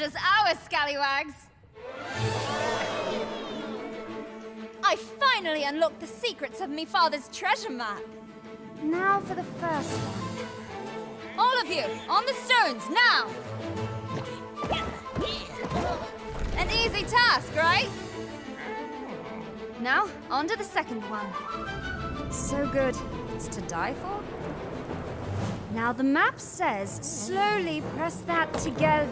treasure's ours, scallywags! I finally unlocked the secrets of me father's treasure map. Now for the first one. All of you, on the stones, now! An easy task, right? Now, on to the second one. So good, it's to die for? Now the map says, slowly press that together.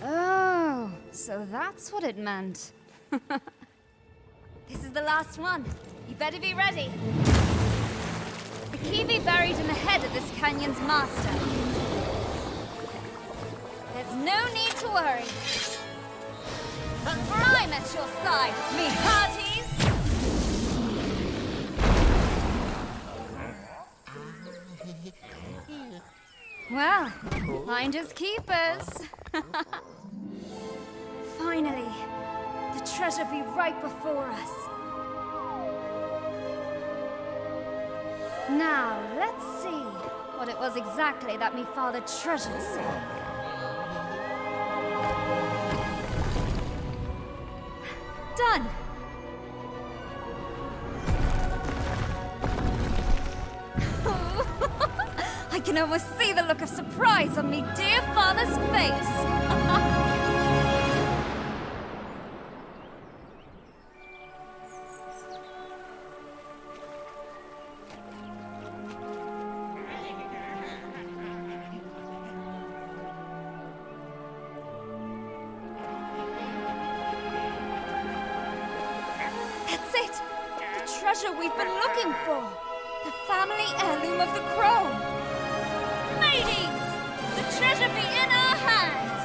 Oh, so that's what it meant. This is the last one. You better be ready. The key be buried in the head of this canyon's master. There's no need to worry. For I'm at your side, me hearties! Well, finders keepers. Finally, the treasure be right before us. Now, let's see what it was exactly that me father treasured so. Done! I can almost see the look of surprise on me dear father's face! We've been looking for. The family heirloom of the crow. Ladies, the treasure be in our hands.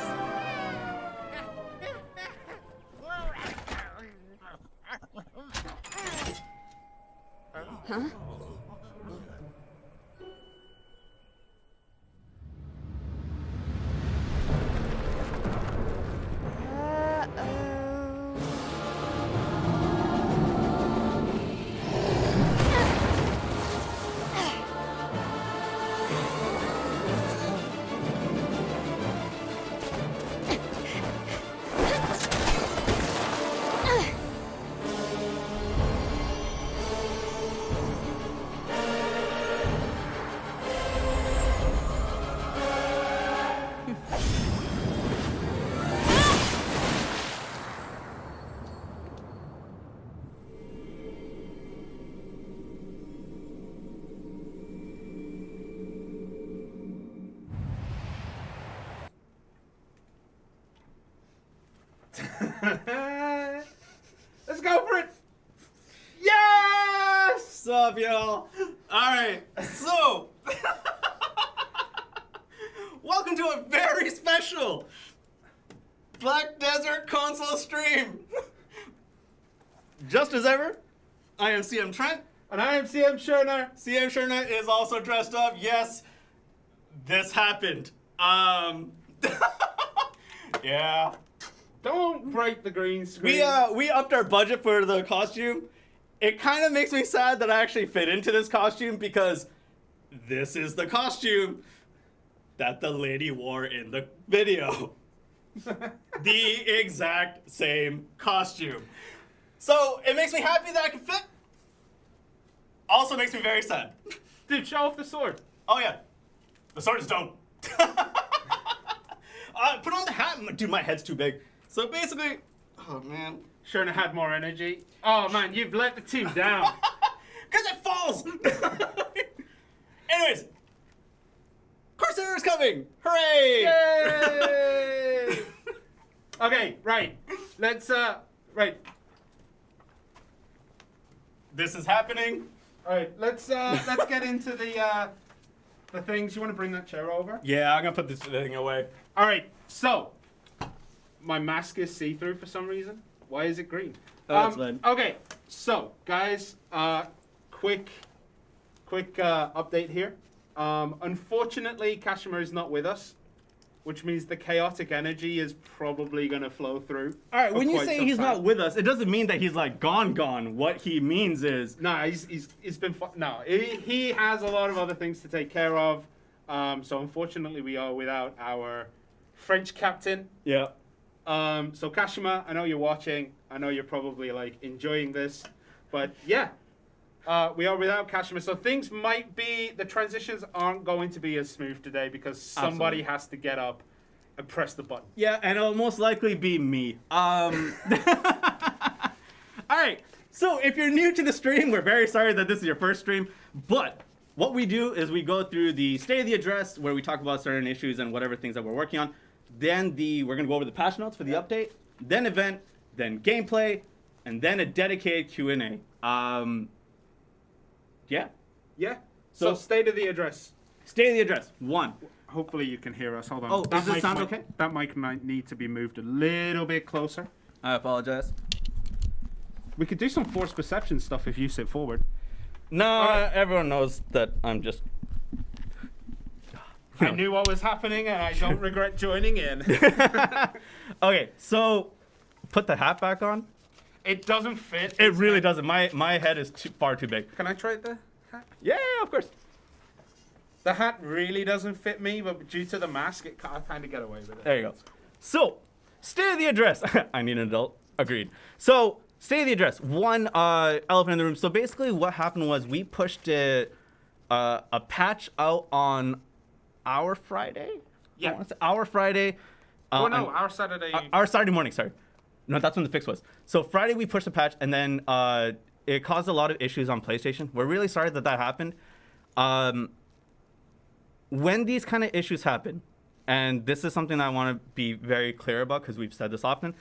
Huh? Let's go for it! Yes! What's up, y'all? Alright, so welcome to a very special Black Desert console stream. Just as ever, I am CM Trent. And I am CM Shirna. CM Shirna is also dressed up. Yes, this happened. Yeah. Don't break the green screen. We upped our budget for the costume. It kind of makes me sad that I actually fit into this costume because this is the costume that the lady wore in the video. The exact same costume. So it makes me happy that I can fit. Also makes me very sad. Dude, show off the sword. Oh yeah, the sword is dope. Put on the hat. Dude, my head's too big. So basically, oh man. Shirna had more energy. Oh man, you've let the team down. Because it falls. Anyways, Corsair is coming. Hooray! Yay! Okay, right. Let's right. This is happening. All right, let's get into the things. You want to bring that chair over? Yeah, I'm gonna put this thing away. All right, so my mask is see-through for some reason. Why is it green? That's fine. Okay, so guys, quick update here. Unfortunately, Kashima is not with us. which means the chaotic energy is probably going to flow through. All right, for when you quite say some he's time. not with us, it doesn't mean that he's like gone. What he means is No, he's been no. He has a lot of other things to take care of. So unfortunately, we are without our French captain. yeah. So Kashima, I know you're watching. I know you're probably like enjoying this, but yeah, we are without Kashima. So things might be the transitions aren't going to be as smooth today because somebody has to get up and press the button. Yeah, and it'll most likely be me. All right. So if you're new to the stream, we're very sorry that this is your first stream, but what we do is we go through the state of the address where we talk about certain issues and whatever things that we're working on. Then we're gonna go over the patch notes for the update, then event, then gameplay, and then a dedicated Q&A. Yeah. Yeah. So state of the address. State of the address 1. Hopefully you can hear us. Hold on. Oh, does it sound okay? That mic might need to be moved a little bit closer. I apologize. We could do some forced perception stuff if you sit forward. No, everyone knows that I'm just. I knew what was happening and I don't regret joining in. Okay, so put the hat back on. It doesn't fit. It really doesn't. My head is far too big. Can I try the hat? Yeah, of course. The hat really doesn't fit me, but due to the mask, I kind of get away with it. There you go. So, state of the address. I need an adult. Agreed. So, state of the address. 1, elephant in the room. So basically what happened was we pushed a patch out on our Friday? Yeah. Our Friday. Oh, no, our Saturday. Our Saturday morning, sorry. No, that's when the fix was. So Friday we pushed a patch, and then it caused a lot of issues on PlayStation. We're really sorry that happened. When these kind of issues happen, and this is something I want to be very clear about because we've said this often,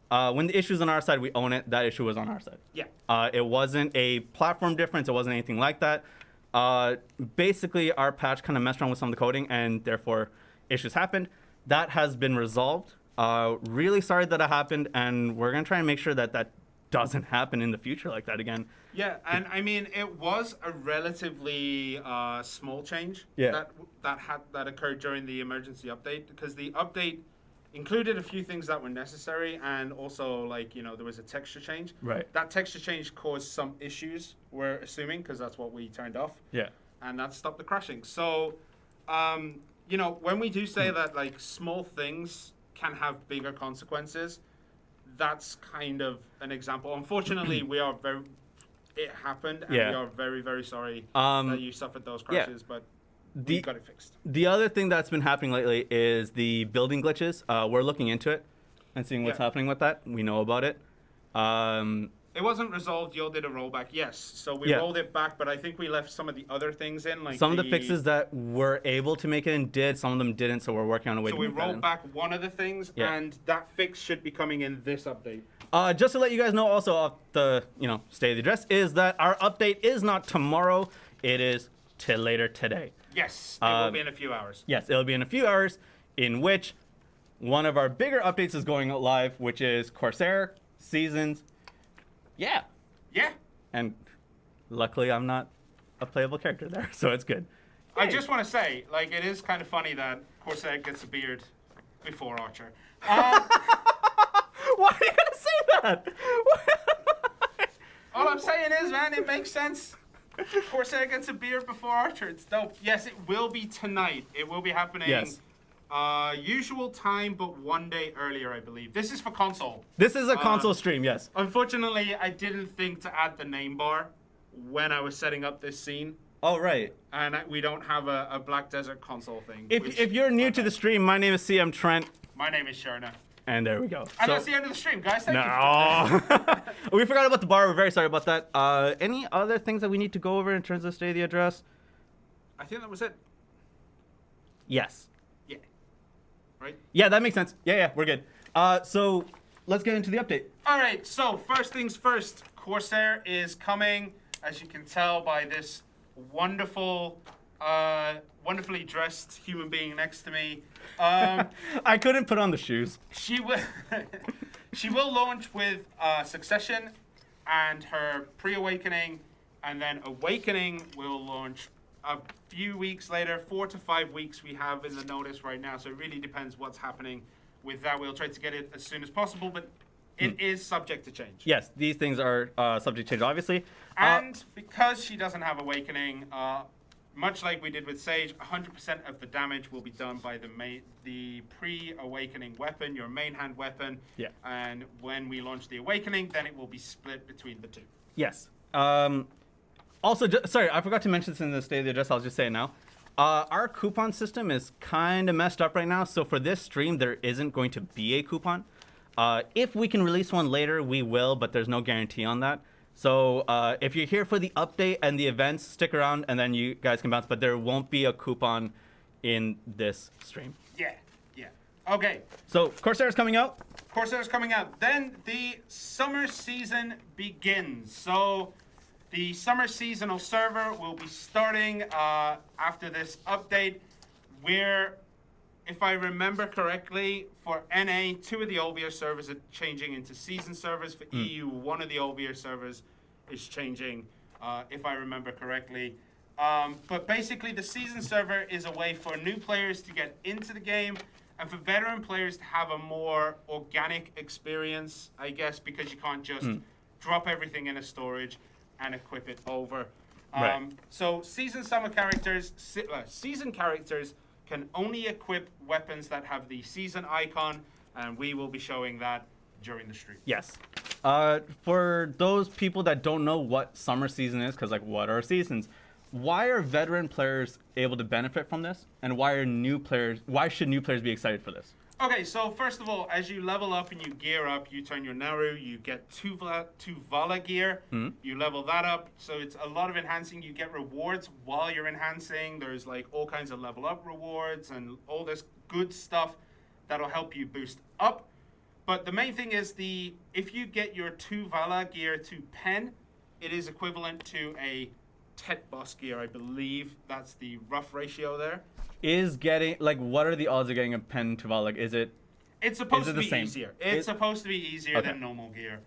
when the issue's on our side, we own it. That issue was on our side. Yeah. It wasn't a platform difference. It wasn't anything like that. Basically, our patch kind of messed around with some of the coding, and therefore issues happened. That has been resolved. Really sorry that happened, and we're going to try and make sure that doesn't happen in the future like that again. Yeah, and I mean, it was a relatively small change that occurred during the emergency update, because the update included a few things that were necessary, and also, like, you know, there was a texture change. Right. That texture change caused some issues, we're assuming, because that's what we turned off. Yeah. And that stopped the crashing. So, you know, when we do say that, like, small things can have bigger consequences, that's kind of an example. Unfortunately, it happened, and we are very, very sorry that you suffered those crashes, but we got it fixed. The other thing that's been happening lately is the building glitches. We're looking into it and seeing what's happening with that. We know about it. It wasn't resolved. Y'all did a rollback, yes. So we rolled it back, but I think we left some of the other things in. Like some of the fixes that were able to make it in did. Some of them didn't, so we're working on a way to make that in. So we rolled back one of the things, and that fix should be coming in this update. Just to let you guys know also off the state of the address is that our update is not tomorrow. It is later today. Yes, it will be in a few hours. Yes, it'll be in a few hours, in which one of our bigger updates is going live, which is Corsair Seasons. Yeah. Yeah. And luckily I'm not a playable character there, so it's good. I just want to say, like, it is kind of funny that Corsair gets a beard before Archer. Why are you going to say that? All I'm saying is, man, it makes sense. Corsair gets a beard before Archer. It's dope. Yes, it will be tonight. It will be happening. Yes. Usual time, but one day earlier, I believe. This is for console. This is a console stream, yes. Unfortunately, I didn't think to add the name bar when I was setting up this scene. Oh, right. And we don't have a Black Desert console thing. If you're new to the stream, my name is CM Trent. My name is Shirna. And there we go. And that's the end of the stream, guys. Thank you. We forgot about the bar. We're very sorry about that. Any other things that we need to go over in terms of state of the address? I think that was it. Yes. Yeah. Right? Yeah, that makes sense. Yeah, we're good. So let's get into the update. All right, so first things first. Corsair is coming, as you can tell by this wonderful, wonderfully dressed human being next to me. I couldn't put on the shoes. She will she will launch with Succession and her pre-awakening, and then Awakening will launch a few weeks later, 4 to 5 weeks we have in the notice right now. So it really depends what's happening with that. We'll try to get it as soon as possible, but it is subject to change. Yes, these things are subject to change, obviously. And because she doesn't have Awakening, much like we did with Sage, 100% of the damage will be done by the pre-Awakening weapon, your main hand weapon. Yeah. And when we launch the Awakening, then it will be split between the two. Yes. Also, sorry, I forgot to mention this in the State of the Address. I'll just say it now. Our coupon system is kind of messed up right now. So for this stream, there isn't going to be a coupon. If we can release one later, we will, but there's no guarantee on that. So if you're here for the update and the events, stick around and then you guys can bounce. But there won't be a coupon in this stream. Yeah. Okay. So Corsair is coming out. Corsair is coming out. Then the summer season begins. So the summer seasonal server will be starting after this update. Where, if I remember correctly, for NA, 2 of the Olvia servers are changing into season servers. For EU, 1 of the Olvia servers is changing, if I remember correctly. But basically, the season server is a way for new players to get into the game and for veteran players to have a more organic experience, I guess, because you can't just drop everything in a storage and equip it over. Right. So season season characters can only equip weapons that have the season icon, and we will be showing that during the stream. Yes. For those people that don't know what summer season is, because like what are seasons, why are veteran players able to benefit from this, and why should new players be excited for this? Okay, so first of all, as you level up and you gear up, you turn your Naru, you get two Vala gear, you level that up, so it's a lot of enhancing. You get rewards while you're enhancing. There's like all kinds of level up rewards and all this good stuff that'll help you boost up. But the main thing is if you get your 2 Vala gear to pen, it is equivalent to a Tet boss gear, I believe. That's the rough ratio there. Is getting, like, what are the odds of getting a pen to Val? Like, It's supposed to be easier. It's supposed to be easier than normal gear.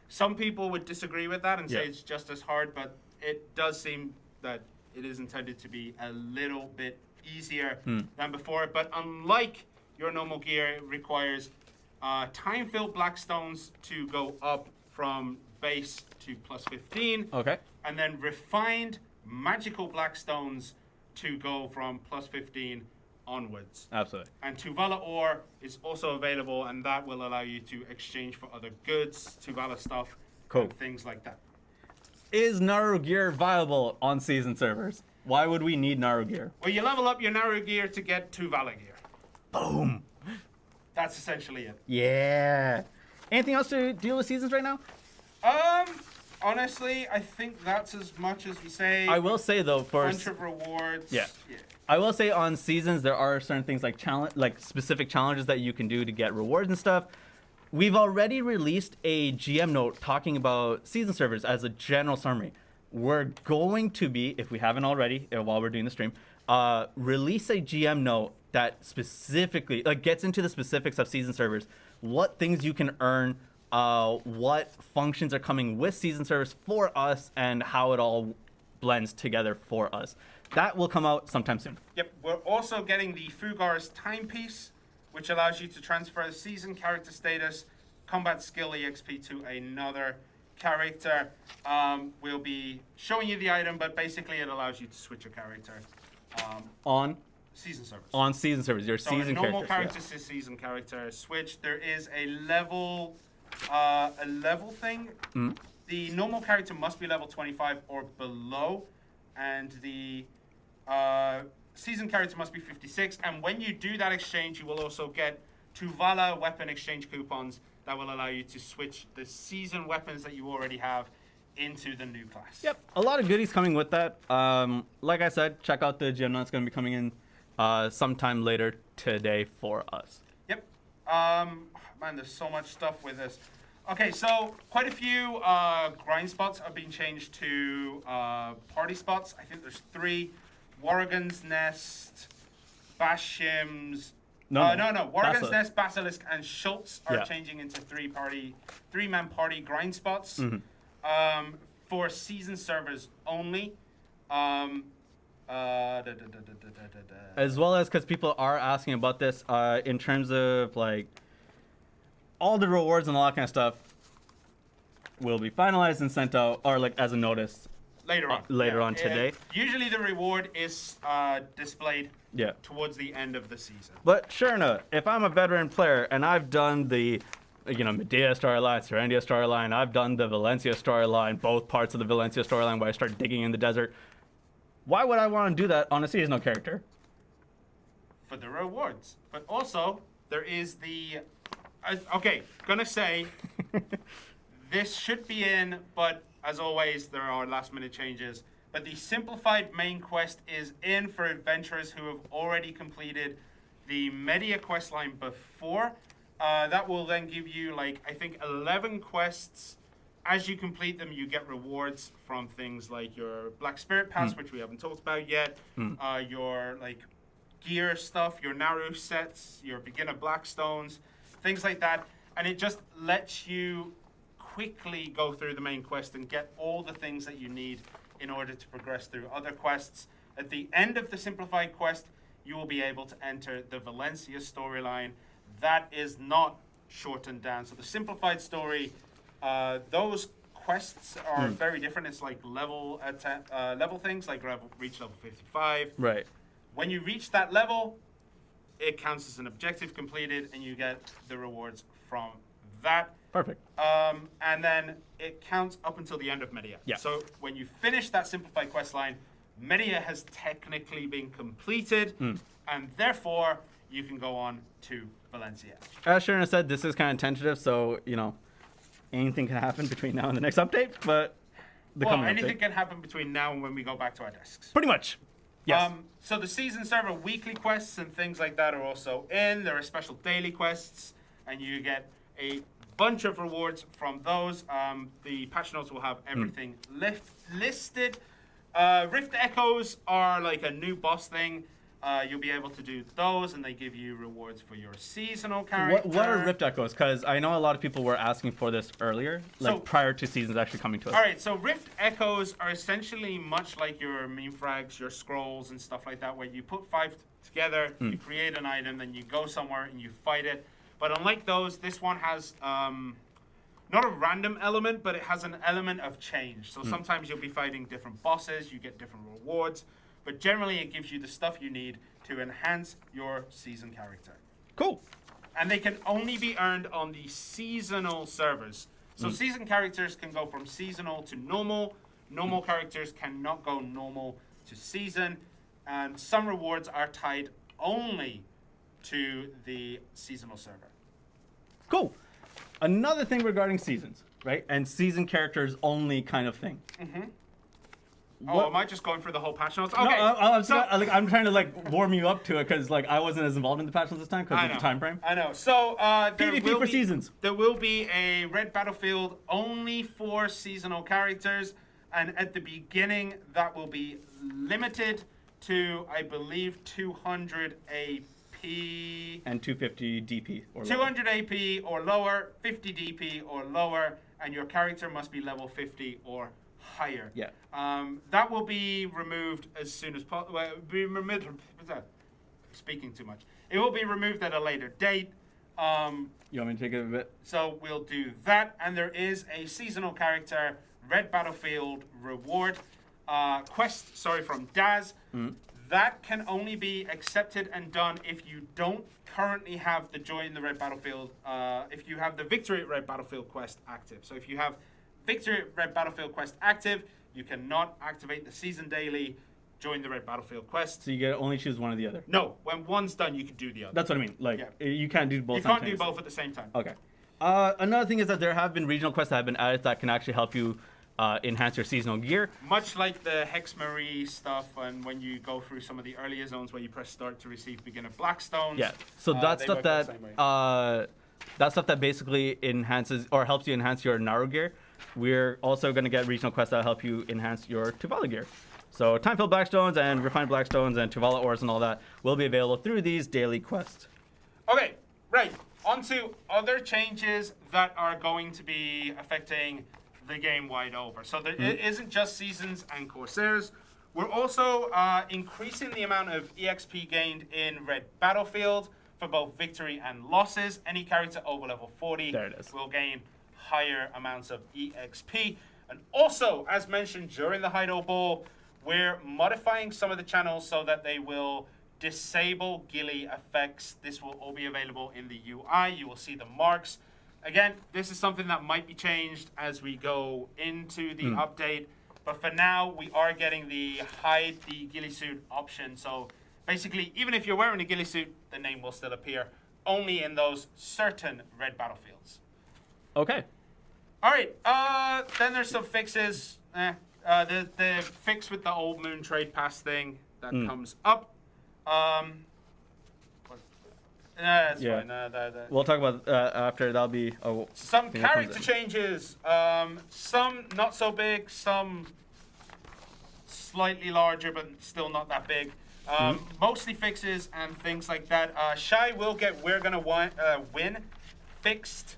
Some people would disagree with that and say it's just as hard, but it does seem that it is intended to be a little bit easier than before. But unlike your normal gear, it requires time-filled Blackstones to go up from base to plus 15. Okay. And then refined magical Blackstones to go from plus 15 onwards. Absolutely. And Tuvala ore is also available, and that will allow you to exchange for other goods, Tuvala stuff, and things like that. Is Naru gear viable on season servers? Why would we need Naru gear? Well, you level up your Naru gear to get Tuvala gear. Boom. That's essentially it. Yeah. Anything else to deal with seasons right now? Honestly, I think that's as much as we say. I will say though, for bunch of rewards. Yeah. I will say on seasons there are certain things like specific challenges that you can do to get rewards and stuff. We've already released a GM note talking about season servers as a general summary. We're going to be, if we haven't already, while we're doing the stream, release a GM note that specifically gets into the specifics of season servers, what things you can earn, what functions are coming with season servers for us, and how it all blends together for us. That will come out sometime soon. Yep, we're also getting the Fugar's Timepiece, which allows you to transfer season character status, combat skill EXP to another character. We'll be showing you the item, but basically it allows you to switch your character on season servers. On season servers, your so season normal characters. To season character switch. There is a level thing. The normal character must be level 25 or below, and the season character must be 56. And when you do that exchange, you will also get Tuvala weapon exchange coupons that will allow you to switch the season weapons that you already have into the new class. Yep, a lot of goodies coming with that. Like I said, check out the gym. That's going to be coming in sometime later today for us. Yep. Man, there's so much stuff with this. Okay, so quite a few grind spots are being changed to party spots. I think there's 3. Worrigan's Nest, Bashim's... No. Worrigan's Nest, Basilisk, and Schultz are changing into 3-man party grind spots for season servers only. As well as because people are asking about this in terms of like all the rewards and all that kind of stuff will be finalized and sent out, or like as a notice later on today. Usually the reward is displayed Yeah. towards the end of the season. But Shirna, if I'm a veteran player and I've done the Medea storyline, Serendia storyline, I've done the Valencia storyline, both parts of the Valencia storyline where I start digging in the desert, why would I want to do that on a seasonal character? For the rewards. But also, there is the... okay, gonna say, this should be in, but as always, there are last-minute changes. But the Simplified main quest is in for adventurers who have already completed the Medea questline before. That will then give you, like, I think 11 quests. As you complete them, you get rewards from things like your Black Spirit Pass, which we haven't talked about yet, your, like, gear stuff, your Naru sets, your beginner Blackstones, things like that. And it just lets you quickly go through the main quest and get all the things that you need in order to progress through other quests. At the end of the Simplified quest, you will be able to enter the Valencia storyline. That is not shortened down. So the Simplified story, those quests are very different. It's like level things, like reach level 55. Right. When you reach that level, it counts as an objective completed, and you get the rewards from that. Perfect. And then it counts up until the end of Medea. Yeah. So when you finish that Simplified questline, Medea has technically been completed, and therefore you can go on to Valencia. As Shirna said, this is kind of tentative, so, anything can happen between now and the next update, but anything can happen between now and when we go back to our desks. Pretty much. Yes. So the season server weekly quests and things like that are also in. There are special daily quests, and you get a bunch of rewards from those. The patch notes will have everything listed. Rift Echoes are like a new boss thing. You'll be able to do those, and they give you rewards for your seasonal character. What are Rift Echoes? Because I know a lot of people were asking for this earlier, prior to seasons actually coming to us. All right, so Rift Echoes are essentially much like your meme frags, your scrolls, and stuff like that, where you put 5 together, you create an item, then you go somewhere and you fight it. But unlike those, this one has not a random element, but it has an element of change. So sometimes you'll be fighting different bosses, you get different rewards. But generally, it gives you the stuff you need to enhance your season character. Cool. And they can only be earned on the seasonal servers. So season characters can go from seasonal to normal. Normal characters cannot go normal to season. And some rewards are tied only to the seasonal server. Cool. Another thing regarding seasons, right? And season characters only kind of thing. Oh, am I just going through the whole patch notes? No, Okay. I'm trying to warm you up to it because I wasn't as involved in the patch notes this time because of the time frame. I know. So PvP for seasons. There will be a red battlefield only for seasonal characters, and at the beginning that will be limited to, I believe, 200 AP and 250 DP or 200 AP or lower, 50 DP or lower, and your character must be level 50 or higher. Yeah. That will be removed as soon as possible. Speaking too much. It will be removed at a later date. You want me to take it a bit? So we'll do that, and there is a seasonal character red battlefield reward quest. From Daz. That can only be accepted and done if you don't currently have the Join the Red Battlefield. If you have the Victory at Red Battlefield quest active. So if you have Victory at Red Battlefield quest active, you cannot activate the season daily Join the Red Battlefield quest. So you get only choose one or the other. No, when one's done, you can do the other. That's what I mean. You can't do both. You can't do both at the same time. Okay. Another thing is that there have been regional quests that have been added that can actually help you enhance your seasonal gear. Much like the Hexmarie stuff, and when you go through some of the earlier zones where you press start to receive beginner Blackstones. Yeah. So that's stuff that basically enhances or helps you enhance your Naru gear. We're also going to get regional quests that help you enhance your Tuvala gear. So time-filled Blackstones and refined Blackstones and Tuvala ores and all that will be available through these daily quests. Okay, right. On to other changes that are going to be affecting the game wide over. So there it isn't just seasons and Corsairs. We're also increasing the amount of EXP gained in Red Battlefield for both victory and losses. Any character over level 40 will gain higher amounts of EXP. And also, as mentioned during the Hideout Ball, we're modifying some of the channels so that they will disable ghillie effects. This will all be available in the UI. You will see the marks. Again, this is something that might be changed as we go into the update. But for now, we are getting the hide the ghillie suit option. So basically, even if you're wearing a ghillie suit, the name will still appear only in those certain red battlefields. Okay. All right. Then there's some fixes. The fix with the old moon trade pass thing that comes up. That's fine. We'll talk about after. That'll be some character changes. Some not so big. Some slightly larger, but still not that big. Mostly fixes and things like that. Shy will get We're Gonna Win fixed,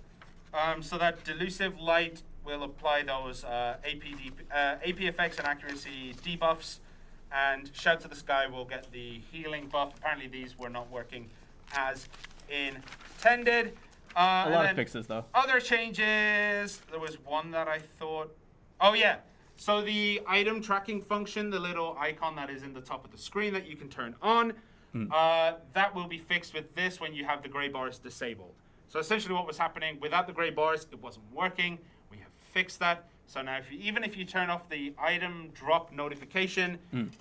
so that Delusive Light will apply those AP effects and accuracy debuffs, and Shout to the Sky will get the healing buff. Apparently these were not working as intended. A lot of fixes though. Other changes. There was one that I thought. Oh yeah. So the item tracking function, the little icon that is in the top of the screen that you can turn on, that will be fixed with this when you have the gray bars disabled. So essentially what was happening, without the gray bars, it wasn't working. We have fixed that. So now even if you turn off the item drop notification,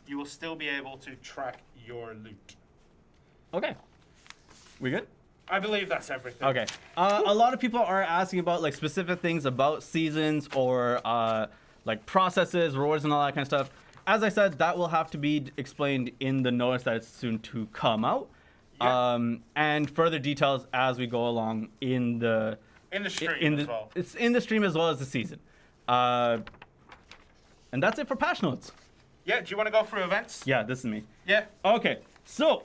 you will still be able to track your loot. Okay. We good? I believe that's everything. Okay. A lot of people are asking about like specific things about seasons or like processes, rewards, and all that kind of stuff. As I said, that will have to be explained in the notice that is soon to come out. Yeah. And further details as we go along in the stream as well. It's in the stream as well as the season. And that's it for patch notes. Yeah, do you want to go through events? Yeah, this is me. Yeah. Okay, so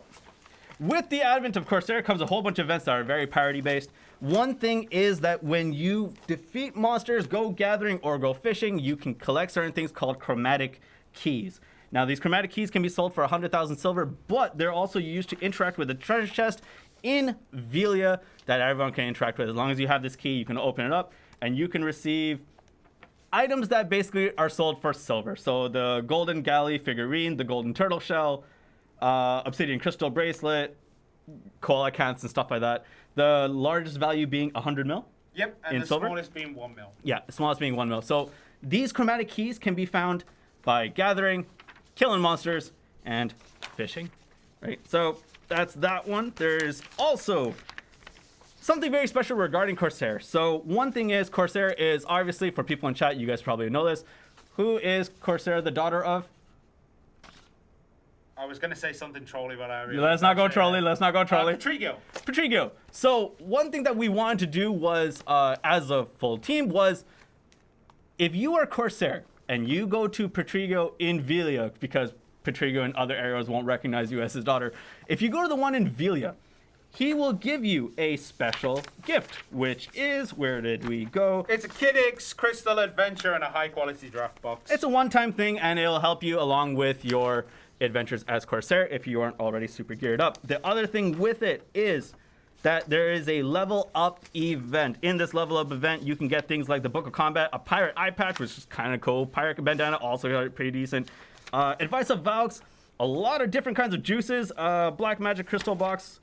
with the advent of Corsair comes a whole bunch of events that are very parity based. One thing is that when you defeat monsters, go gathering or go fishing, you can collect certain things called chromatic keys. Now, these chromatic keys can be sold for 100,000 silver, but they're also used to interact with the treasure chest in Velia that everyone can interact with. As long as you have this key, you can open it up, and you can receive items that basically are sold for silver. So the golden galley figurine, the golden turtle shell, obsidian crystal bracelet, koala cans and stuff like that. The largest value being 100 mil. Yep, and the silver. Smallest being 1 mil. Yeah, the smallest being 1 mil. So these chromatic keys can be found by gathering, killing monsters, and fishing. Right. So that's that one. There's also something very special regarding Corsair. So one thing is Corsair is obviously, for people in chat, you guys probably know this. Who is Corsair the daughter of? I was going to say something trolly, but I really... Let's not go trolly. Let's not go trolly. Patrigo. So one thing that we wanted to do was, as a full team, was if you are Corsair and you go to Patrigo in Velia, because Patrigo in other areas won't recognize you as his daughter, if you go to the one in Velia, he will give you a special gift, which is, where did we go? It's a Kidix Crystal Adventure and a high-quality draft box. It's a one-time thing, and it'll help you along with your adventures as Corsair if you aren't already super geared up. The other thing with it is that there is a level up event. In this level up event, you can get things like the Book of Combat, a pirate eye patch, which is kind of cool, pirate bandana, also pretty decent, advice of Valks, a lot of different kinds of juices, black magic crystal box,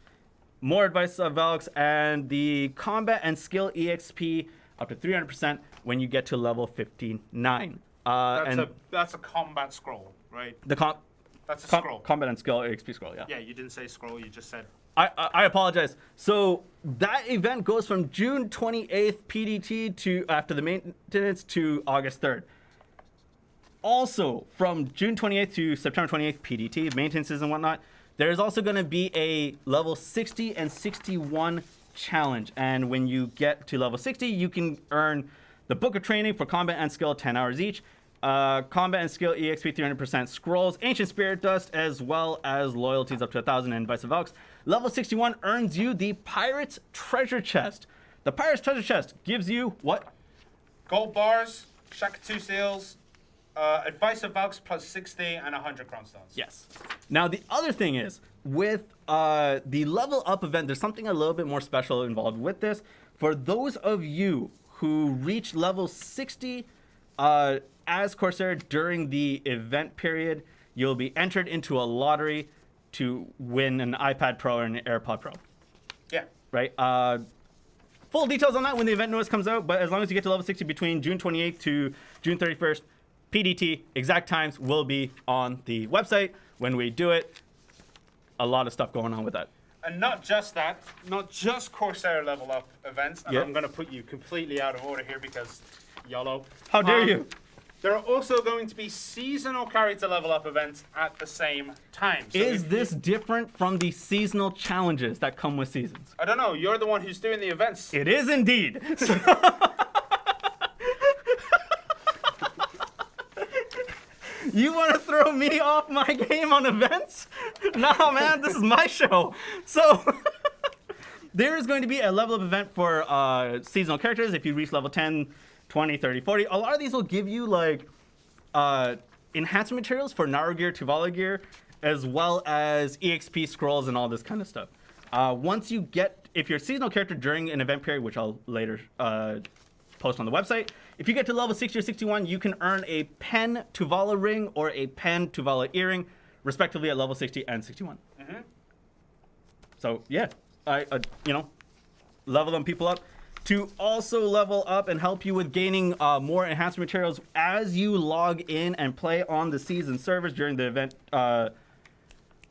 more advice of Valks, and the combat and skill EXP up to 300% when you get to level 59. That's a combat scroll, right? That's a scroll. Combat and skill EXP scroll, yeah. Yeah, you didn't say scroll, you just said... I apologize. So that event goes from June 28th PDT to after the maintenance to August 3rd. Also, from June 28th to September 28th PDT, maintenances and whatnot, there's also going to be a level 60 and 61 challenge. And when you get to level 60, you can earn the Book of Training for combat and skill, 10 hours each. Combat and skill EXP 300% scrolls, ancient spirit dust, as well as loyalties up to 1,000 and vice versa. Level 61 earns you the Pirate's Treasure Chest. The Pirate's Treasure Chest gives you what? Gold bars, Shaka 2 seals, Advice of Valks plus 60 and 100 Crown Stones. Yes. Now, the other thing is, with the level up event, there's something a little bit more special involved with this. For those of you who reach level 60 as Corsair during the event period, you'll be entered into a lottery to win an iPad Pro or an AirPod Pro. Yeah. Right? Full details on that when the event notice comes out, but as long as you get to level 60 between June 28th to June 31st, PDT, exact times will be on the website when we do it. A lot of stuff going on with that. And not just that, not just Corsair level up events, and Yep. I'm going to put you completely out of order here because YOLO. How dare you? There are also going to be seasonal character level up events at the same time. So Is if this you- different from the seasonal challenges that come with seasons? I don't know, you're the one who's doing the events. It is indeed. You want to throw me off my game on events? No, man, this is my show. So there is going to be a level up event for seasonal characters. If you reach level 10, 20, 30, 40, a lot of these will give you like enhancement materials for Naru gear, Tuvala gear, as well as EXP scrolls and all this kind of stuff. Once you get, if you're a seasonal character during an event period, which I'll later post on the website, if you get to level 60 or 61, you can earn a pen Tuvala ring or a pen Tuvala earring, respectively at level 60 and 61. Mm-hmm. So yeah, level them people up. To also level up and help you with gaining more enhancement materials as you log in and play on the season servers during the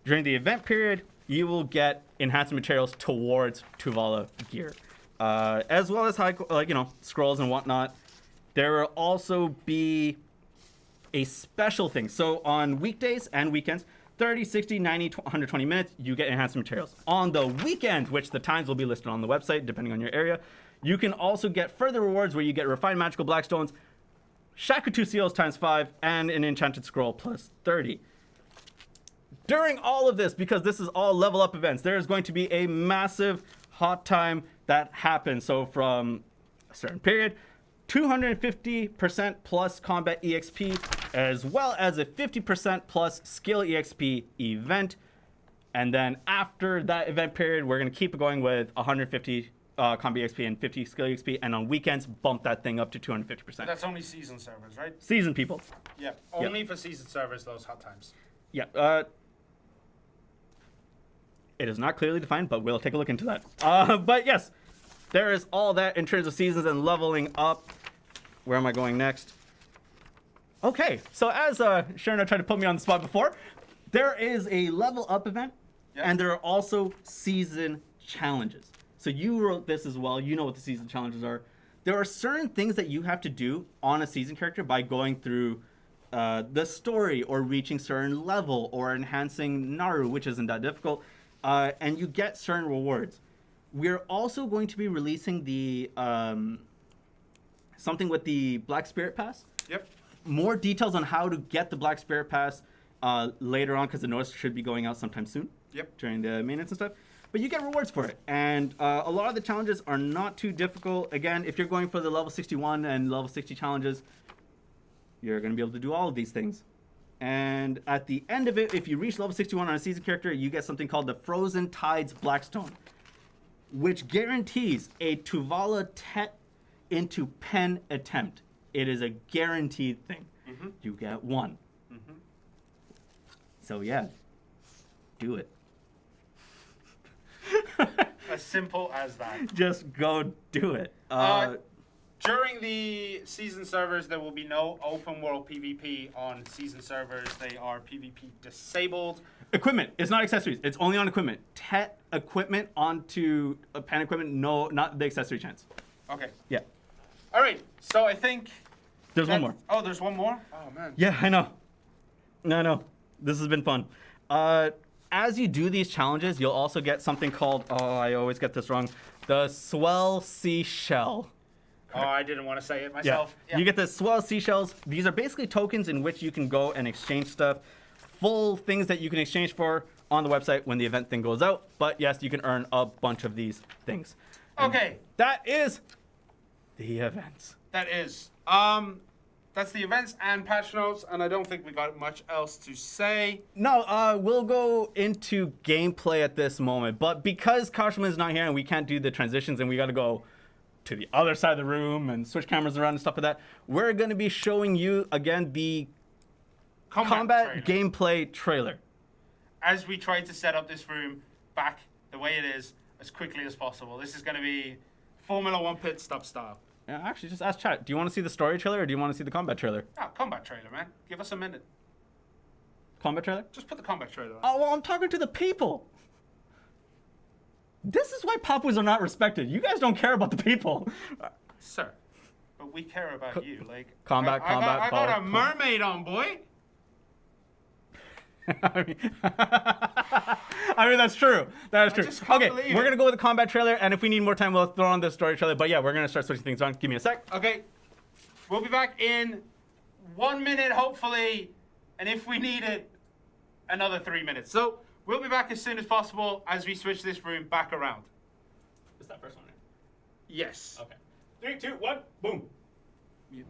event period, you will get enhancement materials towards Tuvala gear, as well as scrolls and whatnot. There will also be a special thing. So on weekdays and weekends, 30, 60, 90, 120 minutes, you get enhancement materials. On the weekend, which the times will be listed on the website depending on your area, you can also get further rewards where you get refined magical blackstones, Shakutu seals ×5, and an enchanted scroll plus 30. During all of this, because this is all level up events, there is going to be a massive hot time that happens. So from a certain period, 250% plus combat EXP, as well as a 50% plus skill EXP event. And then after that event period, we're going to keep it going with 150 combat EXP and 50 skill EXP. And on weekends, bump that thing up to 250%. That's only season servers, right? Season people. Yeah, only for season servers, those hot times. Yeah. It is not clearly defined, but we'll take a look into that. But yes, there is all that in terms of seasons and leveling up. Where am I going next? Okay, so as Shirna tried to put me on the spot before, there is a level up event, and there are also season challenges. So you wrote this as well. You know what the season challenges are. There are certain things that you have to do on a season character by going through the story or reaching certain level or enhancing Naru, which isn't that difficult, and you get certain rewards. We're also going to be releasing the something with the Black Spirit Pass. Yep. More details on how to get the Black Spirit Pass later on, because the notice should be going out sometime soon. Yep. During the maintenance and stuff. But you get rewards for it. And a lot of the challenges are not too difficult. Again, if you're going for the level 61 and level 60 challenges, you're going to be able to do all of these things. And at the end of it, if you reach level 61 on a season character, you get something called the Frozen Tides Blackstone, which guarantees a Tuvala Tet into pen attempt. It is a guaranteed thing. Mm-hmm. You get one. Mm-hmm. So yeah, do it. As simple as that. Just go do it. During the season servers, there will be no open world PvP on season servers. They are PvP disabled. Equipment. It's not accessories. It's only on equipment. Tet equipment onto pen equipment. No, not the accessory chance. Okay. Yeah. All right. So I think There's one more. Oh, there's one more? Oh, man. Yeah, I know. No. This has been fun. As you do these challenges, you'll also get something called, I always get this wrong, the Swell Seashell. Oh, I didn't want to say it myself. Yeah. You get the Swell Seashells. These are basically tokens in which you can go and exchange stuff. Full things that you can exchange for on the website when the event thing goes out. But yes, you can earn a bunch of these things. And okay. that is the events. That is. that's the events and patch notes, and I don't think we got much else to say. No, we'll go into gameplay at this moment, but because Kashima is not here and we can't do the transitions and we got to go to the other side of the room and switch cameras around and stuff like that, we're going to be showing you again the combat gameplay trailer. As we try to set up this room back the way it is as quickly as possible. This is going to be Formula 1 pit stop style. Yeah, actually, just ask chat. Do you want to see the story trailer or do you want to see the combat trailer? Oh, combat trailer, man. Give us a minute. Combat trailer? Just put the combat trailer on. Oh, well, I'm talking to the people. This is why Papus are not respected. You guys don't care about the people. Sir, but we care about you. Like combat. I got a mermaid on, boy. I mean, that's true. That is true. Okay, we're going to go with the combat trailer, and if we need more time, we'll throw on the story trailer. But yeah, we're going to start switching things on. Give me a sec. Okay. We'll be back in 1 minute, hopefully, and if we need it, another 3 minutes. So we'll be back as soon as possible as we switch this room back around. Is that first one right? Yes. Okay. 3, 2, 1, boom. Mute.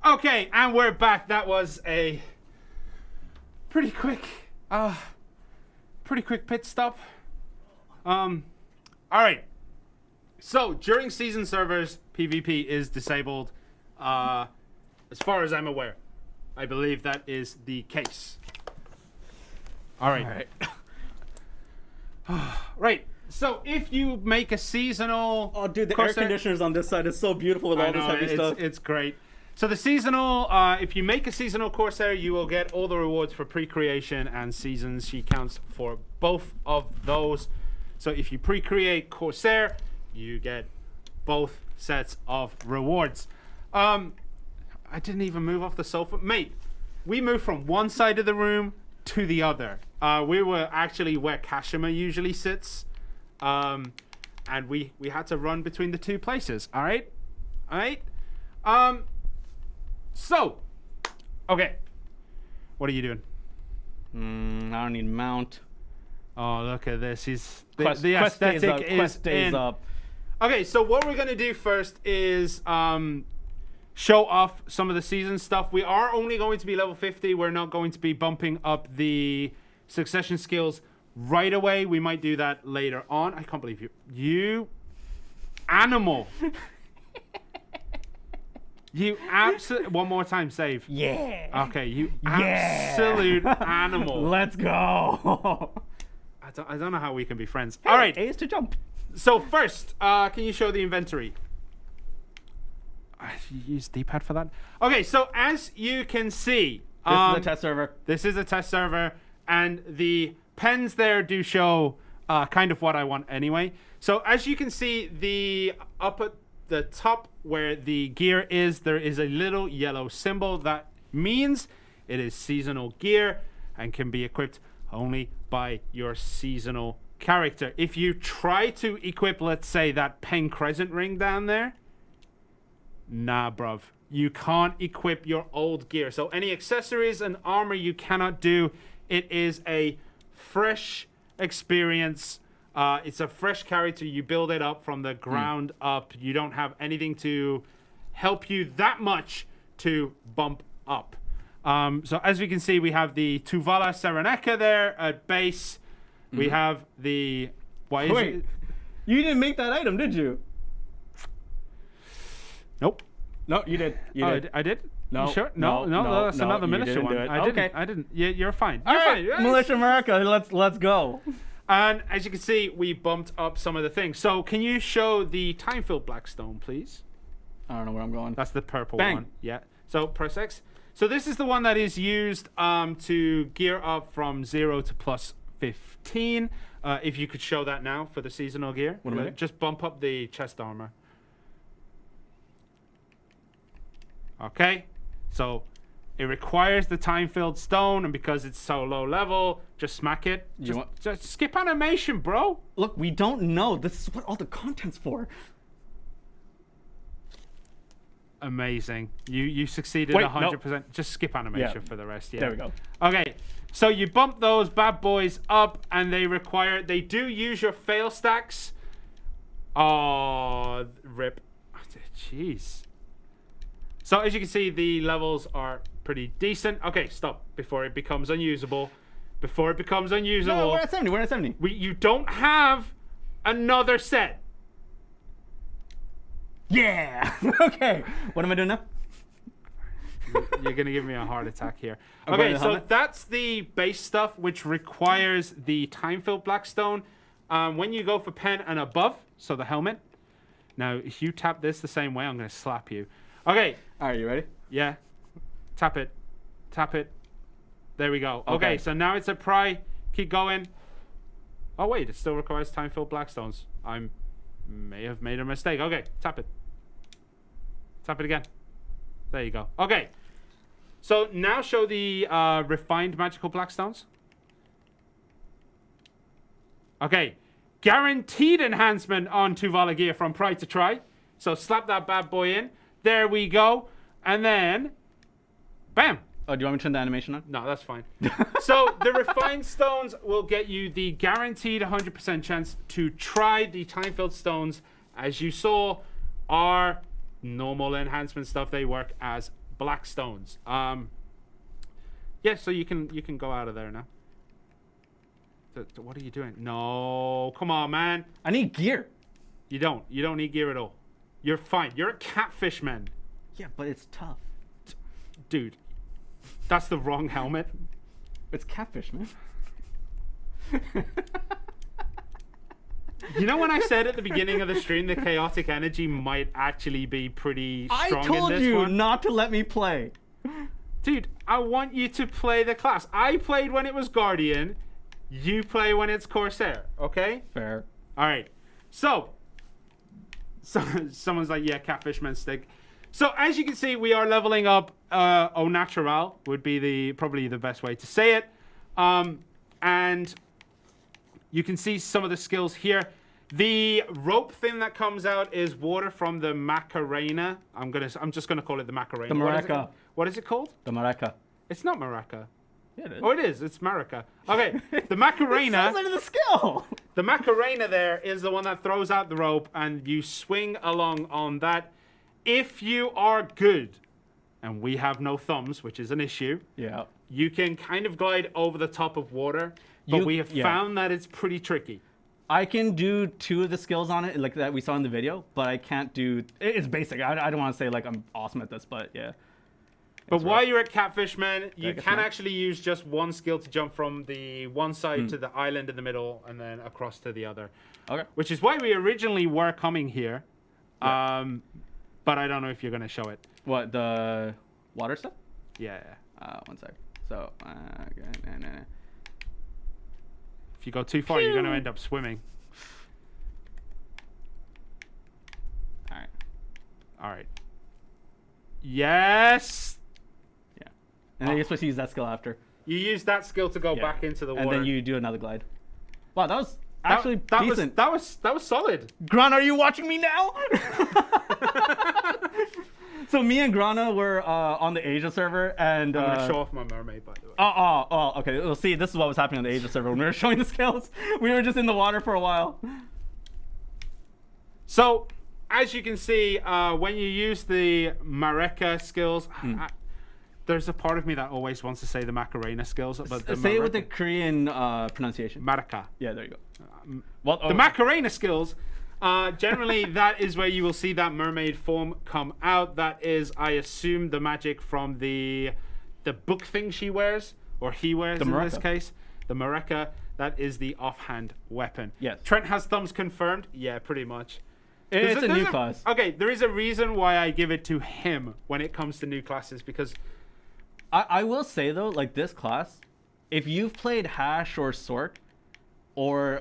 Okay, and we're back. That was a pretty quick pit stop. All right. So during season servers, PvP is disabled. As far as I'm aware, I believe that is the case. All right. Right. So if you make a seasonal, oh, dude, the air conditioners on this side is so beautiful with all this heavy stuff. It's great. So the seasonal, if you make a seasonal Corsair, you will get all the rewards for pre-creation and seasons. She counts for both of those. So if you pre-create Corsair, you get both sets of rewards. I didn't even move off the sofa. Mate, we moved from one side of the room to the other. We were actually where Kashima usually sits. And we had to run between the two places. All right? All right? So, okay. What are you doing? I don't need mount. Oh, look at this. The Quest aesthetic Quest days up. Okay, so what we're going to do first is show off some of the season stuff. We are only going to be level 50. We're not going to be bumping up the succession skills right away. We might do that later on. I can't believe you. You animal. You absolute. One more time, save. Yeah. Okay, you absolute animal. Let's go. I don't know how we can be friends. Hey, all right. A is to jump. So first, can you show the inventory? You use D-pad for that? Okay, so as you can see, this is a test server. This is a test server, and the pens there do show kind of what I want anyway. So as you can see, the up at the top where the gear is, there is a little yellow symbol. That means it is seasonal gear and can be equipped only by your seasonal character. If you try to equip, let's say, that pen crescent ring down there, nah, bruv. You can't equip your old gear. So any accessories and armor you cannot do. It is a fresh experience. It's a fresh character. You build it up from the ground up. You don't have anything to help you that much to bump up. So as we can see, we have the Tuvala Sereneka there at base. We have the... Wait, you didn't make that item, did you? Nope. No, you did. I did? No. You sure? No, that's another militia one. I didn't. You're fine. You're fine. Militia America, let's go. And as you can see, we bumped up some of the things. So can you show the time-filled Blackstone, please? I don't know where I'm going. That's the purple one. Yeah. So press X. So this is the one that is used to gear up from 0 to plus 15. If you could show that now for the seasonal gear. What am I? Just bump up the chest armor. Okay. So it requires the time-filled stone, and because it's so low level, just smack it. Just skip animation, bro. Look, we don't know. This is what all the content's for. Amazing. You succeeded 100%. No. Just skip animation for the rest. Yeah. There we go. Okay. So you bump those bad boys up, and they do use your fail stacks. Oh, rip. Jeez. So as you can see, the levels are pretty decent. Okay, stop before it becomes unusable. No, we're at 70. We're at 70. You don't have another set. Yeah. Okay. What am I doing now? You're going to give me a heart attack here. Okay, so that's the base stuff, which requires the time-filled Blackstone. When you go for pen and above, so the helmet. Now, if you tap this the same way, I'm going to slap you. Okay. All right, you ready? Yeah. Tap it. Tap it. There we go. Okay, so now it's a pry. Keep going. Oh, wait. It still requires time-filled Blackstones. I may have made a mistake. Okay, tap it. Tap it again. There you go. Okay. So now show the refined magical Blackstones. Okay. Guaranteed enhancement on Tuvala gear from Pry to Try. So slap that bad boy in. There we go. And then, bam. Oh, do you want me to turn the animation on? No, that's fine. So the refined stones will get you the guaranteed 100% chance to try the time-filled stones. As you saw, are normal enhancement stuff. They work as black stones. Yeah, so you can go out of there now. What are you doing? No, come on, man. I need gear. You don't need gear at all. You're fine. You're a catfish man. Yeah, but it's tough. Dude, that's the wrong helmet. It's catfish, man. You know when I said at the beginning of the stream the chaotic energy might actually be pretty strong in this one? I told you not to let me play. Dude, I want you to play the class. I played when it was Guardian. You play when it's Corsair, okay? Fair. All right. So someone's like, yeah, catfishman stick. So as you can see, we are leveling up. Au natural would be probably the best way to say it. And you can see some of the skills here. The rope thing that comes out is water from the Macarena. I'm just gonna call it the Macarena. The Maraca. What is it called? The Maraca. It's not Maraca. Yeah, it is. Oh, it is. It's Maraca. Okay, the Macarena. Sounds like the skill. The Macarena there is the one that throws out the rope, and you swing along on that. If you are good, and we have no thumbs, which is an issue. Yeah. You can kind of glide over the top of water, but we have found that it's pretty tricky. I can do 2 of the skills on it, like that we saw in the video, but I can't do. It's basic. I don't want to say like I'm awesome at this, but yeah. But while you're at Catfishman, you can actually use just one skill to jump from the one side to the island in the middle and then across to the other. Okay. Which is why we originally were coming here. Yeah. But I don't know if you're going to show it. What, the water stuff? Yeah. One sec. So, if you go too far, you're going to end up swimming. All right. Yes. Yeah. And then you're supposed to use that skill after. You use that skill to go back into the water. And then you do another glide. Wow, that was actually decent. That was solid. Grana, are you watching me now? So me and Grana were on the Asia server, and I'm gonna show off my mermaid, by the way. Oh, okay. Well, see, this is what was happening on the Asia server when we were showing the skills. We were just in the water for a while. So, as you can see, when you use the Mareka skills, There's a part of me that always wants to say the Macarena skills, but Say it with the Korean pronunciation. Maraka. Yeah, there you go. The Macarena skills. Generally, that is where you will see that mermaid form come out. That is, I assume, the magic from the book thing she wears, or he wears in this case. The Mareka. That is the offhand weapon. Yes. Trent has thumbs confirmed. Yeah, pretty much. It's a new class. Okay, there is a reason why I give it to him when it comes to new classes, because I will say though, like this class, if you've played Hash or Sork, or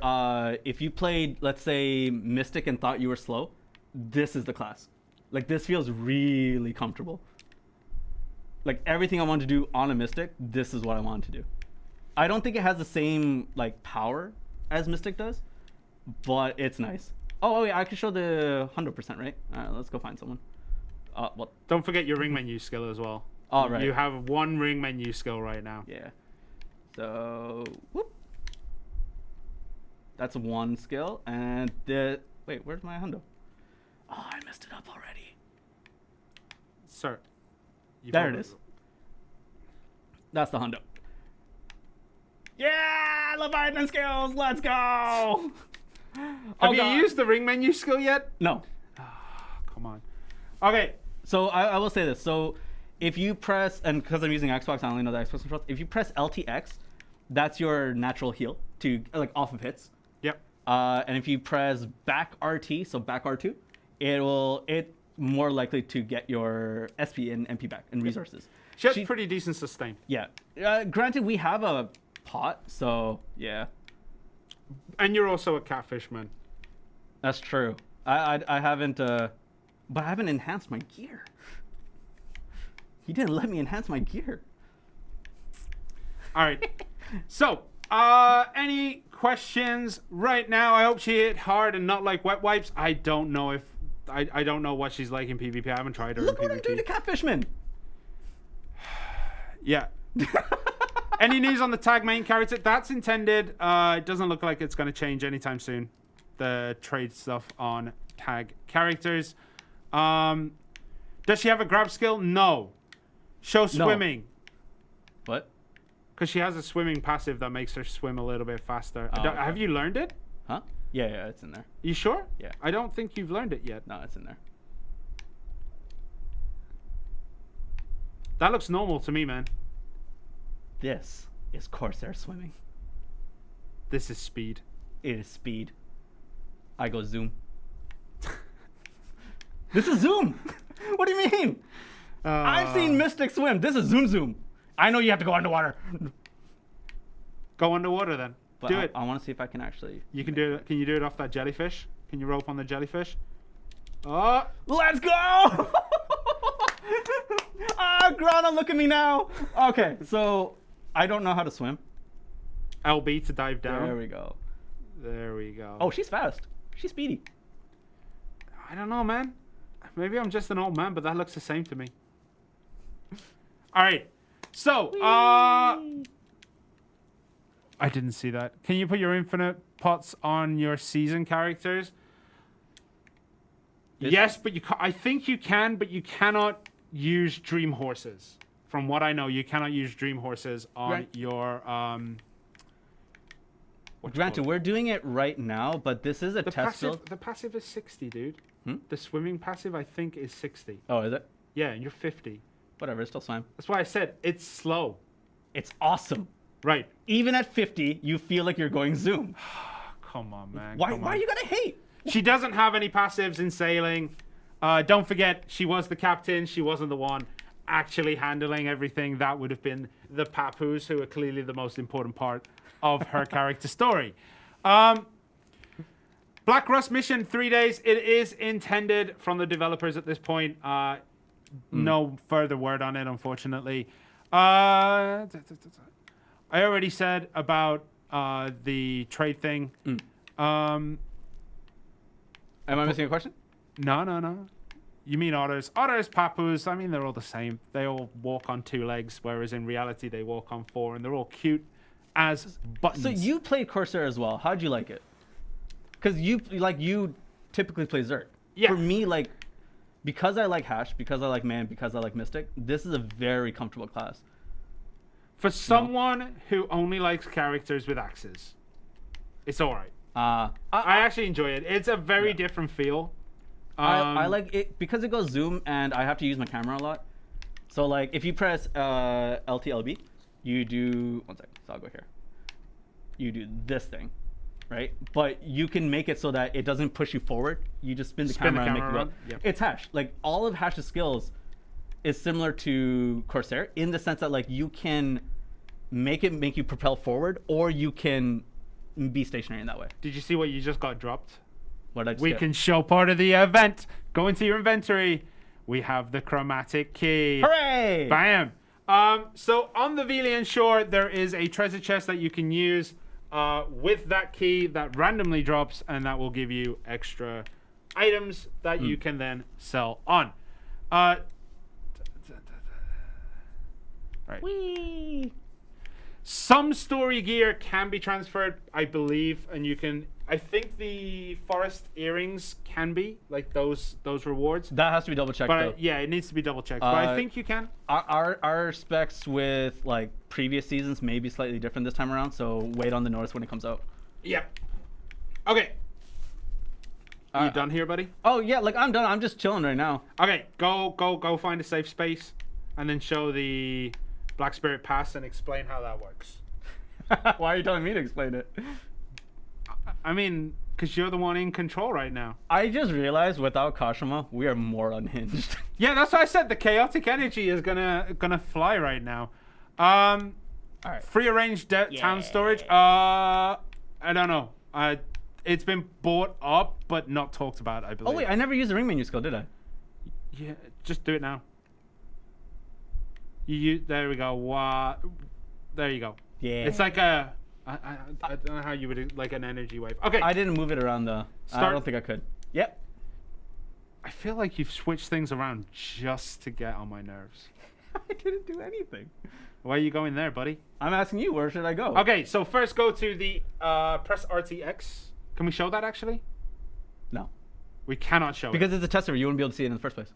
if you played, let's say, Mystic and thought you were slow, this is the class. Like this feels really comfortable. Like everything I want to do on a Mystic, this is what I want to do. I don't think it has the same like power as Mystic does, but it's nice. Oh yeah, I can show the 100%, right? Let's go find someone. Well, don't forget your ring menu skill as well. All right. You have one ring menu skill right now. Yeah. So, whoop. That's one skill, and wait, where's my hundo? Oh, I messed it up already. Sir. There it is. That's the hundo. Yeah, Leviathan skills, let's go! Have you used the ring menu skill yet? No. Come on. Okay. So I will say this. So if you press, and because I'm using Xbox, I only know the Xbox controls. If you press LTX, that's your natural heal to like off of hits. Yep. And if you press back RT, so back R2, it more likely to get your SP and MP back and resources. She has pretty decent sustain. Yeah. Granted, we have a pot, so yeah. And you're also a catfishman. That's true. I haven't, but I haven't enhanced my gear. He didn't let me enhance my gear. All right. So, any questions right now? I hope she hit hard and not like wet wipes. I don't know if I don't know what she's like in PvP. I haven't tried her Look in what PvP. I'm doing to Catfishman. Yeah. Any news on the tag main character? That's intended. It doesn't look like it's going to change anytime soon. The trade stuff on tag characters. Does she have a grab skill? No. Show swimming. What? Because she has a swimming passive that makes her swim a little bit faster. Okay. Have you learned it? Huh? Yeah, it's in there. You sure? Yeah. I don't think you've learned it yet. No, it's in there. That looks normal to me, man. This is Corsair swimming. This is speed. It is speed. I go zoom. This is zoom. What do you mean? I've seen Mystic swim. This is zoom. I know you have to go underwater. Go underwater then. But do it. I want to see if I can actually. You can do it. Can you do it off that jellyfish? Can you rope on the jellyfish? Oh, let's go! Grana, look at me now. Okay, so I don't know how to swim. LB to dive down. There we go. There we go. Oh, she's fast. She's speedy. I don't know, man. Maybe I'm just an old man, but that looks the same to me. All right. So, I didn't see that. Can you put your infinite pots on your season characters? Yes, but I think you can, but you cannot use dream horses. From what I know, you cannot use dream horses on your Granted, we're doing it right now, but this is a test build. The passive is 60, dude. The swimming passive, I think, is 60. Oh, is it? Yeah, and you're 50. Whatever, it's still swim. That's why I said it's slow. It's awesome. Right. Even at 50, you feel like you're going zoom. Come on, man. Why are you gonna hate? She doesn't have any passives in sailing. Don't forget, she was the captain. She wasn't the one actually handling everything. That would have been the Papoose, who are clearly the most important part of her character story. Black Rust mission, 3 days. It is intended from the developers at this point. No further word on it, unfortunately. I already said about the trade thing. Am I missing a question? No. You mean otters? Otters, Papoose, I mean, they're all the same. They all walk on 2 legs, whereas in reality, they walk on 4, and they're all cute as buttons. So you played Corsair as well. How'd you like it? Because you typically play Zerg. Yeah. For me, because I like Hash, because I like Man, because I like Mystic, this is a very comfortable class. For someone who only likes characters with axes, it's all right. I actually enjoy it. It's a very different feel. I like it because it goes zoom and I have to use my camera a lot. So like if you press LTLB, you do one second. So I'll go here. You do this thing, right? But you can make it so that it doesn't push you forward. You just spin the camera and make it go. Yep. It's Hash. Like all of Hash's skills is similar to Corsair in the sense that like you can make you propel forward, or you can be stationary in that way. Did you see what you just got dropped? What did I just We get? can show part of the event. Go into your inventory. We have the chromatic key. Hooray! Bam! So on the Velian shore, there is a treasure chest that you can use with that key that randomly drops, and that will give you extra items that you can then sell on. Right. Whee! Some story gear can be transferred, I believe, and you can. I think the forest earrings can be like those rewards. That has to be double checked But though. yeah, it needs to be double checked. But I think you can. Our specs with like previous seasons may be slightly different this time around, so wait on the notice when it comes out. Yeah. Okay. You done here, buddy? Oh yeah, like I'm done. I'm just chilling right now. Okay, go find a safe space, and then show the Black Spirit Pass and explain how that works. Why are you telling me to explain it? I mean, because you're the one in control right now. I just realized without Kashima, we are more unhinged. Yeah, that's why I said the chaotic energy is gonna fly right now. All right. Free arranged town storage. I don't know. It's been bought up but not talked about, I believe. Oh wait, I never used the ring menu skill, did I? Yeah, just do it now. There we go. There you go. Yeah. It's like a. I don't know how you would like an energy wave. Okay. I didn't move it around though. I don't think I could. Yep. I feel like you've switched things around just to get on my nerves. I didn't do anything. Why are you going there, buddy? I'm asking you, where should I go? Okay, so first go to the press RTX. Can we show that actually? No. We cannot show Because it. it's a test server, you wouldn't be able to see it in the first place.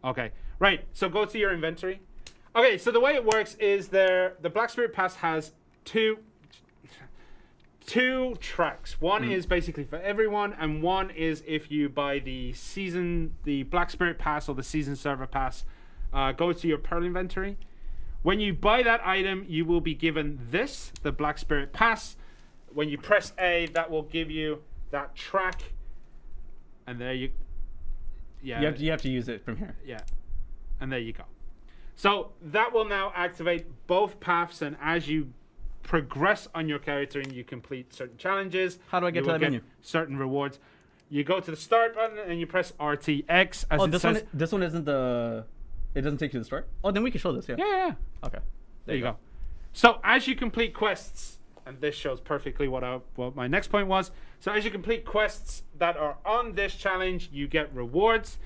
Okay, right. So go to your inventory. Okay, so the way it works is the Black Spirit Pass has two tracks. One is basically for everyone, and one is if you buy the Black Spirit Pass or the season server pass. Go to your Pearl inventory. When you buy that item, you will be given this, the Black Spirit Pass. When you press A, that will give you that track, and there you. Yeah. You have to use it from here. Yeah, and there you go. So that will now activate both paths, and as you progress on your character and you complete certain challenges, How do I get to that menu? Certain rewards. You go to the start button and you press RTX. As Oh, it this says, this one isn't the. It doesn't take you to the start. Oh, then we can show this. Yeah. Yeah. Okay. There you go. So as you complete quests, and this shows perfectly what my next point was. So as you complete quests that are on this challenge, you get rewards.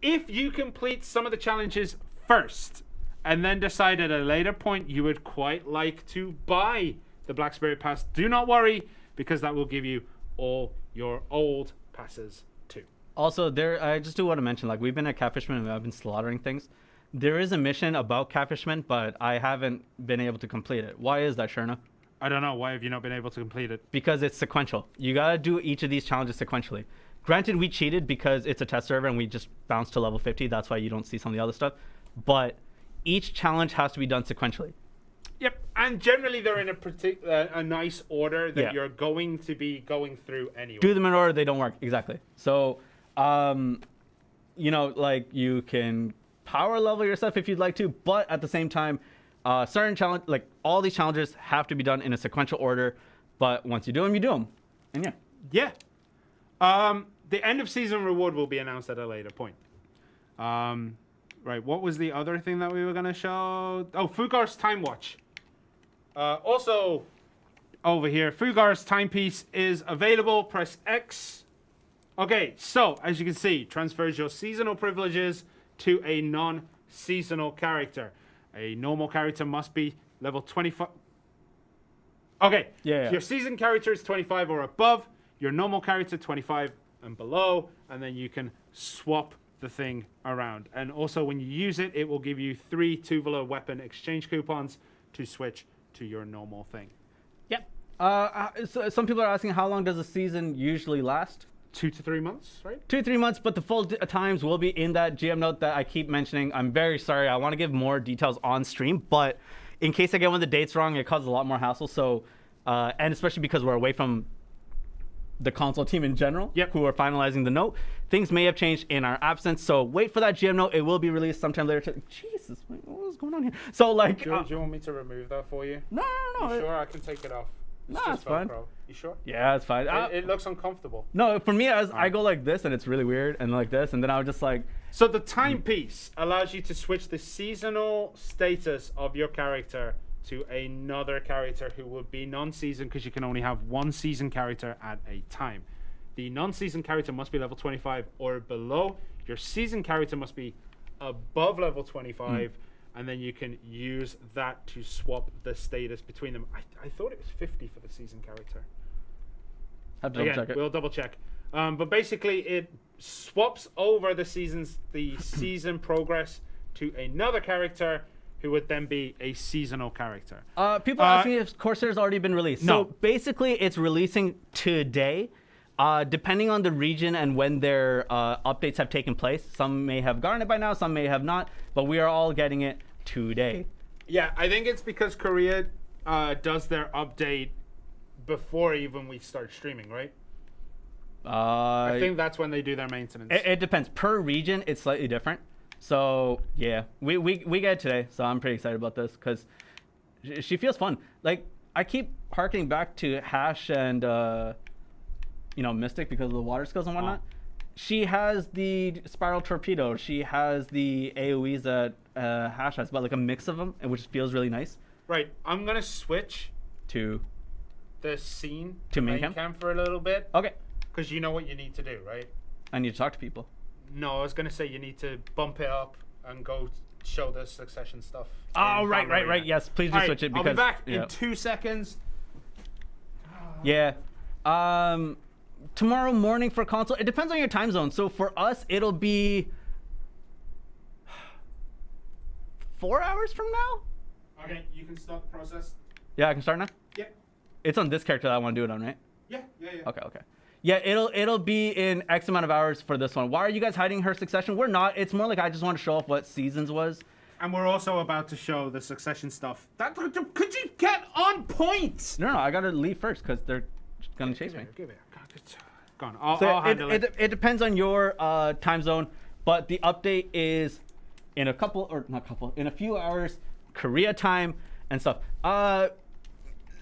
If you complete some of the challenges first, and then decide at a later point you would quite like to buy the Black Spirit Pass, do not worry, because that will give you all your old passes too. Also, I just do want to mention, like, we've been at Catfishman and I've been slaughtering things. There is a mission about Catfishman, but I haven't been able to complete it. Why is that, Shirna? I don't know. Why have you not been able to complete it? Because it's sequential. You gotta do each of these challenges sequentially. Granted, we cheated because it's a test server and we just bounced to level 50. That's why you don't see some of the other stuff. But each challenge has to be done sequentially. Yep, and generally they're in a nice order that you're going to be going through anyway. Do them in order, they don't work. Exactly. So, you know, like, you can power level yourself if you'd like to, but at the same time, certain challenge, like, all these challenges have to be done in a sequential order, but once you do them, you do them. And yeah. Yeah. The end of season reward will be announced at a later point. Right, what was the other thing that we were going to show? Oh, Fugar's Time Watch. Also, over here, Fugar's Timepiece is available. Press X. Okay, so, as you can see, transfers your seasonal privileges to a non-seasonal character. A normal character must be level 25. Okay, your season character is 25 or above. Your normal character, 25 and below. And then you can swap the thing around. And also, when you use it, it will give you 3 Tuvalu weapon exchange coupons to switch to your normal thing. Yep. So some people are asking how long does a season usually last? 2 to 3 months, right? 2 to 3 months, but the full times will be in that GM note that I keep mentioning. I'm very sorry. I want to give more details on stream, but in case I get one of the dates wrong, it causes a lot more hassle. So, and especially because we're away from the console team in general, who are finalizing the note, things may have changed in our absence. So wait for that GM note. It will be released sometime later. Jesus, what is going on here? So like, do you want me to remove that for you? No. You sure? I can take it off. No, it's fine. You sure? Yeah, it's fine. It looks uncomfortable. No, for me, I go like this, and it's really weird, and like this, and then I would just like. So the timepiece allows you to switch the seasonal status of your character to another character who would be non-season, because you can only have one season character at a time. The non-season character must be level 25 or below. Your season character must be above level 25. And then you can use that to swap the status between them. I thought it was 50 for the season character. Have to double check it. We'll double check. But basically, it swaps over the season progress to another character who would then be a seasonal character. People are asking if Corsair's already been released. No. So basically, it's releasing today. Depending on the region and when their updates have taken place. Some may have gotten it by now, some may have not, but we are all getting it today. Yeah, I think it's because Korea does their update before even we start streaming, right? I think that's when they do their maintenance. It depends. Per region, it's slightly different. So, yeah, we get it today, so I'm pretty excited about this because she feels fun. Like, I keep harkening back to Hash and... Mystic because of the water skills and whatnot. She has the spiral torpedo. She has the AoEs that Hash has, but like a mix of them, which feels really nice. Right. I'm gonna switch to the scene to main cam for a little bit. Okay. Because you know what you need to do, right? I need to talk to people. No, I was gonna say you need to bump it up and go show the Succession stuff. Oh, right. Yes, please just switch it because I'll be back in 2 seconds. Yeah. Tomorrow morning for console, it depends on your time zone. So for us, it'll be 4 hours from now. Okay, you can start the process. Yeah, I can start now. Yeah. It's on this character that I want to do it on, right? Yeah. Okay. Yeah, it'll be in X amount of hours for this one. Why are you guys hiding her Succession? We're not. It's more like I just want to show off what Seasons was. And we're also about to show the Succession stuff. Could you get on point? No, I gotta leave first because they're gonna chase me. Give it. Go on. I'll handle it. It depends on your time zone, but the update is in a few hours, Korea time and stuff.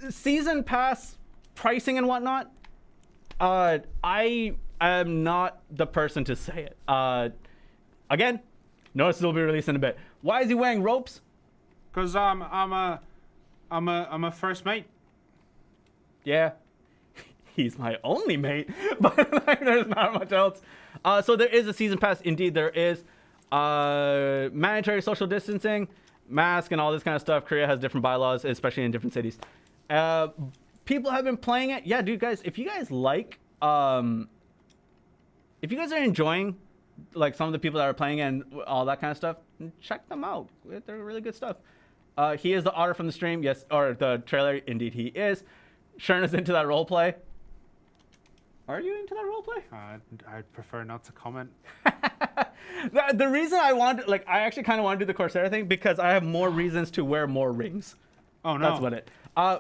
Season pass pricing and whatnot. I am not the person to say it. Again, notice it will be released in a bit. Why is he wearing ropes? Cause I'm a first mate. Yeah. He's my only mate, but like, there's not much else. So there is a season pass. Indeed, there is mandatory social distancing, mask, and all this kind of stuff. Korea has different bylaws, especially in different cities. People have been playing it. Yeah, dude, guys, if you guys like, if you guys are enjoying, like some of the people that are playing it and all that kind of stuff, check them out. They're really good stuff. He is the otter from the stream, yes, or the trailer. Indeed, he is. Shirna's into that role play. Are you into that roleplay? I'd prefer not to comment. The reason I actually kind of want to do the Corsair thing because I have more reasons to wear more rings. Oh no, that's what it.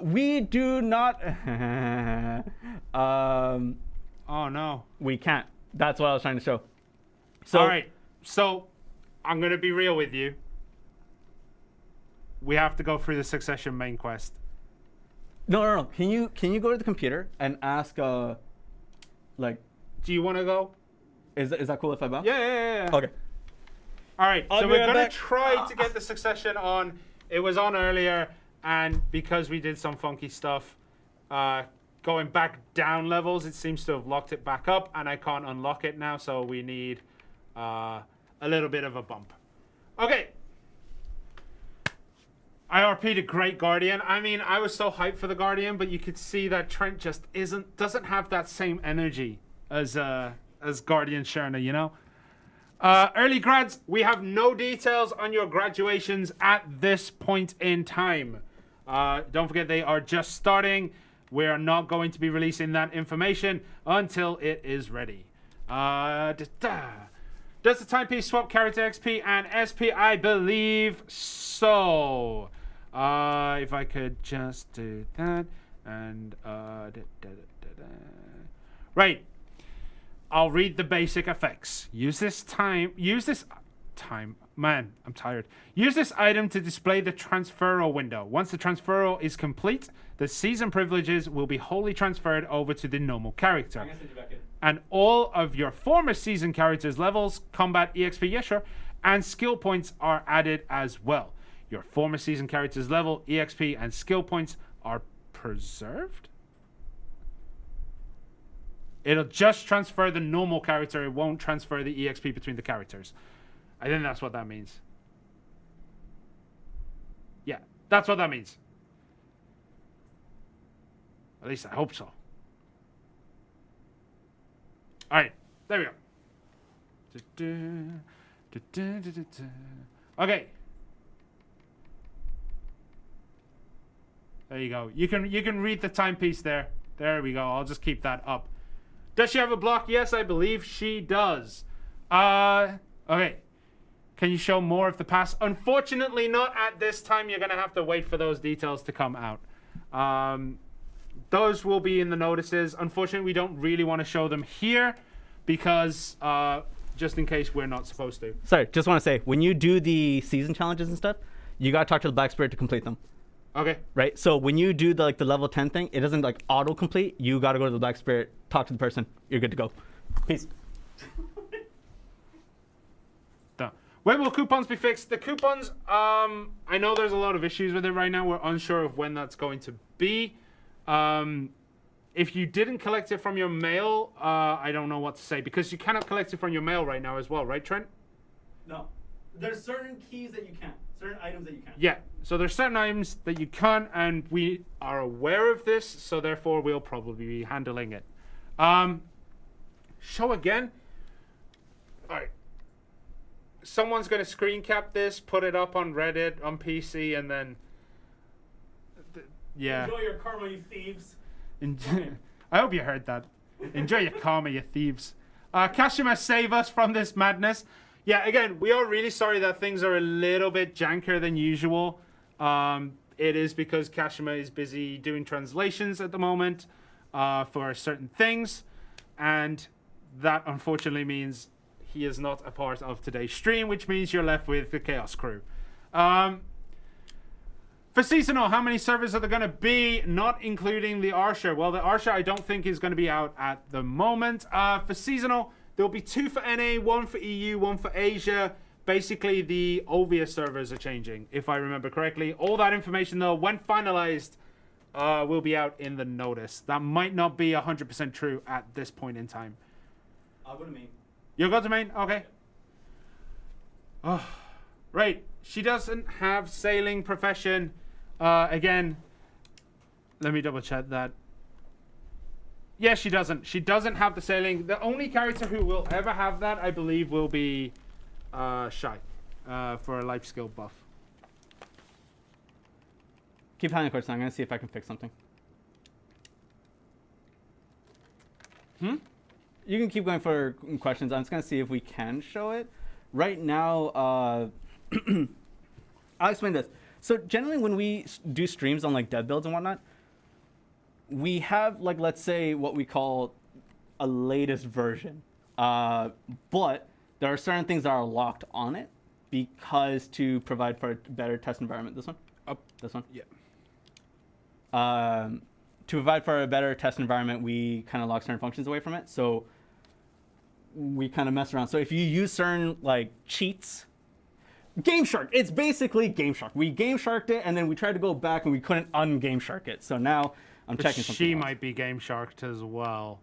We do not. Oh no, we can't. That's what I was trying to show. So, all right, so I'm gonna be real with you. We have to go through the Succession main quest. No. Can you go to the computer and ask do you want to go? Is that cool if I bow? Yeah. Okay. All right, I'll so be we're right gonna back. try to get the Succession on. It was on earlier, and because we did some funky stuff, going back down levels, it seems to have locked it back up, and I can't unlock it now. So we need a little bit of a bump. Okay. IRP to Great Guardian. I mean, I was so hyped for the Guardian, but you could see that Trent just doesn't have that same energy as Guardian Shirna, you know? Early grads, we have no details on your graduations at this point in time. Don't forget they are just starting. We are not going to be releasing that information until it is ready. Does the timepiece swap character XP and SP? I believe so. If I could just do that and right. I'll read the basic effects. Use this man, I'm tired. Use this item to display the transferal window. Once the transferal is complete, the season privileges will be wholly transferred over to the normal character. I'm gonna send you back in. And all of your former season characters' levels, combat EXP, yeah, sure, and skill points are added as well. Your former season character's level, EXP, and skill points are preserved? It'll just transfer the normal character. It won't transfer the EXP between the characters. I think that's what that means. Yeah, that's what that means. At least I hope so. Alright, there we go. Okay. There you go. You can read the timepiece there. There we go. I'll just keep that up. Does she have a block? Yes, I believe she does. Okay. Can you show more of the past? Unfortunately, not at this time. You're going to have to wait for those details to come out. Those will be in the notices. Unfortunately, we don't really want to show them here because just in case we're not supposed to. Sorry, just want to say, when you do the season challenges and stuff, you got to talk to the Black Spirit to complete them. Okay. Right? So when you do the level 10 thing, it doesn't auto-complete. You got to go to the Black Spirit, talk to the person. You're good to go. Peace. Done. When will coupons be fixed? The coupons, I know there's a lot of issues with it right now. We're unsure of when that's going to be. If you didn't collect it from your mail, I don't know what to say because you cannot collect it from your mail right now as well, right, Trent? No. There's certain keys that you can't. Certain items that you can't. Yeah. So there's certain items that you can't, and we are aware of this, so therefore we'll probably be handling it. Show again. All right. Someone's going to screen cap this, put it up on Reddit, on PC, and then... yeah. Enjoy your karma, you thieves. I hope you heard that. Enjoy your karma, you thieves. Kashima, save us from this madness. Yeah, again, we are really sorry that things are a little bit jankier than usual. It is because Kashima is busy doing translations at the moment for certain things. And that unfortunately means he is not a part of today's stream, which means you're left with the Chaos Crew. For seasonal, how many servers are there going to be, not including the Arsha? Well, the Arsha I don't think is going to be out at the moment. For seasonal, there'll be 2 for NA, 1 for EU, 1 for Asia. Basically, the OVIA servers are changing, if I remember correctly. All that information, though, when finalized, will be out in the notice. That might not be 100% true at this point in time. I'll go to main. You'll go to main? Okay. Oh, right. She doesn't have sailing profession. Again, let me double check that. Yes, she doesn't. She doesn't have the sailing. The only character who will ever have that, I believe, will be Shy for a life skill buff. Keep hanging, Corsair. I'm going to see if I can fix something. You can keep going for questions. I'm just going to see if we can show it. Right now, I'll explain this. So generally when we do streams on dev builds and whatnot, we have let's say what we call a latest version. But there are certain things that are locked on it because to provide for a better test environment. This one? Up. This one? Yeah. To provide for a better test environment, we kind of lock certain functions away from it. So we kind of mess around. So if you use certain cheats, Game Shark. It's basically Game Shark. We Game Sharked it, and then we tried to go back, and we couldn't un-Game Shark it. So now I'm checking something She else. might be Game Sharked as well.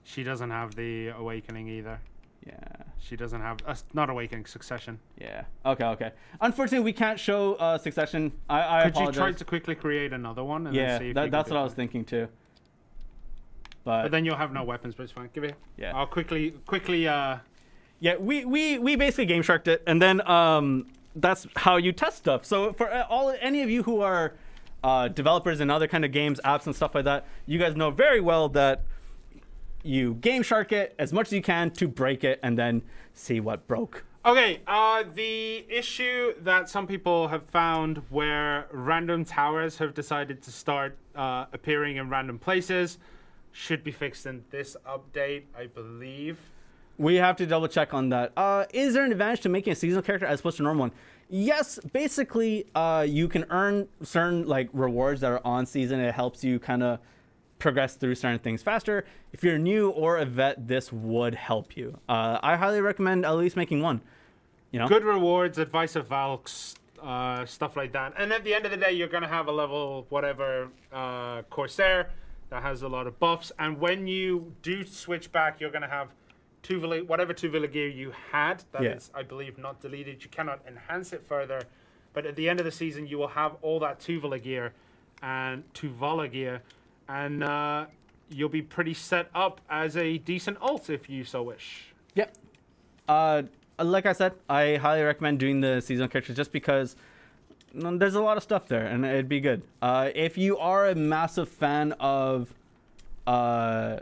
She doesn't have the Awakening either. Yeah. She doesn't have... not Awakening, Succession. Yeah. Okay. Unfortunately, we can't show Succession. I Could apologize. you try to quickly create another one? And Yeah, then see if that's what I was thinking too. But then you'll have no weapons, but it's fine. Give it here. Yeah. I'll quickly Yeah, we basically game sharked it, and then that's how you test stuff. So for any of you who are developers in other kind of games, apps, and stuff like that, you guys know very well that you game shark it as much as you can to break it, and then see what broke. Okay, the issue that some people have found where random towers have decided to start appearing in random places should be fixed in this update, I believe. We have to double check on that. Is there an advantage to making a seasonal character as opposed to a normal one? Yes, basically, you can earn certain like rewards that are on season. It helps you kind of progress through certain things faster. If you're new or a vet, this would help you. I highly recommend at least making one. You know, good rewards, advice of Valks, stuff like that. And at the end of the day, you're gonna have a level whatever Corsair that has a lot of buffs. And when you do switch back, you're gonna have whatever Tuvala gear you had, that is, I believe, not deleted. You cannot enhance it further. But at the end of the season, you will have all that Tuvala gear, and you'll be pretty set up as a decent ult if you so wish. Yep. Like I said, I highly recommend doing the seasonal characters just because there's a lot of stuff there, and it'd be good. If you are a massive fan of PvP,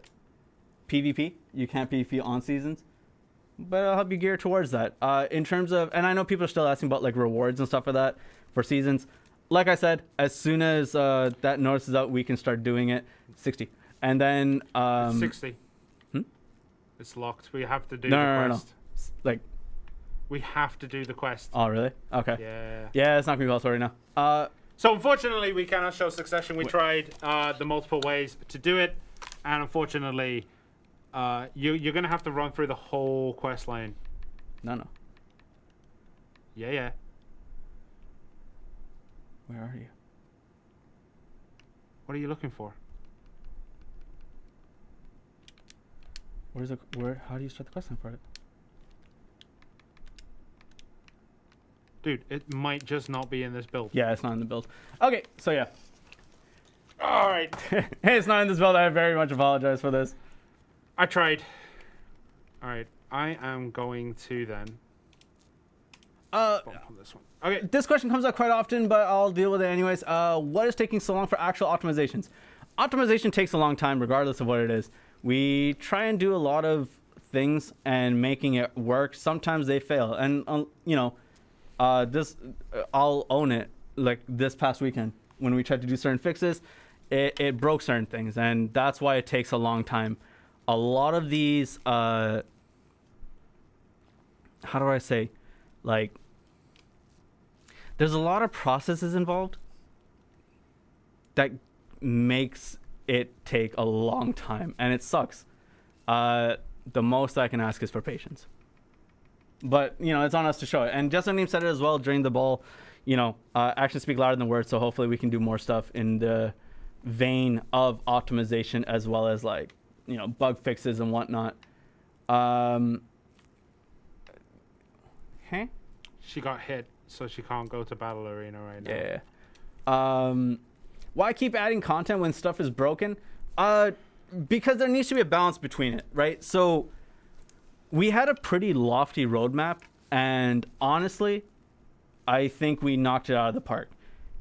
you can't PvP on seasons, but I'll help you gear towards that. In terms of, and I know people are still asking about like rewards and stuff like that for seasons. Like I said, as soon as that notice is out, we can start doing it. 60, and then 60. It's locked. We have to do no, the no, quest. No. Like, we have to do the quest. Oh, really? Okay. Yeah. Yeah, it's not gonna be possible right now. So unfortunately, we cannot show succession. We tried the multiple ways to do it, and unfortunately, you're gonna have to run through the whole quest line. No. Yeah. Where are you? What are you looking for? How do you start the quest line for it? Dude, it might just not be in this build. Yeah, it's not in the build. Okay, so yeah. All right. Hey, it's not in this build. I very much apologize for this. I tried. All right, I am going to then. Bump on this one. Okay. This question comes up quite often, but I'll deal with it anyways. What is taking so long for actual optimizations? Optimization takes a long time, regardless of what it is. We try and do a lot of things and making it work. Sometimes they fail, and I'll own it. Like this past weekend, when we tried to do certain fixes, it broke certain things, and that's why it takes a long time. A lot of these, how do I say, like, there's a lot of processes involved that makes it take a long time, and it sucks. The most I can ask is for patience. But, it's on us to show it. And Jessamine said it as well during the ball, actions speak louder than words, so hopefully we can do more stuff in the vein of optimization as well as, like, bug fixes and whatnot. Hey? She got hit, so she can't go to Battle Arena right now. Yeah. Why keep adding content when stuff is broken? Because there needs to be a balance between it, right? So we had a pretty lofty roadmap, and honestly, I think we knocked it out of the park.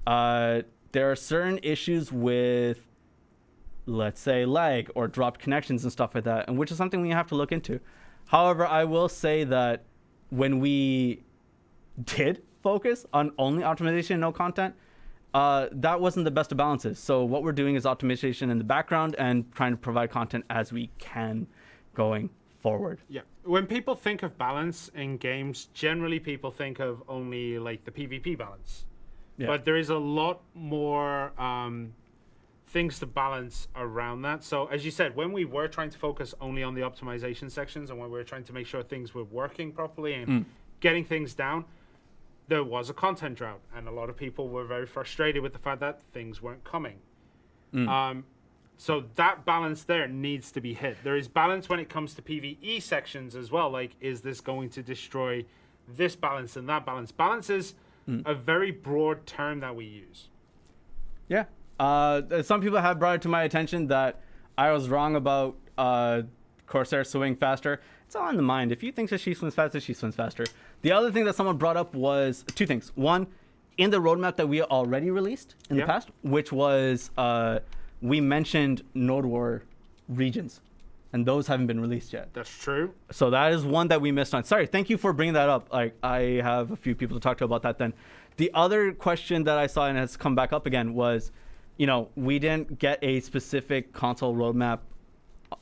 There are certain issues with, let's say, lag or dropped connections and stuff like that, and which is something we have to look into. However, I will say that when we did focus on only optimization and no content, that wasn't the best of balances. So what we're doing is optimization in the background and trying to provide content as we can going forward. Yeah. When people think of balance in games, generally people think of only like the PvP balance. Yeah. But there is a lot more things to balance around that. So as you said, when we were trying to focus only on the optimization sections and when we were trying to make sure things were working properly and getting things down, there was a content drought, and a lot of people were very frustrated with the fact that things weren't coming. So that balance there needs to be hit. There is balance when it comes to PvE sections as well. Like, is this going to destroy this balance and that balance? Balance is a very broad term that we use. Yeah. Some people have brought it to my attention that I was wrong about Corsair swing faster. it's all in the mind. If you think that she swims faster, she swims faster. The other thing that someone brought up was two things. One, in the roadmap that we already released in the past, which was we mentioned Node War regions, and those haven't been released yet. That's true. So that is one that we missed on. Sorry, thank you for bringing that up. Like, I have a few people to talk to about that then. The other question that I saw and has come back up again was, you know, we didn't get a specific console roadmap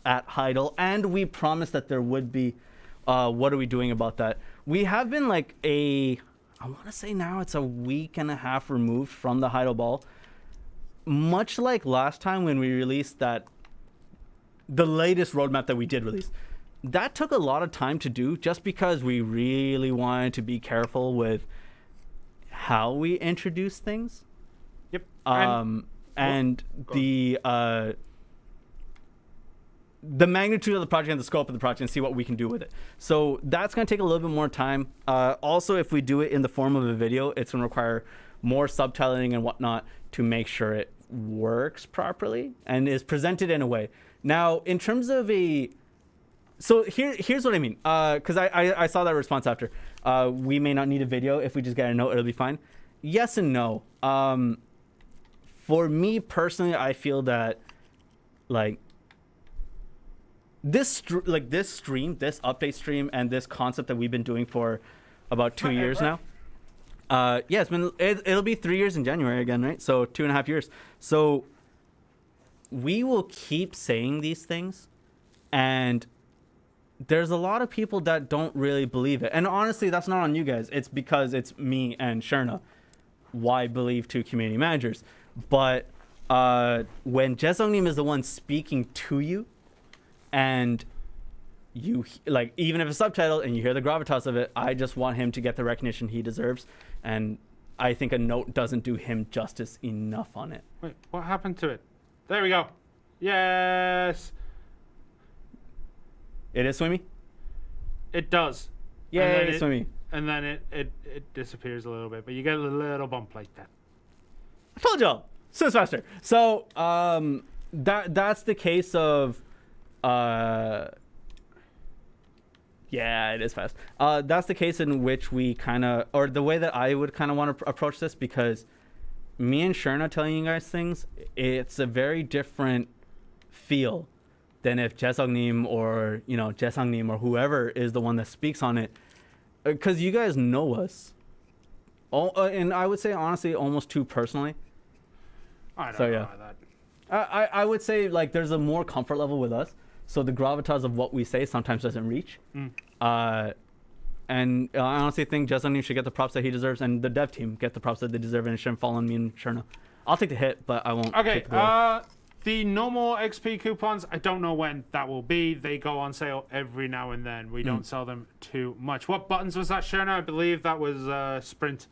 at Heidel, and we promised that there would be. What are we doing about that? We have been like I want to say now it's a week and a half removed from the Heidel Ball. Much like last time when we released the latest roadmap that we did release. That took a lot of time to do just because we really wanted to be careful with how we introduce things. Yep. And the magnitude of the project and the scope of the project and see what we can do with it. So that's going to take a little bit more time. Also, if we do it in the form of a video, it's going to require more subtitling and whatnot to make sure it works properly and is presented in a way. Now, in terms of so here's what I mean, because I saw that response after. We may not need a video. If we just get a note, it'll be fine. Yes and no. For me personally, I feel that like this update stream and this concept that we've been doing for about 2 years now. Yeah, it'll be 3 years in January again, right? So 2.5 years. So we will keep saying these things, and there's a lot of people that don't really believe it. And honestly, that's not on you guys. It's because it's me and Shirna. Why believe two community managers? But when Jesongnim is the one speaking to you, and you like, even if it's subtitled and you hear the gravitas of it, I just want him to get the recognition he deserves, and I think a note doesn't do him justice enough on it. Wait, what happened to it? There we go. Yes. It is swimmy? It does. Yeah, it's swimmy. And then it disappears a little bit, but you get a little bump like that. I told y'all, swims faster. So that's the case of yeah, it is fast. That's the case in which we kind of, or the way that I would kind of want to approach this, because me and Shirna telling you guys things, it's a very different feel than if Jesongnim or, you know, Jesongnim or whoever is the one that speaks on it. Because you guys know us. And I would say, honestly, almost too personally. I don't know about that. I would say, like, there's a more comfort level with us. So the gravitas of what we say sometimes doesn't reach. And I honestly think Jesongnim should get the props that he deserves, and the dev team get the props that they deserve, and it shouldn't fall on me and Shirna. I'll take the hit, but I won't. Okay, take the the normal XP coupons, I don't know when that will be. They go on sale every now and then. We don't sell them too much. What buttons was that, Shirna? I believe that was sprint.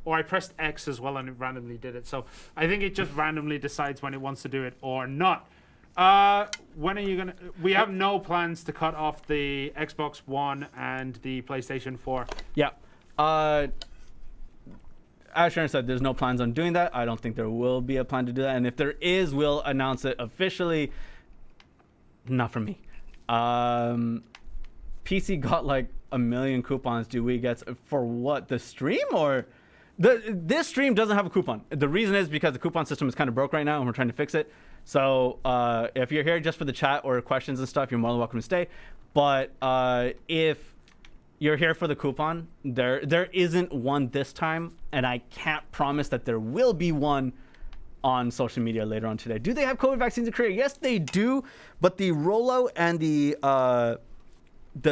Or I pressed X as well and it randomly did it. So I think it just randomly decides when it wants to do it or not. When are you gonna? We have no plans to cut off the Xbox One and the PlayStation 4. Yeah. As Sharon said, there's no plans on doing that. I don't think there will be a plan to do that. And if there is, we'll announce it officially. Not from me. PC got like 1 million coupons. Do we get for what? The stream or this stream doesn't have a coupon. The reason is because the coupon system is kind of broke right now and we're trying to fix it. So if you're here just for the chat or questions and stuff, you're more than welcome to stay. But if you're here for the coupon, there isn't one this time, and I can't promise that there will be one on social media later on today. Do they have COVID vaccines in Korea? Yes, they do, but the rollout and the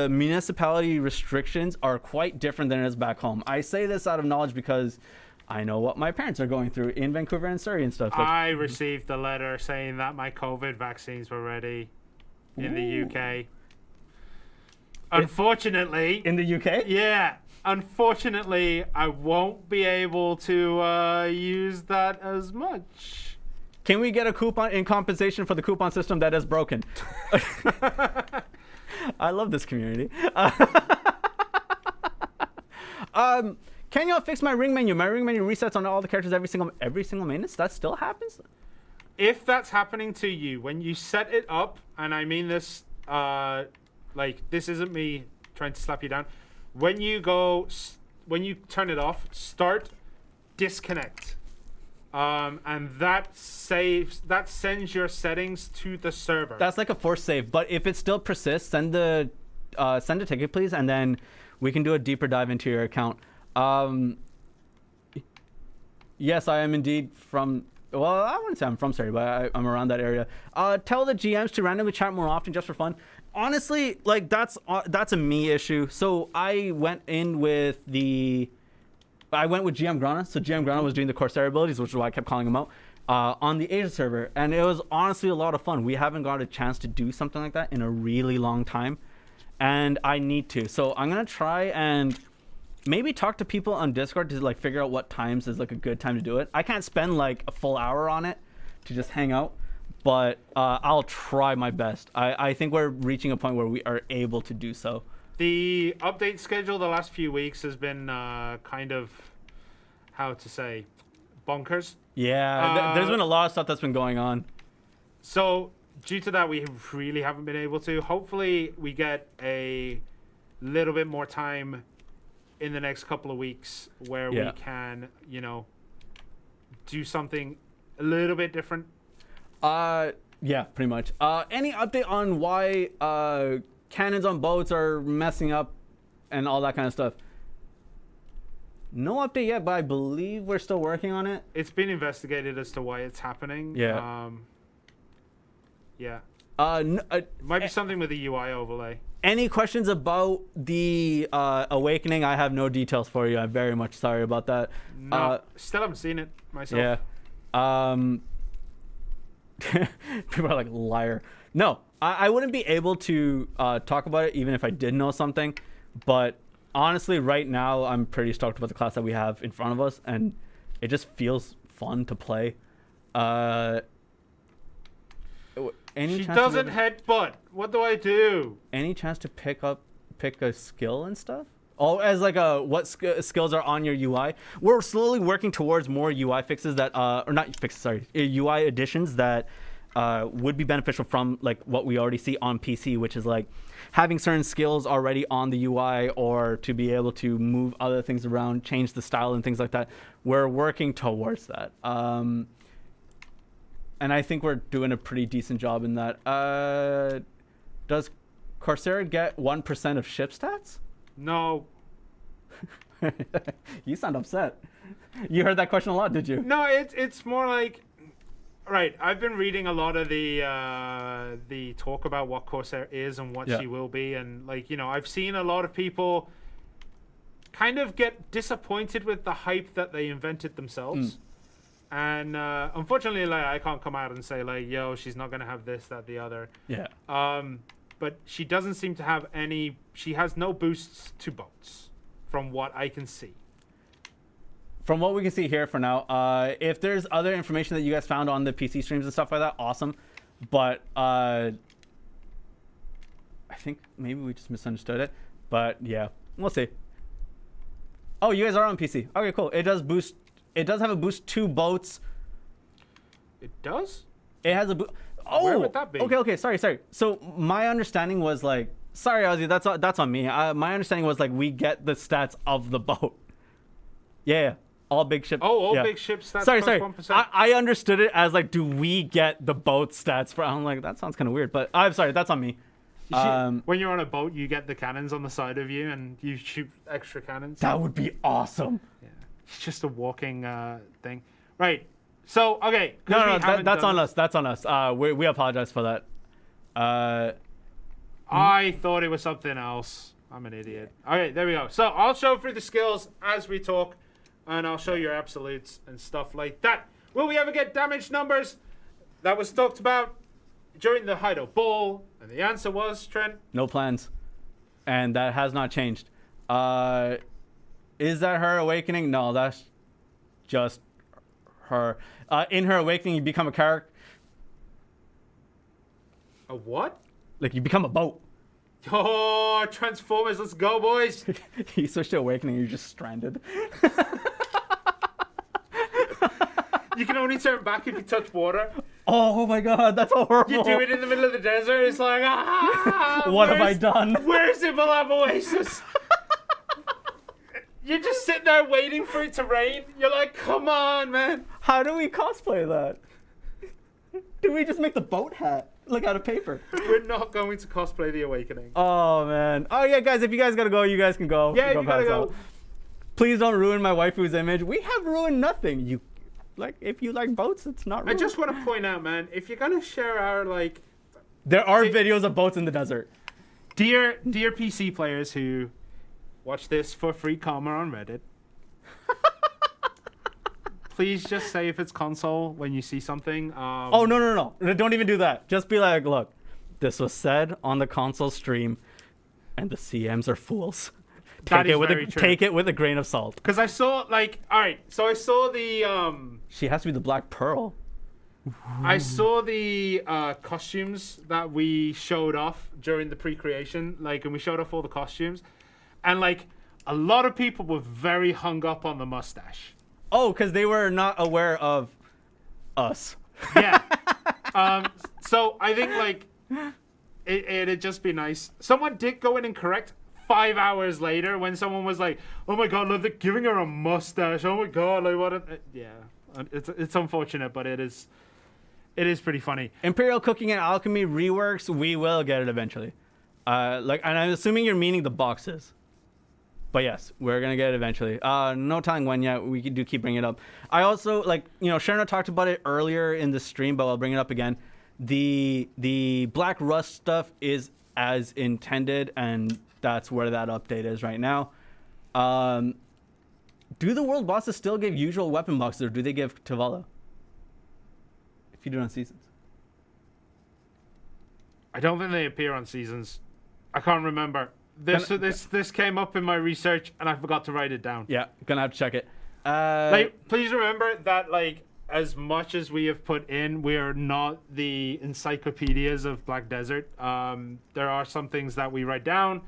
municipality restrictions are quite different than it is back home. I say this out of knowledge because I know what my parents are going through in Vancouver and Surrey and stuff. I received a letter saying that my COVID vaccines were ready in the UK. Unfortunately. In the UK? Yeah. Unfortunately, I won't be able to use that as much. Can we get a coupon in compensation for the coupon system that is broken? I love this community. Can y'all fix my ring menu? My ring menu resets on all the characters every single maintenance. That still happens? If that's happening to you, when you set it up, and I mean this like this isn't me trying to slap you down. When you turn it off, start, disconnect, and that sends your settings to the server. That's like a forced save, but if it still persists, send a ticket, please, and then we can do a deeper dive into your account. Yes, I am indeed from. Well, I wouldn't say I'm from Surrey, but I'm around that area. Tell the GMs to randomly chat more often, just for fun. Honestly, like that's a me issue. So I went with GM Grana. So GM Grana was doing the Corsair abilities, which is why I kept calling him out on the Asia server, and it was honestly a lot of fun. We haven't got a chance to do something like that in a really long time, and I need to. So I'm gonna try and maybe talk to people on Discord to like figure out what times is like a good time to do it. I can't spend like a full hour on it to just hang out, but I'll try my best. I think we're reaching a point where we are able to do so. The update schedule the last few weeks has been kind of, how to say, bonkers. Yeah, there's been a lot of stuff that's been going on. So due to that, we really haven't been able to. Hopefully we get a little bit more time in the next couple of weeks where we can, do something a little bit different. Yeah, pretty much. Any update on why cannons on boats are messing up and all that kind of stuff? No update yet, but I believe we're still working on it. It's been investigated as to why it's happening. Yeah. Might be something with the UI overlay. Any questions about the Awakening? I have no details for you. I'm very much sorry about that. No, still haven't seen it myself. Yeah. People are like, liar. No, I wouldn't be able to talk about it even if I did know something. But honestly, right now, I'm pretty stoked about the class that we have in front of us. And it just feels fun to play. She doesn't headbutt. What do I do? Any chance to pick a skill and stuff? Oh, as like what skills are on your UI? We're slowly working towards more UI fixes that or not fixes, sorry, UI additions that would be beneficial from like what we already see on PC, which is like having certain skills already on the UI or to be able to move other things around, change the style and things like that. We're working towards that. And I think we're doing a pretty decent job in that. Does Corsair get 1% of ship stats? No. You sound upset. You heard that question a lot, did you? No, it's more like, right. I've been reading a lot of the talk about what Corsair is and what she will be, and like I've seen a lot of people kind of get disappointed with the hype that they invented themselves. And unfortunately, like I can't come out and say like, yo, she's not gonna have this, that, the other. Yeah. But she doesn't seem to have any. She has no boosts to boats, from what I can see. From what we can see here for now, if there's other information that you guys found on the PC streams and stuff like that, awesome. But I think maybe we just misunderstood it. But yeah, we'll see. Oh, you guys are on PC. Okay, cool. It does boost. It does have a boost to boats. It does? It has a boost. Oh, where would that be? Okay. Sorry. So my understanding was like, sorry, Ozzy, that's on me. My understanding was like we get the stats of the boat. Yeah. All big ships. Oh, all big ships. Stats sorry. 1%. I understood it as like, do we get the boat stats for? I'm like, that sounds kind of weird, but I'm sorry, that's on me. When you're on a boat, you get the cannons on the side of you, and you shoot extra cannons. That would be awesome. Yeah. It's just a walking thing. Right. So, okay. No, that's on us. That's on us. We apologize for that. I thought it was something else. I'm an idiot. Okay, there we go. So, I'll show through the skills as we talk, and I'll show your absolutes and stuff like that. Will we ever get damage numbers? That was talked about during the Hideout Ball, and the answer was, Trent? No plans. And that has not changed. Is that her awakening? No, that's just her. In her awakening, you become a character. A what? Like, you become a boat. Oh, Transformers, let's go, boys. You switch to awakening, you're just stranded. You can only turn back if you touch water. Oh my god, that's horrible. You do it in the middle of the desert. It's like, What have I done? Where's the Malab Oasis? You're just sitting there waiting for it to rain. You're like, come on, man. How do we cosplay that? Do we just make the boat hat look out of paper? We're not going to cosplay The Awakening. Oh man. Oh yeah, guys, if you guys gotta go, you guys can go. Yeah, you gotta go. Please don't ruin my waifu's image. We have ruined nothing. You like if you like boats, it's not ruined. I just want to point out, man, if you're gonna share our like, there are videos of boats in the desert. Dear PC players who watch this for free comma on Reddit, please just say if it's console when you see something. Oh no! Don't even do that. Just be like, look, this was said on the console stream, and the CMs are fools. Take it with a grain of salt. Because I saw like, all right, so I saw the She has to be the Black Pearl. I saw the costumes that we showed off during the pre-creation, like, and we showed off all the costumes, and like a lot of people were very hung up on the mustache. Oh, because they were not aware of us. Yeah. So I think like it'd just be nice. Someone did go in and correct 5 hours later when someone was like, "Oh my god, look, they're giving her a mustache. Oh my god, like what?" Yeah, it's unfortunate, but it is pretty funny. Imperial Cooking and Alchemy Reworks. We will get it eventually. And I'm assuming you're meaning the boxes. But yes, we're gonna get it eventually. No telling when yet. We do keep bringing it up. I also Shirna talked about it earlier in the stream, but I'll bring it up again. The Black Rust stuff is as intended, and that's where that update is right now. Do the world bosses still give usual weapon boxes, or do they give Tavalla? If you do it on seasons. I don't think they appear on seasons. I can't remember. This came up in my research and I forgot to write it down. Yeah, gonna have to check it. Please remember that as much as we have put in, we are not the encyclopedias of Black Desert. There are some things that we write down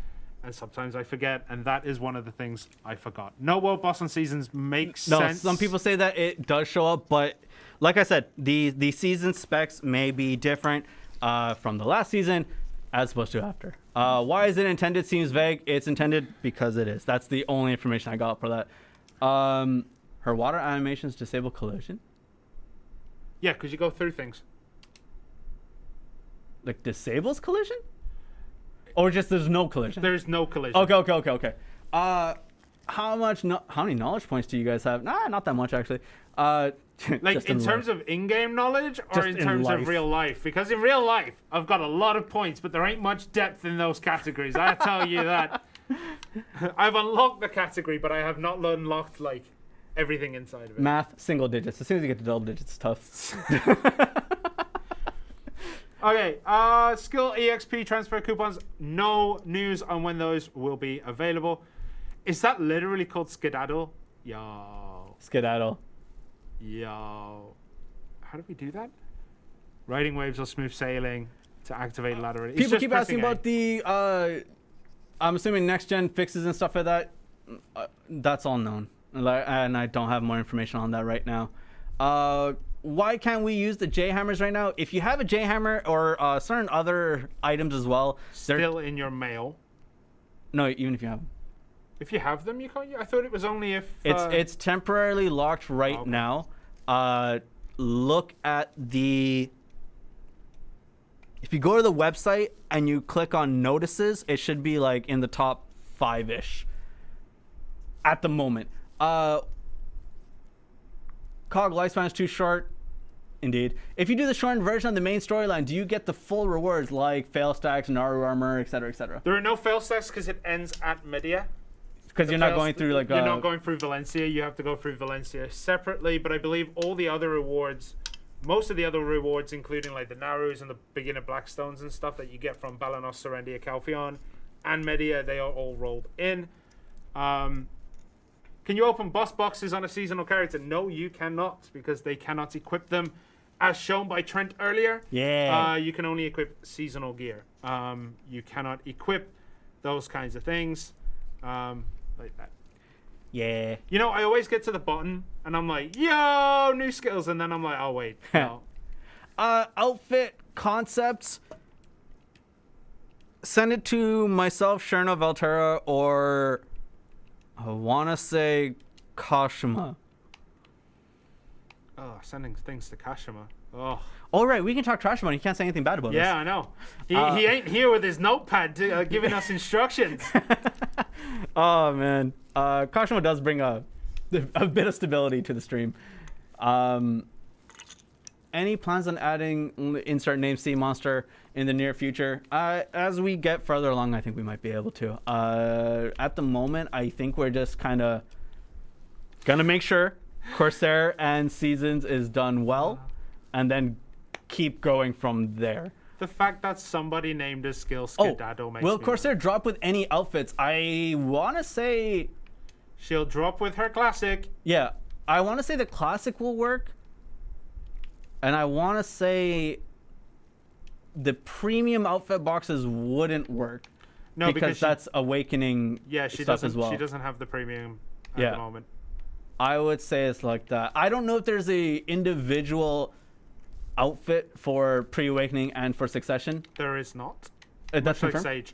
and sometimes I forget, and that is one of the things I forgot. No world boss on seasons makes sense. Some people say that it does show up, but like I said, the season specs may be different from the last season as opposed to after. Why is it intended seems vague. It's intended because it is. That's the only information I got for that. Her water animations disable collision? Yeah, because you go through things. Like disables collision? Or just there's no collision? There's no collision. Okay. How many knowledge points do you guys have? Nah, not that much actually. Like in terms of in-game knowledge or in terms of real life? Because in real life, I've got a lot of points, but there ain't much depth in those categories. I tell you that. I've unlocked the category, but I have not unlocked like everything inside of it. Math, single digits. As soon as you get to double digits, it's tough. Okay, skill EXP transfer coupons. No news on when those will be available. Is that literally called skedaddle? Yo. Skedaddle. Yo. How do we do that? Riding waves or smooth sailing to activate ladder. People keep asking about the, I'm assuming next gen fixes and stuff like that. That's all known. And I don't have more information on that right now. Why can't we use the J-hammers right now? If you have a J-hammer or certain other items as well. Still in your mail. No, even if you have them. If you have them, you can't. I thought it was only if. It's temporarily locked right now. Look at the. If you go to the website and you click on notices, it should be like in the top 5-ish. At the moment, COG lifespan is too short. Indeed. If you do the shortened version of the main storyline, do you get the full rewards like fail stacks, Naru armor, etc., etc.? There are no fail stacks because it ends at Media. Because you're not going through like you're not going through Valencia. You have to go through Valencia separately. But I believe all the other rewards, most of the other rewards, including like the Narus and the beginner Blackstones and stuff that you get from Balanos, Serendia, Calpheon, and Media, they are all rolled in. Can you open boss boxes on a seasonal character? No, you cannot, because they cannot equip them, as shown by Trent earlier. Yeah. You can only equip seasonal gear. You cannot equip those kinds of things. Like that. Yeah. You know, I always get to the button and I'm like, yo, new skills, and then I'm like, oh wait, no. outfit concepts, send it to myself, Shirna, Valterra, or I want to say Kashima. Oh, sending things to Kashima. Oh. All right, we can talk trash about it. You can't say anything bad about us. Yeah, I know. He ain't here with his notepad giving us instructions. Oh, man. Kashima does bring a bit of stability to the stream. Any plans on adding insert name Sea Monster in the near future? As we get further along, I think we might be able to. At the moment, I think we're just kind of gonna make sure Corsair and Seasons is done well, and then keep going from there. The fact that somebody named his skill Skedaddle makes will me Corsair drop with any outfits? I want to say... She'll drop with her classic. Yeah, I want to say the classic will work. And I want to say the premium outfit boxes wouldn't work. No, because that's Awakening stuff as well. She doesn't have the premium at the moment. I would say it's like that. I don't know if there's a individual outfit for pre-awakening and for succession. There is not. That's like confirmed? Sage.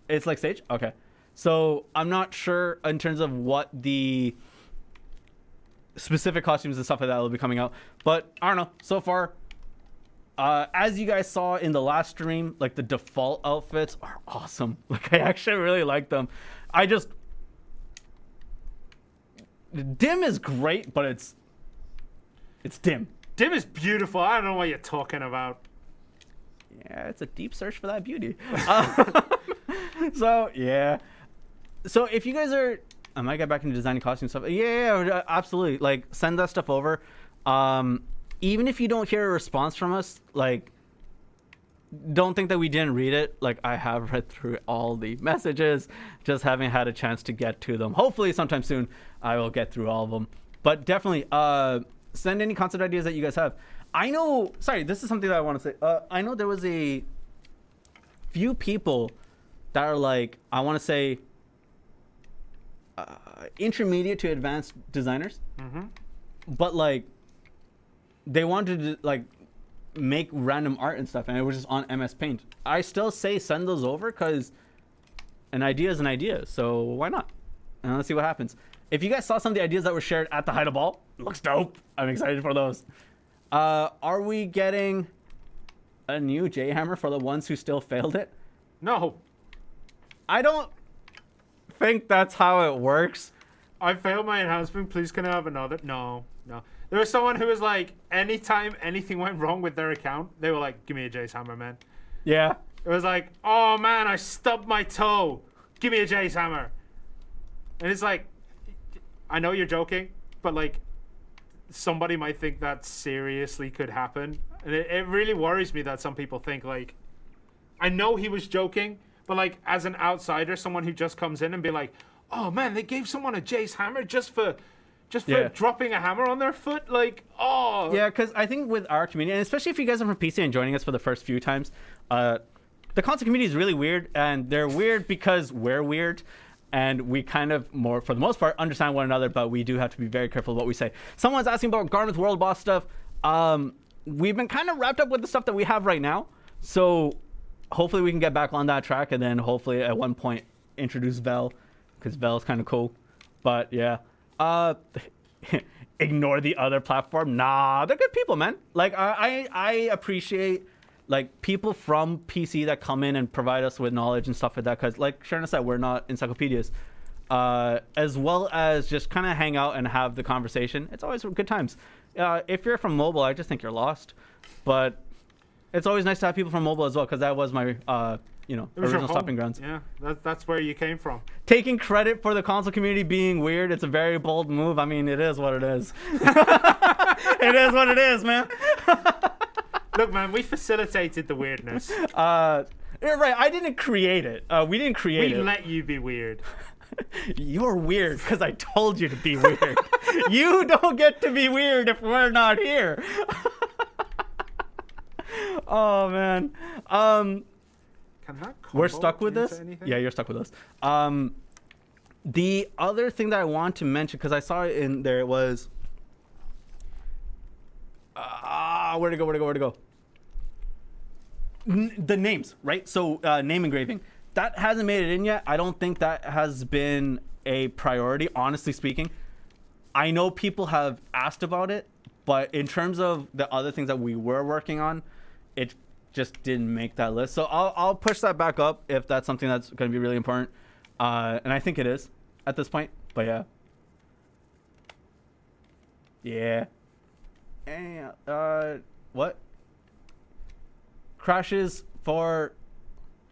It's like Sage? Okay. So I'm not sure in terms of what the specific costumes and stuff like that will be coming out. But I don't know. So far, as you guys saw in the last stream, like the default outfits are awesome. Like I actually really like them. Dim is great, but it's dim. Dim is beautiful. I don't know what you're talking about. Yeah, it's a deep search for that beauty. So, yeah. So, if you guys are... I might get back into designing costume stuff. Yeah, absolutely. Like, send that stuff over. Even if you don't hear a response from us, like, don't think that we didn't read it. Like, I have read through all the messages. Just haven't had a chance to get to them. Hopefully, sometime soon, I will get through all of them. But definitely... send any concept ideas that you guys have. I know, sorry, this is something that I want to say. I know there was a few people that are like, I want to say, intermediate to advanced designers. Mm-hmm. But like, they wanted to like make random art and stuff, and it was just on MS Paint. I still say send those over because an idea is an idea, so why not? And let's see what happens. If you guys saw some of the ideas that were shared at the Hide a Ball, looks dope. I'm excited for those. Are we getting a new J-Hammer for the ones who still failed it? No. I don't think that's how it works. I failed my enhancement. Please can I have another? No. There was someone who was like, anytime anything went wrong with their account, they were like, give me a Jace Hammer, man. Yeah. It was like, oh man, I stubbed my toe. Give me a Jace Hammer. And it's like, I know you're joking, but like, somebody might think that seriously could happen. And it really worries me that some people think like, I know he was joking, but like as an outsider, someone who just comes in and be like, oh man, they gave someone a Jace Hammer just for dropping a hammer on their foot. Like, oh. Yeah, because I think with our community, and especially if you guys are from PC and joining us for the first few times, the content community is really weird, and they're weird because we're weird. And we kind of more, for the most part, understand one another, but we do have to be very careful of what we say. Someone's asking about Garneth World Boss stuff. We've been kind of wrapped up with the stuff that we have right now. So hopefully we can get back on that track, and then hopefully at one point introduce Vel, because Vel's kind of cool. But yeah. Ignore the other platform. Nah, they're good people, man. Like, I appreciate... like people from PC that come in and provide us with knowledge and stuff like that, because like Shirna said, we're not encyclopedias, as well as just kind of hang out and have the conversation. It's always good times. If you're from mobile, I just think you're lost, but it's always nice to have people from mobile as well, because that was my original stopping grounds. Yeah, that's where you came from. Taking credit for the console community being weird, it's a very bold move. I mean, it is what it is. It is what it is, man. Look, man, we facilitated the weirdness. You're right. I didn't create it. We didn't create it. We let you be weird. You're weird because I told you to be weird. You don't get to be weird if we're not here. Oh, man. Can that we're stuck with this? Anything? Yeah, you're stuck with us. The other thing that I want to mention, because I saw it in there, was... where'd it go? The names, right? So name engraving. That hasn't made it in yet. I don't think that has been a priority, honestly speaking. I know people have asked about it, but in terms of the other things that we were working on, it just didn't make that list. So I'll push that back up if that's something that's going to be really important. And I think it is at this point. But yeah. Yeah. And, what? Crashes for...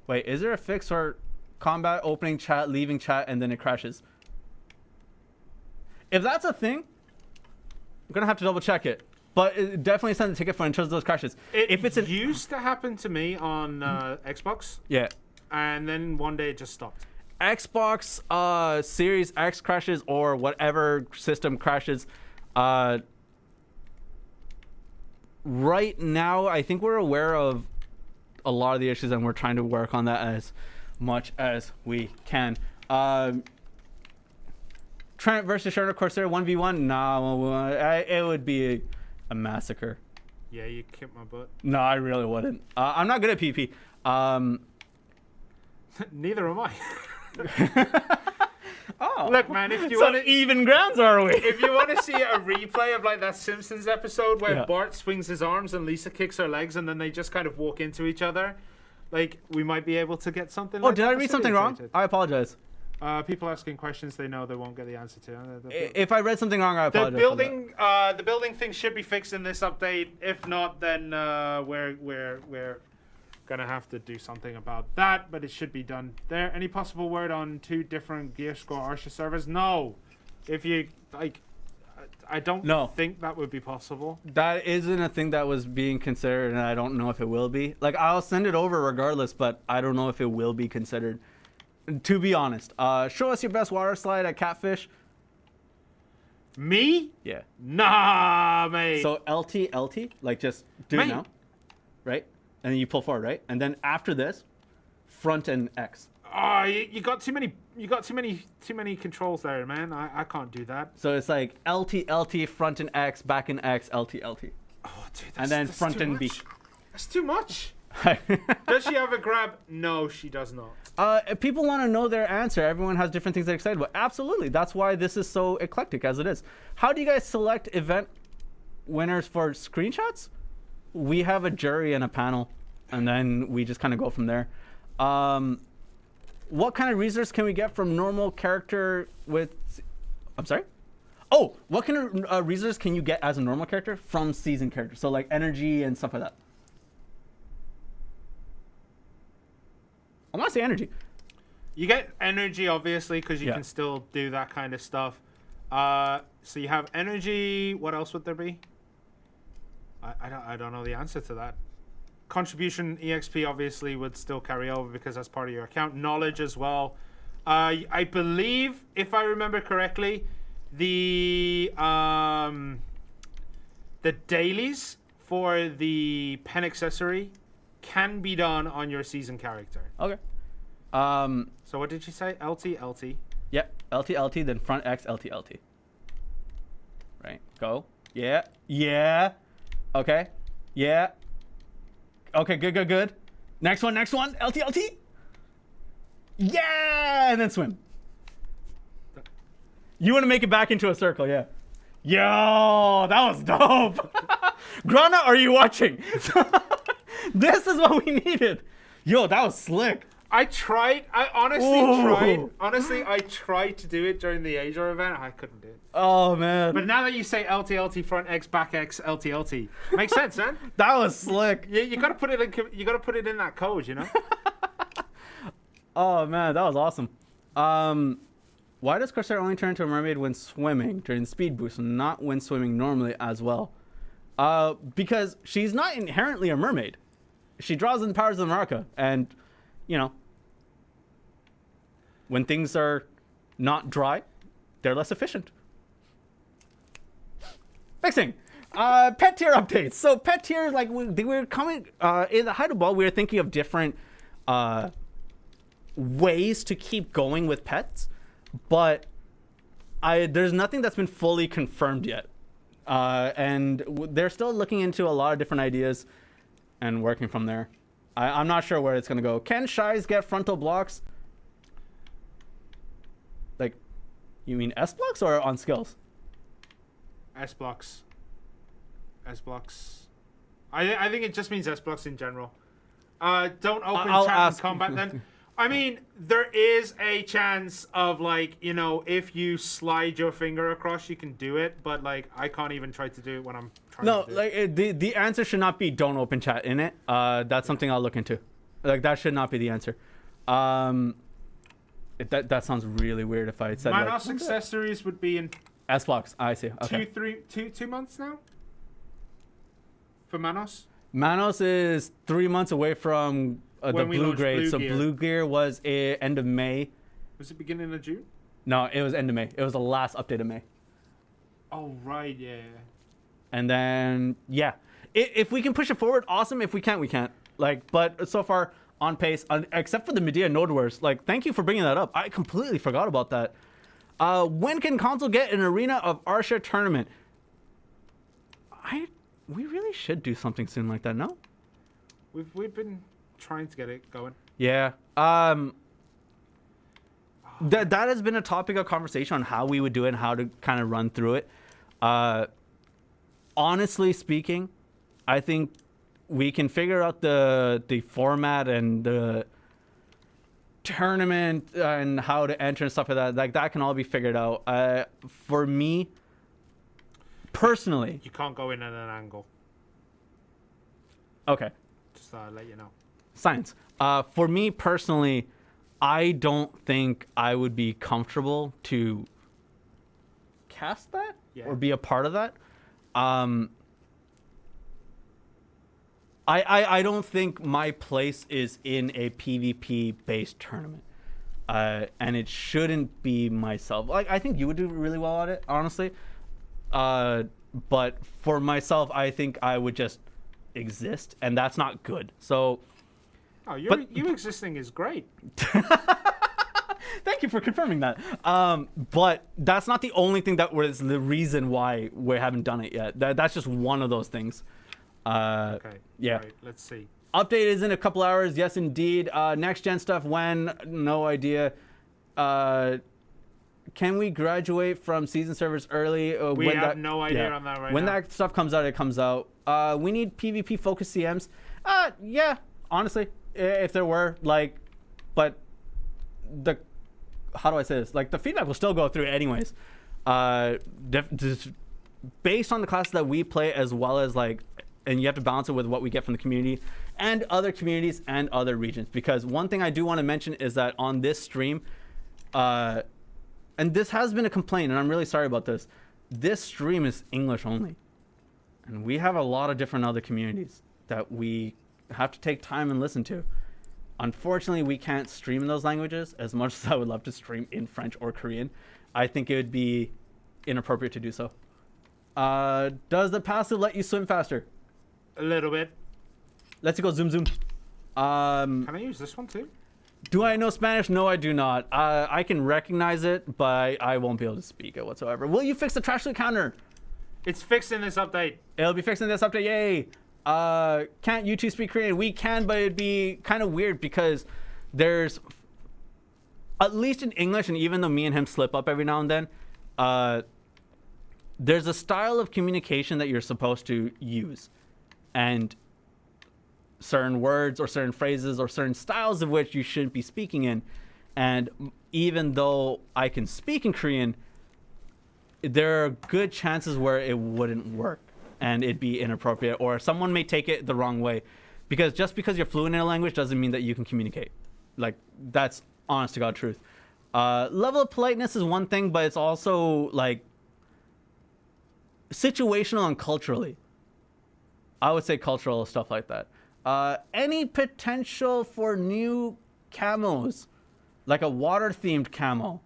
Wait, is there a fix for combat, opening chat, leaving chat, and then it crashes? If that's a thing, I'm going to have to double check it. But it definitely send a ticket for in terms of those crashes. It used to happen to me on Xbox. Yeah. And then one day it just stopped. Xbox Series X crashes or whatever system crashes. Right now, I think we're aware of a lot of the issues and we're trying to work on that as much as we can. Trent versus Shirna Corsair 1v1? No, it would be a massacre. Yeah, you kicked my butt. No, I really wouldn't. I'm not good at PP. Neither am I. Oh, look, man, if you so want to even grounds are we? if you want to see a replay of like that Simpsons episode where Yeah. Bart swings his arms and Lisa kicks her legs and then they just kind of walk into each other, like we might be able to get something. Oh, like did I that read something wrong? facilitated. I apologize. People asking questions they know they won't get the answer to. If I read something wrong, I The apologize. the building thing should be fixed in this update. If not, then we're gonna have to do something about that. But it should be done there. Any possible word on 2 different Gear Score Arsha servers? No. If you like, I don't think that would be possible. That isn't a thing that was being considered, and I don't know if it will be. Like, I'll send it over regardless, but I don't know if it will be considered. To be honest, show us your best water slide at Catfish. Me? Yeah. Nah, mate. So LT, like just do it now, right? And then you pull forward, right? And then after this, front and X. Oh, you got too many controls there, man. I can't do that. So it's like LT, front and X, back and X, LT. Oh, dude, And then that's front too and B. much. That's too much. Does she have a grab? No, she does not. People want to know their answer. Everyone has different things they're excited about. Absolutely. That's why this is so eclectic as it is. How do you guys select event winners for screenshots? We have a jury and a panel, and then we just kind of go from there. What kind of resource can we get from normal character with... I'm sorry? Oh, what kind of resource can you get as a normal character from seasoned character? So like energy and stuff like that. I want to say energy. You get energy, obviously, because you Yeah. can still do that kind of stuff. So you have energy. What else would there be? I don't know the answer to that. Contribution EXP obviously would still carry over because that's part of your account. Knowledge as well. I believe, if I remember correctly, the dailies for the pen accessory can be done on your season character. Okay. So what did you say? LT. Yep. LT, then front X, LT. Right. Go. Yeah. Okay. Yeah. Okay, good. Next one. LT. Yeah, and then swim. You want to make it back into a circle, yeah. Yo, that was dope. Grana, are you watching? This is what we needed. Yo, that was slick. I honestly Ooh. tried to do it during the Azure event. I couldn't do it. Oh, man. But now that you say LT, front X, back X, LT, makes sense, man. That was slick. You gotta put it in that code, you know. Oh, man, that was awesome. Why does Corsair only turn into a mermaid when swimming during the speed boost, and not when swimming normally as well? Because she's not inherently a mermaid. She draws in the powers of the Maraka, and, you know, when things are not dry, they're less efficient. Next thing, pet tier updates. So pet tier, like we were coming in the Heidelberg Ball, we were thinking of different ways to keep going with pets, but there's nothing that's been fully confirmed yet, and they're still looking into a lot of different ideas and working from there. I'm not sure where it's gonna go. Can Shies get frontal blocks? Like, you mean S blocks or on skills? S blocks. S blocks. I think it just means S blocks in general. Don't open I'll chat ask. in combat then. I mean, there is a chance of, like, you know, if you slide your finger across, you can do it. But, like, I can't even try to do it when I'm trying to do it. The answer should not be don't open chat in it. That's something I'll look into. Like, that should not be the answer. That sounds really weird if I said Manos accessories would be in S blocks. I see. Okay. 2 months now? For Manos? Manos is 3 months away from the When we blue launched grade. Blue So Gear. blue gear was end of May. Was it beginning of June? No, it was end of May. It was the last update of May. Oh, right, yeah. And then, yeah. If we can push it forward, awesome. If we can't, we can't. Like, but so far, on pace, except for the Medea Node Wars. Like, thank you for bringing that up. I completely forgot about that. When can console get an Arena of Arsha tournament? We really should do something soon like that, no? We've been trying to get it going. Yeah. That has been a topic of conversation on how we would do it and how to kind of run through it. Honestly speaking, I think we can figure out the format and the tournament and how to enter and stuff like that. Like, that can all be figured out. For me, personally, You can't go in at an angle. okay. Just let you know. Science. For me personally, I don't think I would be comfortable to cast that or be a part of that. I don't think my place is in a PvP based tournament. And it shouldn't be myself. Like, I think you would do really well at it, honestly. But for myself, I think I would just exist, and that's not good. So, you existing is great. thank you for confirming that. But that's not the only thing that was the reason why we haven't done it yet. That's just one of those things. Okay. Yeah. Right, let's see. Update is in a couple hours. Yes, indeed. Next gen stuff when? No idea. Can we graduate from season servers early? We have no idea on that right when now. When that stuff comes out, it comes out. We need PvP focused CMs. Yeah, honestly, if there were, like, but how do I say this? Like, the feedback will still go through anyways. Just based on the classes that we play, as well as, like, and you have to balance it with what we get from the community and other communities and other regions. Because one thing I do want to mention is that on this stream, and this has been a complaint, and I'm really sorry about this. This stream is English only. And we have a lot of different other communities that we have to take time and listen to. Unfortunately, we can't stream in those languages as much as I would love to stream in French or Korean. I think it would be inappropriate to do so. Does the passive let you swim faster? A little bit. Let's go zoom zoom. Can I use this one too? Do I know Spanish? No, I do not. I can recognize it, but I won't be able to speak it whatsoever. Will you fix the trash loot counter? It's fixed in this update. It'll be fixed in this update. Yay! Can't you two speak Korean? We can, but it'd be kind of weird because there's, at least in English, and even though me and him slip up every now and then, there's a style of communication that you're supposed to use. And certain words or certain phrases or certain styles of which you shouldn't be speaking in. And even though I can speak in Korean, there are good chances where it wouldn't work and it'd be inappropriate, or someone may take it the wrong way. Because just because you're fluent in a language doesn't mean that you can communicate. Like, that's honest to God truth. Level of politeness is one thing, but it's also like situational and culturally. I would say cultural stuff like that. Any potential for new camos, like a water-themed camo?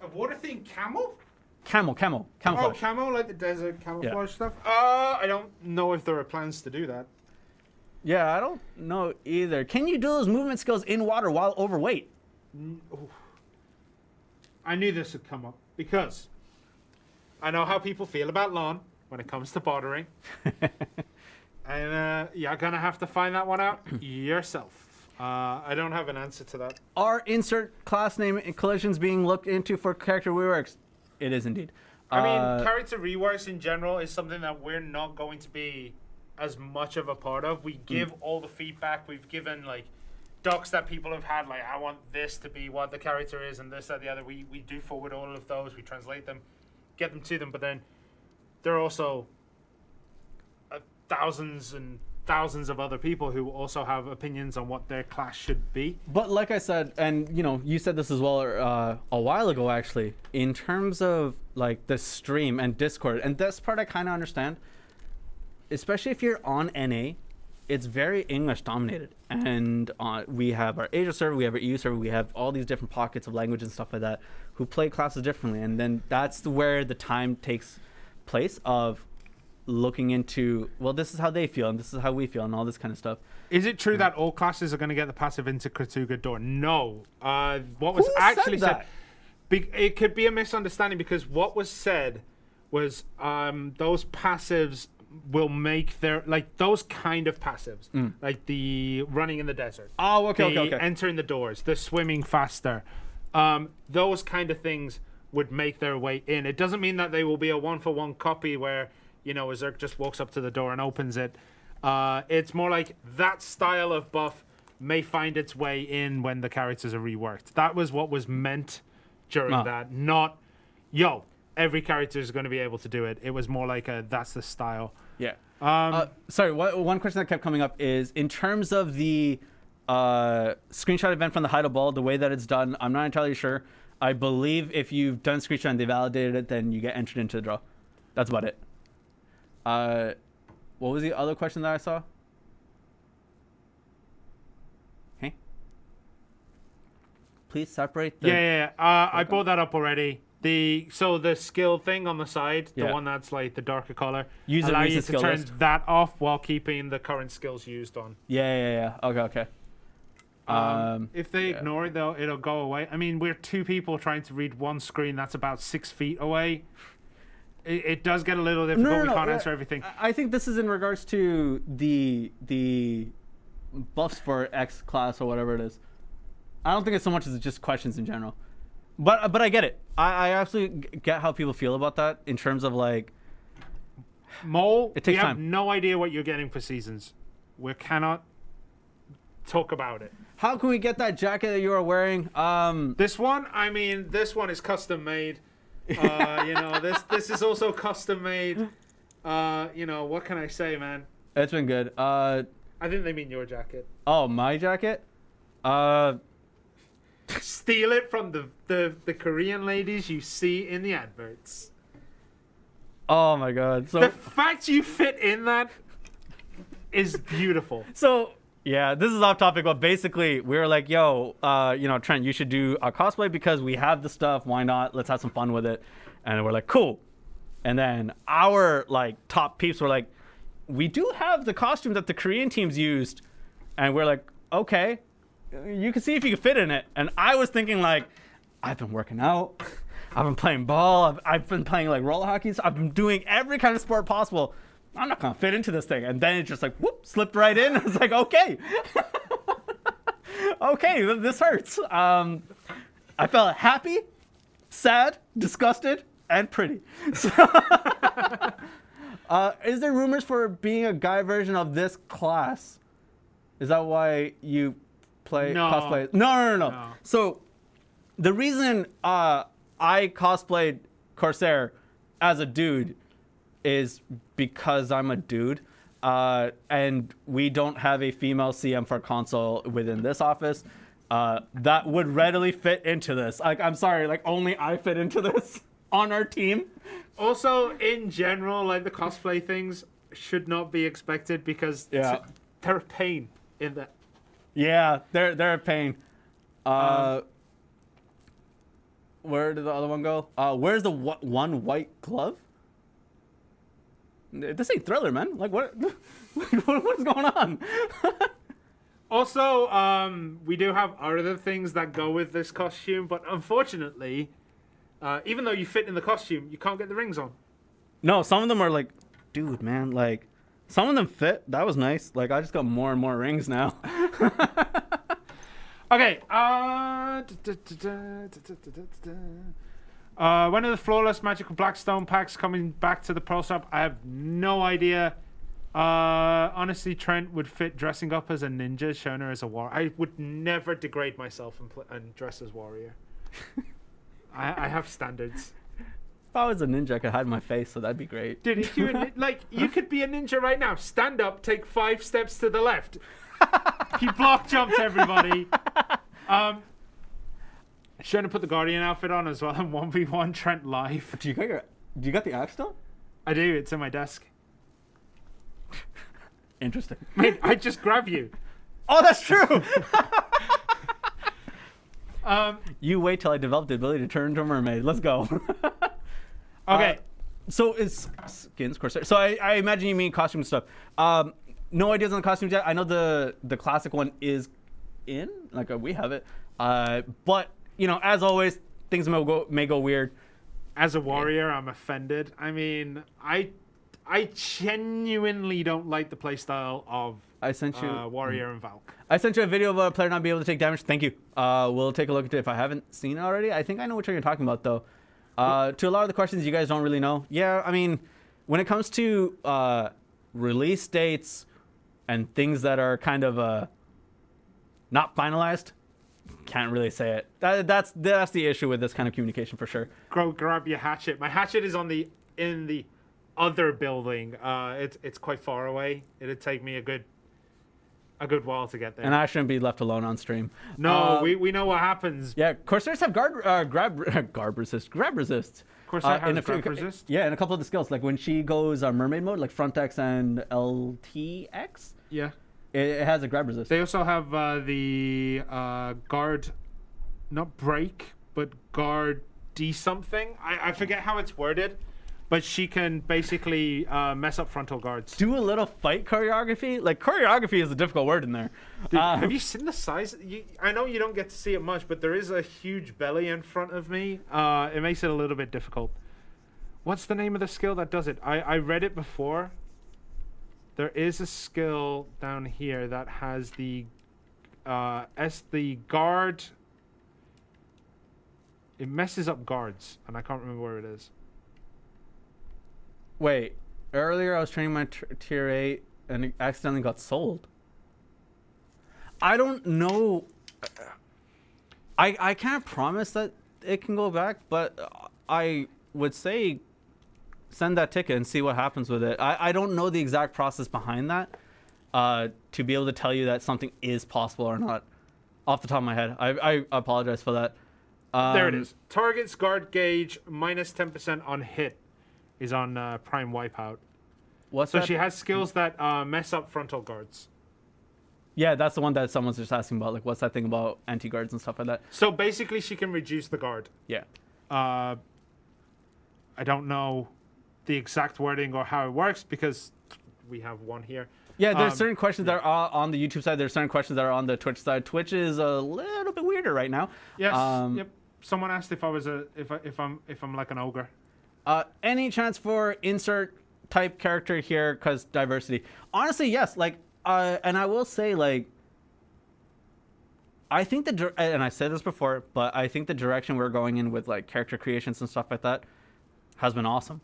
A water-themed camel? Camouflage. Oh, camo, like the desert camouflage stuff? I don't know if there are plans to do that. Yeah, I don't know either. Can you do those movement skills in water while overweight? I knew this would come up because I know how people feel about lawn when it comes to bordering. And you're gonna have to find that one out yourself. I don't have an answer to that. Are insert class name collisions being looked into for character reworks? It is indeed. I mean, character reworks in general is something that we're not going to be as much of a part of. We give all the feedback. We've given like docs that people have had, like I want this to be what the character is and this, that, the other. We do forward all of those. We translate them, get them to them, but then there are also thousands and thousands of other people who also have opinions on what their class should be. But like I said, and you said this as well a while ago actually, in terms of like the stream and Discord, and this part I kind of understand, especially if you're on NA, it's very English dominated, and we have our Asia server, we have our EU server, we have all these different pockets of language and stuff like that who play classes differently, and then that's where the time takes place of looking into, well, this is how they feel and this is how we feel and all this kind of stuff. Is it true that all classes are going to get the passive into Kratuga Door? No. What was Who actually said said, it could be a misunderstanding, because what was said was those passives will make their, like those kind of passives, like the running in the desert. Oh, okay. Entering the doors, the swimming faster. Those kind of things would make their way in. It doesn't mean that they will be a one-for-one copy where, a Zerk just walks up to the door and opens it. It's more like that style of buff may find its way in when the characters are reworked. That was what was meant during that. Not, every character is going to be able to do it. It was more like that's the style. Yeah. Sorry, one question that kept coming up is, in terms of the screenshot event from the Heidel Ball, the way that it's done, I'm not entirely sure. I believe if you've done screenshot and they validated it, then you get entered into the draw. That's about it. What was the other question that I saw? Hey, please separate the... I brought that up already. The skill thing on the side, the one that's like the darker color, allow you to turn that off while keeping the current skills used on. Yeah. Okay. If they ignore it, though, it'll go away. I mean, we're two people trying to read one screen that's about 6 feet away. It does get a little difficult. We can't answer everything. I think this is in regards to the buffs for X class or whatever it is. I don't think it's so much as just questions in general. But I get it. I absolutely get how people feel about that in terms of like... Mole, it takes we have time. no idea what you're getting for seasons. We cannot talk about it. How can we get that jacket that you are wearing? This one is custom made. This is also custom made. What can I say, man? It's been good. I think they mean your jacket. Oh, my jacket? Steal it from the Korean ladies you see in the adverts. Oh my god. So the fact you fit in that is beautiful. So yeah, this is off topic, but basically we were like, yo, Trent, you should do a cosplay because we have the stuff. Why not? Let's have some fun with it. And we're like, cool. And then our like top peeps were like, we do have the costume that the Korean teams used. And we're like, okay, you can see if you can fit in it. And I was thinking like, I've been working out. I've been playing ball. I've been playing like roller hockey. So I've been doing every kind of sport possible. I'm not gonna fit into this thing. And then it just like, whoop, slipped right in. I was like, okay. Okay, this hurts. I felt happy, sad, disgusted, and pretty. So, is there rumors for being a guy version of this class? Is that why you play cosplay? No. So the reason I cosplayed Corsair as a dude is because I'm a dude, and we don't have a female CM for console within this office that would readily fit into this. Like, I'm sorry, like only I fit into this on our team. Also, in general, like the cosplay things should not be expected because they're a pain in that. Yeah, they're a pain. Where did the other one go? Where's the one white glove? This ain't Thriller, man. Like, what is going on? Also, we do have other things that go with this costume, but unfortunately, even though you fit in the costume, you can't get the rings on. No, some of them are like, dude, man, like, Some of them fit. That was nice. Like, I just got more and more rings now. Okay. When are the Flawless Magical Blackstone packs coming back to the Pro Shop? I have no idea. Honestly, Trent would fit dressing up as a ninja, Shirna as a warrior. I would never degrade myself and dress as warrior. I have standards. If I was a ninja, I could hide my face, so that'd be great. Dude, if you you could be a ninja right now. Stand up, take 5 steps to the left. He block jumped everybody. Shirna put the Guardian outfit on as well, and 1v1 Trent live. Do you got the axe still? I do. It's in my desk. Interesting. Mate, I just grab you. Oh, that's true. You wait till I develop the ability to turn into a mermaid. Let's go. Okay. So it's skins, Corsair. So I imagine you mean costume stuff. No ideas on the costumes yet. I know the classic one is in. Like we have it. But you know, as always, things may go weird. As a warrior, I'm offended. I mean, I genuinely don't like the playstyle of warrior and Valk. I sent you a video of a player not being able to take damage. Thank you. We'll take a look at it if I haven't seen it already. I think I know what you're talking about, though. To a lot of the questions you guys don't really know. Yeah, I mean, when it comes to release dates and things that are kind of not finalized, can't really say it. That's the issue with this kind of communication for sure. Go grab your hatchet. My hatchet is in the other building. It's quite far away. It'd take me a good while to get there. And I shouldn't be left alone on stream. No, we know what happens. Yeah, Corsairs have grab resist. Corsair has grab resist. Yeah, and a couple of the skills, like when she goes mermaid mode, like front X and LTX. Yeah. It has a grab resist. They also have the guard, not break, but guard D something. I forget how it's worded. But she can basically mess up frontal guards. Do a little fight choreography. Like, choreography is a difficult word in there. Dude, have you seen the size? I know you don't get to see it much, but there is a huge belly in front of me. It makes it a little bit difficult. What's the name of the skill that does it? I read it before. There is a skill down here that has the guard. It messes up guards, and I can't remember where it is. Wait, earlier I was training my tier 8 and it accidentally got sold. I don't know. I can't promise that it can go back, but I would say send that ticket and see what happens with it. I don't know the exact process behind that to be able to tell you that something is possible or not off the top of my head. I apologize for that. There it is. Target's guard gauge minus 10% on hit is on Prime Wipeout. What's so that? She has skills that mess up frontal guards. Yeah, that's the one that someone's just asking about. Like, what's that thing about anti-guards and stuff like that? So basically, she can reduce the guard. Yeah. I don't know the exact wording or how it works because we have one here. Yeah, there's certain questions that are on the YouTube side. There's certain questions that are on the Twitch side. Twitch is a little bit weirder right now. Yes. Yep. Someone asked if I was if I'm like an ogre. Any chance for insert type character here because diversity? Honestly, yes. Like, and I will say, like, I think and I said this before, but I think the direction we're going in with like character creations and stuff like that has been awesome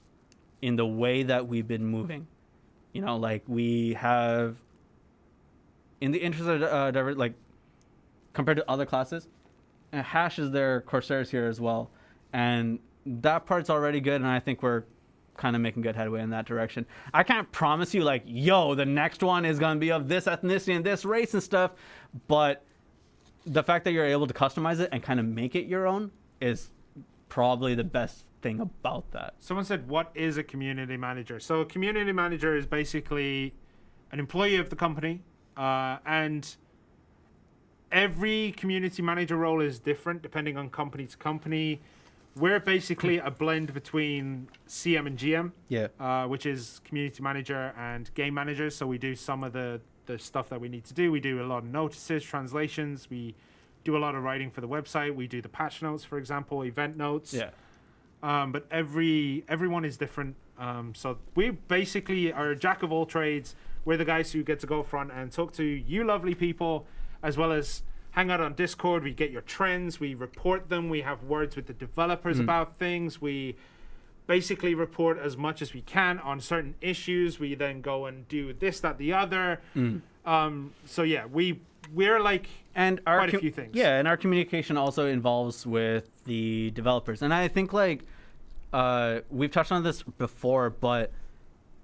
in the way that we've been moving. You know, like we have, in the interest of like compared to other classes, Hash is there, Corsairs here as well, and that part's already good, and I think we're kind of making good headway in that direction. I can't promise you, like, yo, the next one is going to be of this ethnicity and this race and stuff, but the fact that you're able to customize it and kind of make it your own is probably the best thing about that. Someone said, what is a community manager? So a community manager is basically an employee of the company, and every community manager role is different depending on company to company. We're basically a blend between CM and GM, which is community manager and game manager. So we do some of the stuff that we need to do. We do a lot of notices, translations. We do a lot of writing for the website. We do the patch notes, for example, event notes. Yeah. But everyone is different. So we basically are a jack of all trades. We're the guys who get to go front and talk to you lovely people, as well as hang out on Discord. We get your trends, we report them, we have words with the developers about things. We basically report as much as we can on certain issues. We then go and do this, that, the other. So yeah, we're like quite a few things. Yeah, and our communication also involves with the developers. And I think like we've touched on this before, but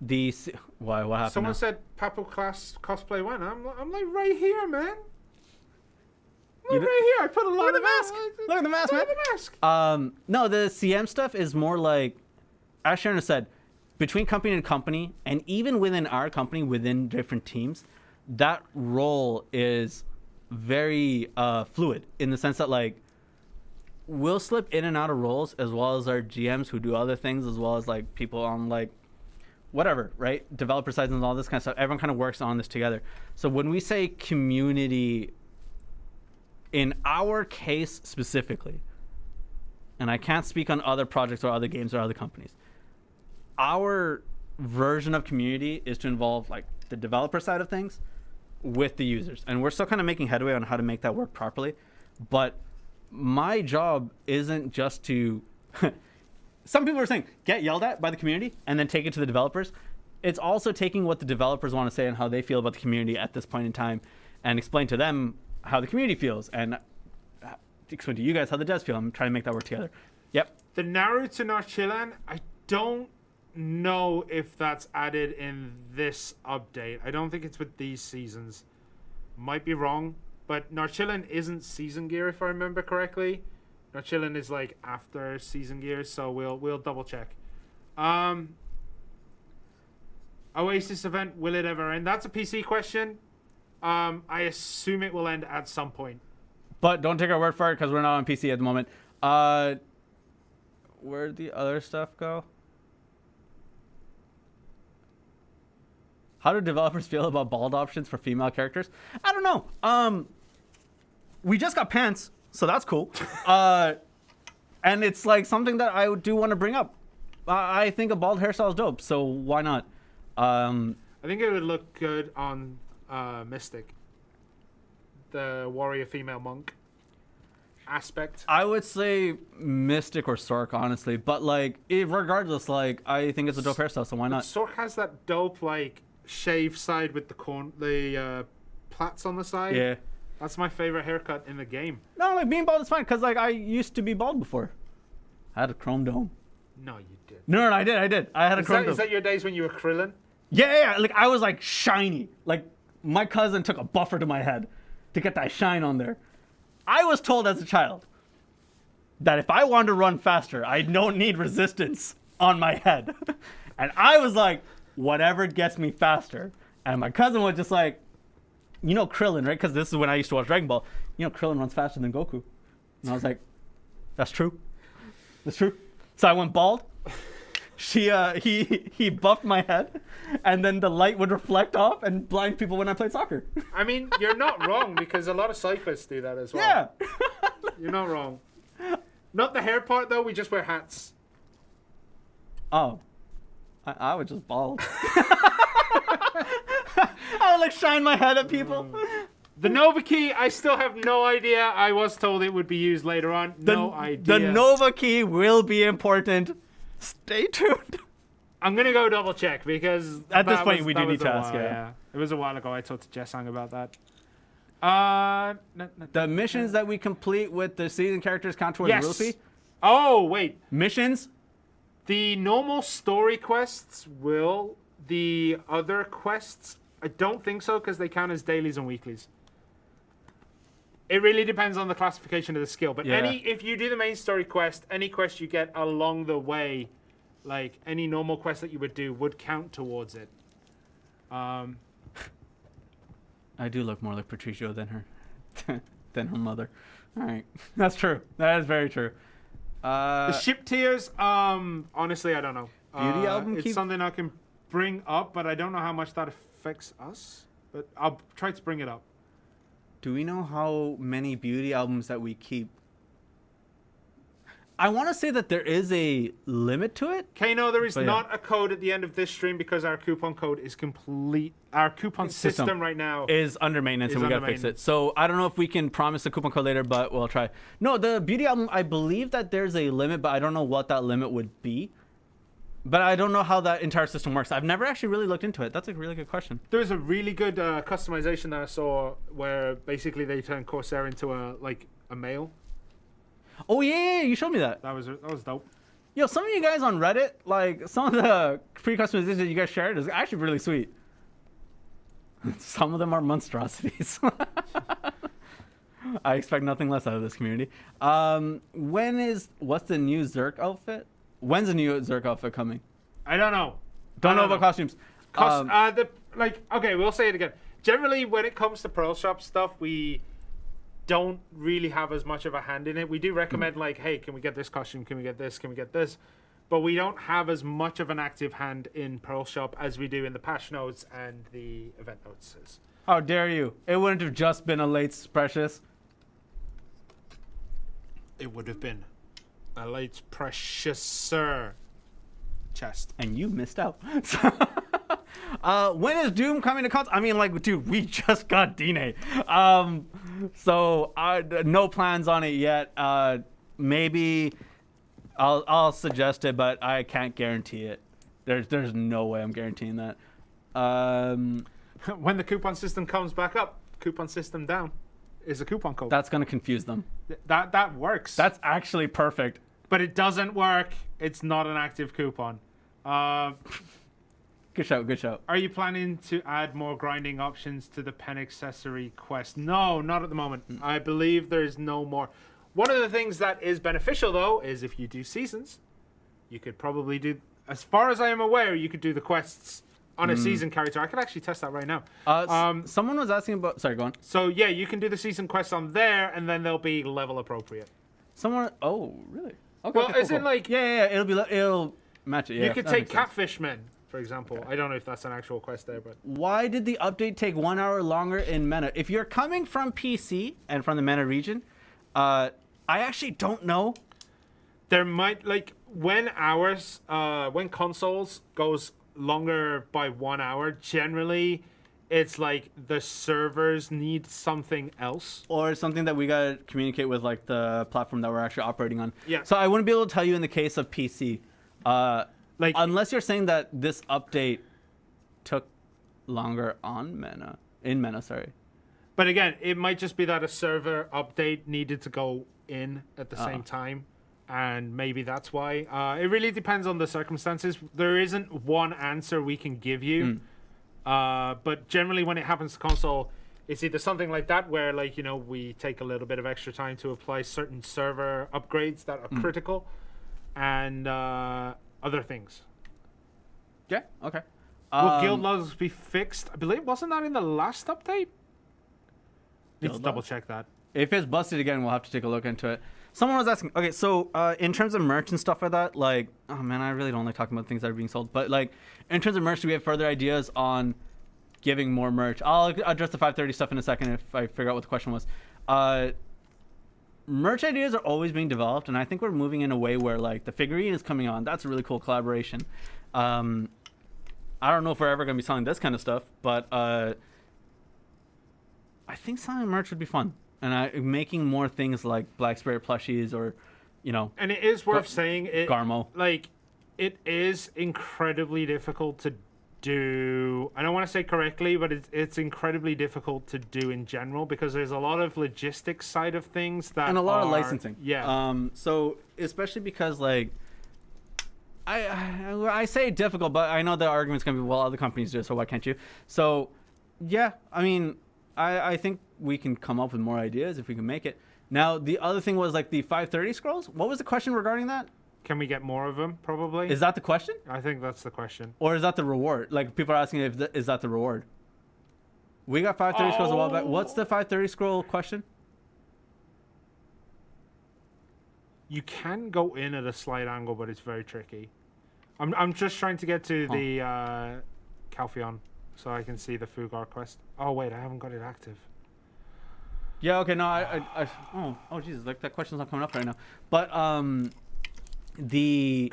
what happened? Someone now? said Papo class cosplay when? I'm like right here, man. Right here. I put a lot of mask. Look at the mask, man. Look at the mask. No, the CM stuff is more like, as Shirna said, between company to company, and even within our company, within different teams, that role is very fluid in the sense that like we'll slip in and out of roles, as well as our GMs who do other things, as well as like people on like whatever, right? Developer sides and all this kind of stuff. Everyone kind of works on this together. So when we say community, in our case specifically, and I can't speak on other projects or other games or other companies, our version of community is to involve like the developer side of things with the users. And we're still kind of making headway on how to make that work properly. But my job isn't just to, some people are saying, get yelled at by the community and then take it to the developers. It's also taking what the developers want to say and how they feel about the community at this point in time and explain to them how the community feels and explain to you guys how the devs feel. I'm trying to make that work together. Yep. The Naruto Narchilan, I don't know if that's added in this update. I don't think it's with these seasons. Might be wrong, but Narchilan isn't season gear if I remember correctly. Narchilan is like after season gear, so we'll double check. Oasis event, will it ever end? That's a PC question. I assume it will end at some point. But don't take our word for it because we're not on PC at the moment. Where'd the other stuff go? How do developers feel about bald options for female characters? I don't know. We just got pants, so that's cool. And it's like something that I do want to bring up. I think a bald hairstyle is dope, so why not? I think it would look good on Mystic, the warrior female monk aspect. I would say Mystic or Sork, honestly, but like regardless, like I think it's a dope hairstyle, so why not? Sork has that dope like shave side with the plaits on the side. Yeah, that's my favorite haircut in the game. no, like being bald is fine because like I used to be bald before. I had a chrome dome. No, you did. No, I did. I had a chrome dome. Is that your days when you were Krillin? Yeah, like I was like shiny. Like my cousin took a buffer to my head to get that shine on there. I was told as a child that if I wanted to run faster, I don't need resistance on my head. And I was like, whatever gets me faster. And my cousin was just like, you know Krillin, right? Because this is when I used to watch Dragon Ball. You know Krillin runs faster than Goku. And I was like, that's true. That's true. So I went bald. He buffed my head, and then the light would reflect off and blind people when I played soccer. I mean, you're not wrong because a lot of cyclists do that as well. Yeah. You're not wrong. Not the hair part though. We just wear hats. Oh, I was just bald. I would like shine my head at people. The Nova Key, I still have no idea. I was told it would be used later on. No idea. The Nova Key will be important. Stay tuned. I'm gonna go double check because at this point we do need to ask. Yeah, it was a while ago. I talked to Jessang about that. The missions that we complete with the season characters count towards rupee. Oh wait, missions. The normal story quests will. The other quests, I don't think so because they count as dailies and weeklies. It really depends on the classification of the skill. But if you do the main story quest, any quest you get along the way, like any normal quest that you would do, would count towards it. I do look more like Patricio than her mother. All right, that's true. That is very true. The ship tiers, honestly, I don't know. Beauty album. It's something I can bring up, but I don't know how much that affects us. But I'll try to bring it up. Do we know how many beauty albums that we keep? I want to say that there is a limit to it. Okay, no, there is But not a code at the end of this stream because our coupon code is complete. Our coupon system right now is under maintenance, and we gotta fix it. So I don't know if we can promise a coupon code later, but we'll try. No, the beauty album, I believe that there's a limit, but I don't know what that limit would be. But I don't know how that entire system works. I've never actually really looked into it. That's a really good question. There was a really good customization that I saw where basically they turned Corsair into a male. Oh yeah, you showed me that. That was dope. Yo, some of you guys on Reddit, like some of the pre-customizations that you guys shared is actually really sweet. Some of them are monstrosities. I expect nothing less out of this community. What's the new Zerk outfit? When's the new Zerk outfit coming? I don't know. Don't know about costumes. Okay, we'll say it again. Generally, when it comes to Pearl Shop stuff, we don't really have as much of a hand in it. We do recommend hey, can we get this costume? Can we get this? Can we get this? But we don't have as much of an active hand in Pearl Shop as we do in the patch notes and the event notices. How dare you? It wouldn't have just been a late Precious. It would have been a late Precious Sir chest. And you missed out. When is Doom coming to console? I mean, dude, we just got Dine. So no plans on it yet. Maybe I'll suggest it, but I can't guarantee it. There's no way I'm guaranteeing that. When the coupon system comes back up, coupon system down is a coupon code. That's gonna confuse them. That works. That's actually perfect. But it doesn't work. It's not an active coupon. Good shout, good shout. Are you planning to add more grinding options to the pen accessory quest? No, not at the moment. I believe there's no more. One of the things that is beneficial, though, is if you do seasons, you could probably do, as far as I am aware, you could do the quests on a season character. I could actually test that right now. Someone was asking about... Sorry, go on. So, yeah, you can do the season quests on there, and then they'll be level appropriate. Someone... Oh, really? Okay, Well, okay, as cool, in, cool. Yeah, it'll match it, yeah. You could take Catfish Men, for example. Okay. I don't know if that's an actual quest there, but... Why did the update take 1 hour longer in MENA? If you're coming from PC and from the MENA region, I actually don't know. There might, when consoles goes longer by 1 hour, generally it's the servers need something else. Or something that we gotta communicate with the platform that we're actually operating on. Yeah. So I wouldn't be able to tell you in the case of PC. Unless you're saying that this update took longer in MENA, sorry. But again, it might just be that a server update needed to go in at the same time. And maybe that's why. It really depends on the circumstances. There isn't one answer we can give you. But generally when it happens to console, it's either something like that where we take a little bit of extra time to apply certain server upgrades that are critical, and other things. Yeah, okay. Will guild logs be fixed? I believe, wasn't that in the last update? Let's double check that. If it's busted again, we'll have to take a look into it. Someone was asking, okay, so in terms of merch and stuff like that, oh man, I really don't like talking about things that are being sold, but in terms of merch, do we have further ideas on giving more merch? I'll address the 530 stuff in a second if I figure out what the question was. Merch ideas are always being developed, and I think we're moving in a way where the figurine is coming on. That's a really cool collaboration. I don't know if we're ever going to be selling this kind of stuff, but I think selling merch would be fun. And making more things like Black Spirit plushies or, And it is worth saying, Garmo. It is incredibly difficult to do. I don't want to say correctly, but it's incredibly difficult to do in general because there's a lot of logistics side of things that and a lot of licensing. Yeah. So especially because I say difficult, but I know the argument's gonna be, well, other companies do it, so why can't you? So yeah, I mean, I think we can come up with more ideas if we can make it. Now the other thing was the 530 scrolls. What was the question regarding that? Can we get more of them? Probably. Is that the question? I think that's the question. Or is that the reward? People are asking is that the reward? We got 530 scrolls a while back. What's the 530 scroll question? You can go in at a slight angle, but it's very tricky. I'm just trying to get to the Calpheon so I can see the Fugar quest. Oh wait, I haven't got it active. Yeah, okay, no, oh Jesus, that question's not coming up right now. But The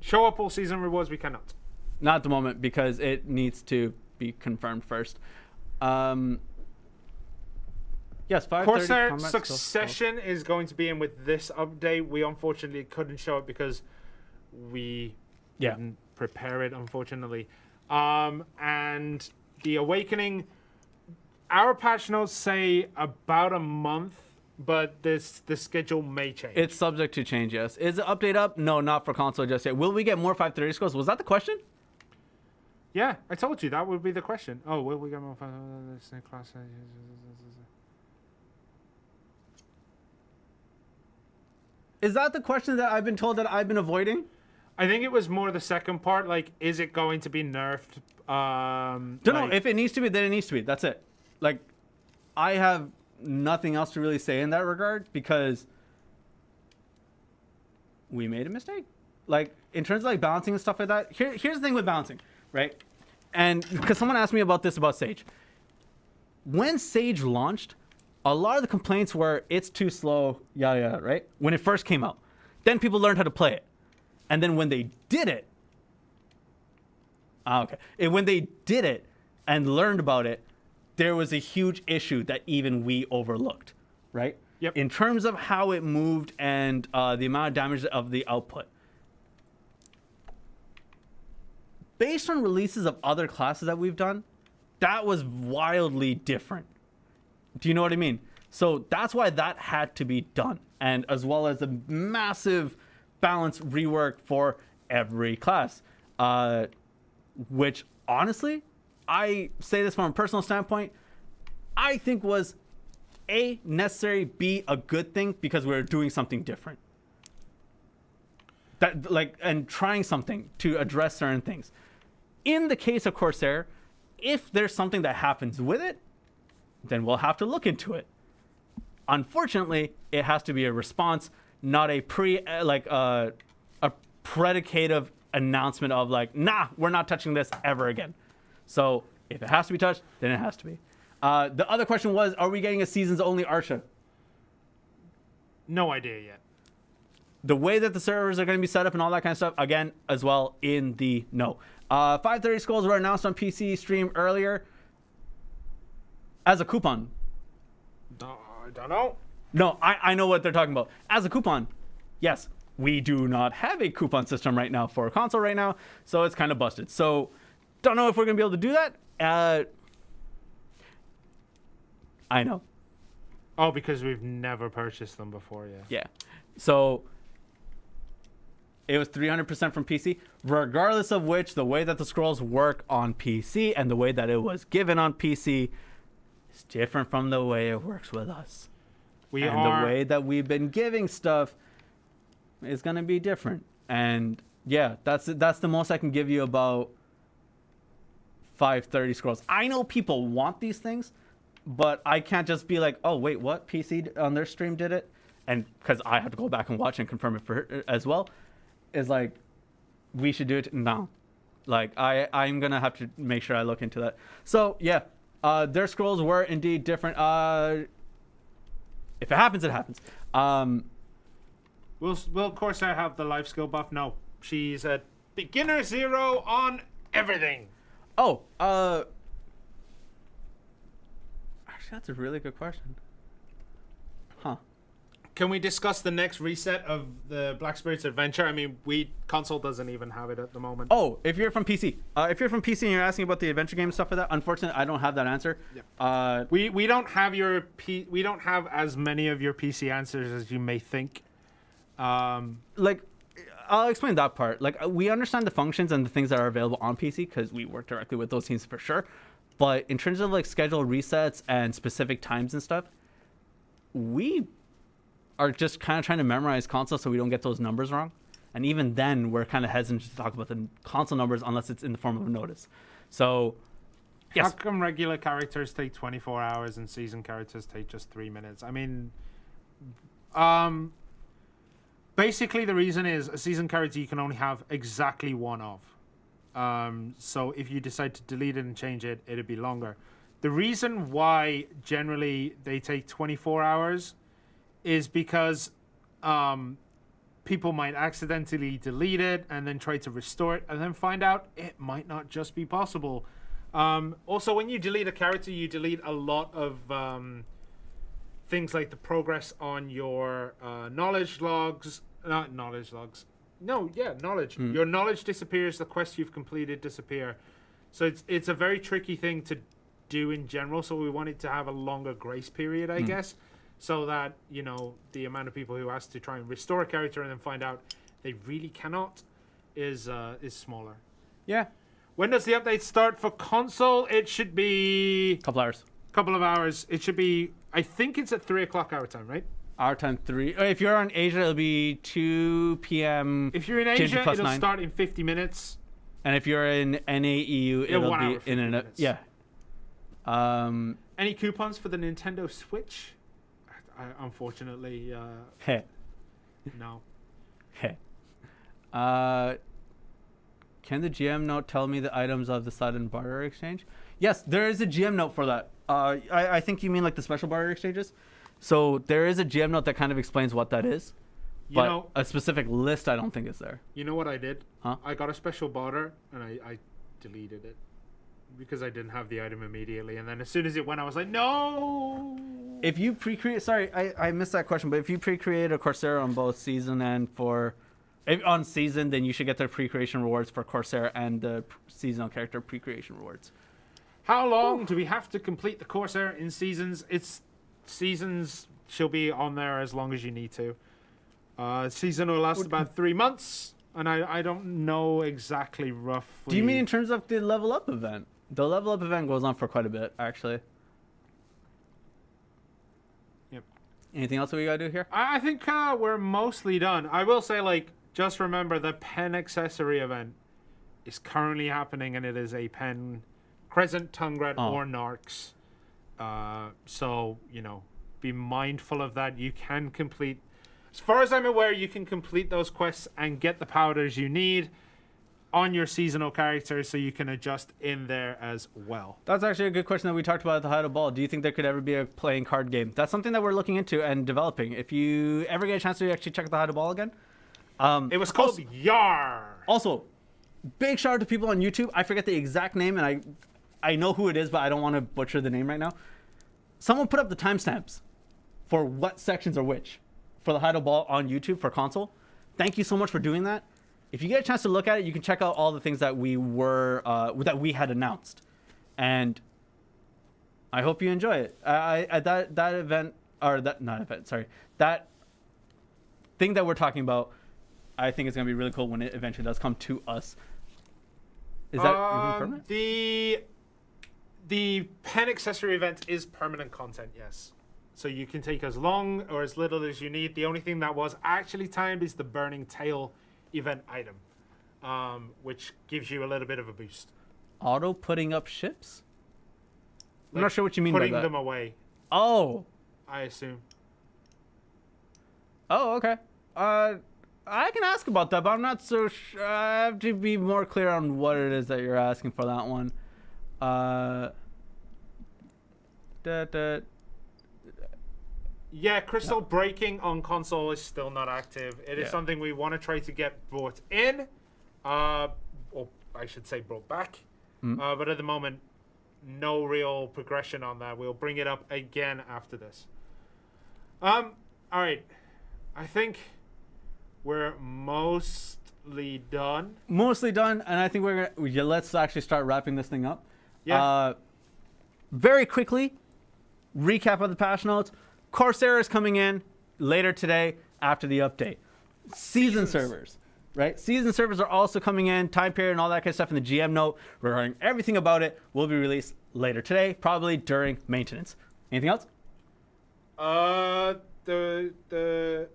Show up all season rewards, we cannot. not at the moment because it needs to be confirmed first. Yes, 5:30 Corsair combat Succession is going to be in with this update. We unfortunately couldn't show it because we didn't prepare it, unfortunately. And the Awakening, our patch notes say about a month, but the schedule may change. It's subject to change, yes. Is the update up? No, not for console just yet. Will we get more 5:30 scrolls? Was that the question? Yeah, I told you that would be the question. Oh, will we get more class? Is that the question that I've been told that I've been avoiding? I think it was more the second part. Like, is it going to be nerfed? Don't know. If it needs to be, then it needs to be. That's it. Like, I have nothing else to really say in that regard because we made a mistake. Like, in terms of like balancing and stuff like that, here's the thing with balancing, right? And because someone asked me about this about Sage. When Sage launched, a lot of the complaints were it's too slow, yada yada, right? When it first came out. Then people learned how to play it. And then when they did it, when they did it and learned about it, there was a huge issue that even we overlooked, right? Yep. In terms of how it moved and the amount of damage of the output. Based on releases of other classes that we've done, that was wildly different. Do you know what I mean? So that's why that had to be done. And as well as a massive balance rework for every class. Which, honestly, I say this from a personal standpoint, I think was A, necessary, B, a good thing because we're doing something different. That, like, and trying something to address certain things. In the case of Corsair, if there's something that happens with it, then we'll have to look into it. Unfortunately, it has to be a response, not a a predicative announcement of like, nah, we're not touching this ever again. So if it has to be touched, then it has to be. The other question was, are we getting a seasons only Arsha? No idea yet. The way that the servers are going to be set up and all that kind of stuff, again, as well, in the no. 5:30 scrolls were announced on PC stream earlier as a coupon. I don't know. No, I know what they're talking about. As a coupon, yes, we do not have a coupon system right now for a console right now, so it's kind of busted. So, don't know if we're going to be able to do that. I know. Oh, because we've never purchased them before, yeah. Yeah. So, it was 300% from PC, regardless of which, the way that the scrolls work on PC and the way that it was given on PC is different from the way it works with us. The way that we've been giving stuff is going to be different. And yeah, that's the most I can give you about 5:30 scrolls. I know people want these things, but I can't just be like, oh, wait, what? PC on their stream did it? And because I have to go back and watch and confirm it for her as well. Is like, we should do it. No. Like, I'm going to have to make sure I look into that. So, yeah, their scrolls were indeed different. If it happens, it happens. Will Corsair have the life skill buff? No. She's at beginner 0 on everything. Oh, actually, that's a really good question. Huh. Can we discuss the next reset of the Black Spirits Adventure? I mean, console doesn't even have it at the moment. Oh, if you're from PC. If you're from PC and you're asking about the adventure game stuff like that, unfortunately, I don't have that answer. Yep. We don't have we don't have as many of your PC answers as you may think. Like, I'll explain that part. Like, we understand the functions and the things that are available on PC because we work directly with those teams for sure. But in terms of like schedule resets and specific times and stuff, we are just kind of trying to memorize console so we don't get those numbers wrong. And even then, we're kind of hesitant to talk about the console numbers unless it's in the form of a notice. So, yes. How come regular characters take 24 hours and season characters take just 3 minutes? I mean, basically the reason is a season character you can only have exactly one of. So if you decide to delete it and change it, it'd be longer. The reason why generally they take 24 hours is because people might accidentally delete it and then try to restore it and then find out it might not just be possible. Also, when you delete a character, you delete a lot of things like the progress on your knowledge logs. Not knowledge logs. No, yeah, knowledge. Your knowledge disappears. The quests you've completed disappear. So it's a very tricky thing to do in general. So we wanted to have a longer grace period, I guess. So that, you know, the amount of people who has to try and restore a character and then find out they really cannot is smaller. Yeah. When does the update start for console? It should be Couple hours. couple of hours. It should be, I think it's at 3 o'clock our time, right? Our time 3. If you're on Asia, it'll be 2 p.m. If you're in GMT Asia, plus it'll 9. start in 50 minutes. And if you're in NAEU, it'll 1 hour, be 50 in an minutes. yeah. Any coupons for the Nintendo Switch? Unfortunately, Heh. no. Heh. Can the GM note tell me the items of the sudden barter exchange? Yes, there is a GM note for that. I think you mean like the special barter exchanges. So there is a GM note that kind of explains what that is. You But know, a specific list, I don't think is there. you know what I did? Huh? I got a special barter and I deleted it because I didn't have the item immediately. And then as soon as it went, I was like, no. If you pre-create, sorry, I missed that question, but if you pre-create a Corsair on both season and on season, then you should get the pre-creation rewards for Corsair and the seasonal character pre-creation rewards. How long do we have to complete the Corsair in seasons? It's seasons she'll be on there as long as you need to. Season will last about 3 months, and I don't know exactly roughly. Do you mean in terms of the level up event? The level up event goes on for quite a bit, actually. Yep. Anything else that we gotta do here? I think we're mostly done. I will say, like, just remember the pen accessory event is currently happening, and it is a pen Crescent, Tungrat, or Narcs. So, you know, be mindful of that. You can complete, as far as I'm aware, you can complete those quests and get the powders you need on your seasonal characters, so you can adjust in there as well. That's actually a good question that we talked about at the Height of Ball. Do you think there could ever be a playing card game? That's something that we're looking into and developing. If you ever get a chance to actually check out the Height of Ball again. It was called Yar. Also, big shout out to people on YouTube. I forget the exact name, and I know who it is, but I don't want to butcher the name right now. Someone put up the timestamps for what sections are which for the Height of Ball on YouTube for console. Thank you so much for doing that. If you get a chance to look at it, you can check out all the things that we had announced, and I hope you enjoy it. That thing that we're talking about, I think it's gonna be really cool when it eventually does come to us. Is that permanent? The pen accessory event is permanent content, yes. So you can take as long or as little as you need. The only thing that was actually timed is the Burning Tail event item, which gives you a little bit of a boost. Auto putting up ships? I'm Like not sure what you mean by putting that. them away, Oh. I assume. Oh, okay. I can ask about that, but I'm not so sure. I have to be more clear on what it is that you're asking for that one. Yeah, crystal breaking on console is still not active. It is something we want to try to get brought in, or I should say brought back. But at the moment, no real progression on that. We'll bring it up again after this. All right. I think we're mostly done. Mostly done, and I think let's actually start wrapping this thing up. Yeah. Very quickly, recap of the patch notes. Corsair is coming in later today after the update. Season servers, right? Season servers are also coming in, time period and all that kind of stuff in the GM note regarding everything about it will be released later today, probably during maintenance. Anything else? The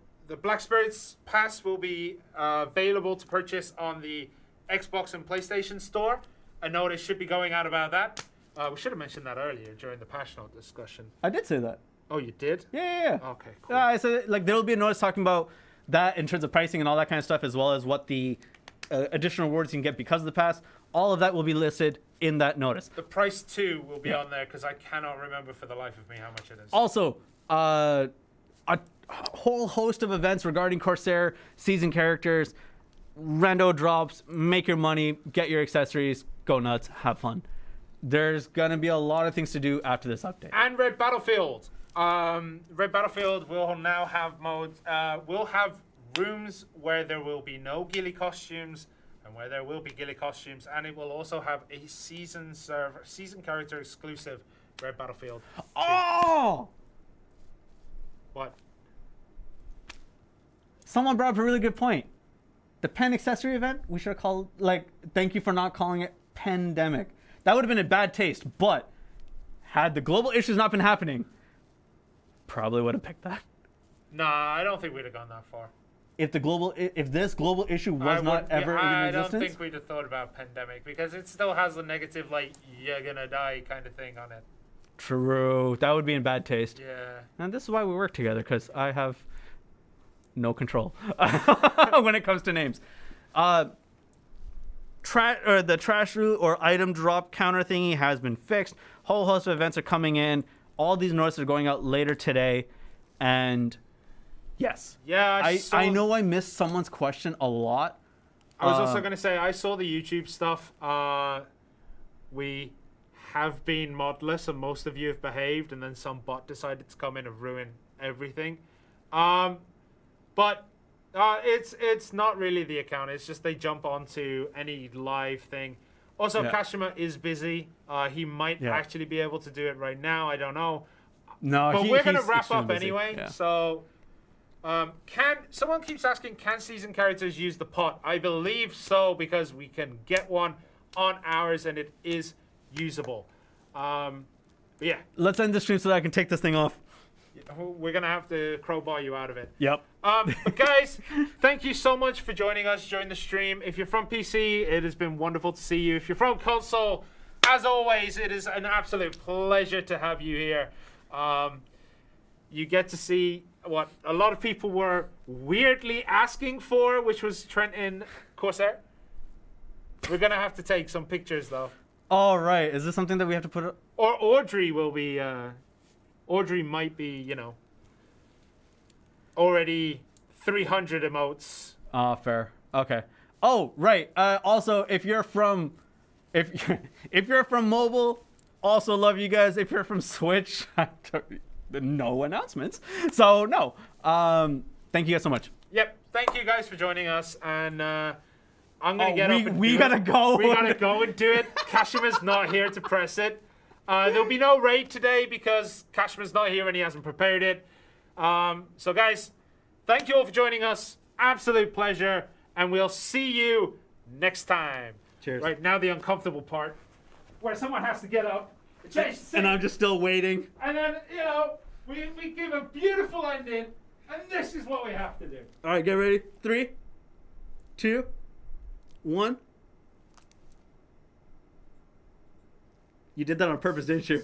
Black Spirits Pass will be available to purchase on the Xbox and PlayStation Store. A notice should be going out about that. We should have mentioned that earlier during the patch note discussion. I did say that. Oh, you did? Yeah. Okay, cool. I said like there will be a notice talking about that in terms of pricing and all that kind of stuff, as well as what the additional rewards you can get because of the pass. All of that will be listed in that notice. The price too will be on there because I cannot remember for the life of me how much it is. Also, a whole host of events regarding Corsair season characters, rando drops, make your money, get your accessories, go nuts, have fun. There's gonna be a lot of things to do after this update. And Red Battlefield. Red Battlefield will now have modes. We'll have rooms where there will be no ghillie costumes, and where there will be ghillie costumes, and it will also have a season character exclusive Red Battlefield. Oh! What? Someone brought up a really good point. The pen accessory event, we should have called, like, thank you for not calling it pandemic. That would have been a bad taste, but had the global issues not been happening, probably would have picked that. Nah, I don't think we'd have gone that far. If this global issue was not ever in existence, I don't think we'd have thought about pandemic, because it still has a negative, like, you're gonna die kind of thing on it. True, that would be in bad taste. Yeah. And this is why we work together, because I have no control when it comes to names. The trash route or item drop counter thingy has been fixed. Whole host of events are coming in. All these notices are going out later today, and yes. Yeah, I know I missed someone's question a lot. I was also going to say, I saw the YouTube stuff. We have been modless, and most of you have behaved, and then some bot decided to come in and ruin everything. But it's not really the account. It's just they jump onto any live thing. Also, Kashima is busy. He might actually be able to do it right now. I don't know. No, but we're going to wrap up busy. anyway. Yeah. So, someone keeps asking, can season characters use the pot? I believe so, because we can get one on ours, and it is usable. But yeah. Let's end the stream so that I can take this thing off. We're going to have to crowbar you out of it. Yep. But guys, thank you so much for joining us during the stream. If you're from PC, it has been wonderful to see you. If you're from console, as always, it is an absolute pleasure to have you here. You get to see what a lot of people were weirdly asking for, which was Trent in Corsair. We're going to have to take some pictures, though. All right. Is this something that we have to put up? Or Audrey will be... Audrey might be, you know, already 300 emotes. Fair. Okay. Oh, right. Also, if you're from mobile, also love you guys. If you're from Switch, no announcements. So no. Thank you guys so much. Yep. Thank you guys for joining us, and I'm gonna get up. We gotta go. We gotta go and do it. Kashima's not here to press it. There'll be no raid today because Kashima's not here and he hasn't prepared it. So guys, thank you all for joining us. Absolute pleasure. And we'll see you next time. Cheers. Right now, the uncomfortable part where someone has to get up. And I'm just still waiting. And then, you know, we give a beautiful ending. And this is what we have to do. All right, get ready. 3, 2, 1. You did that on purpose, didn't you?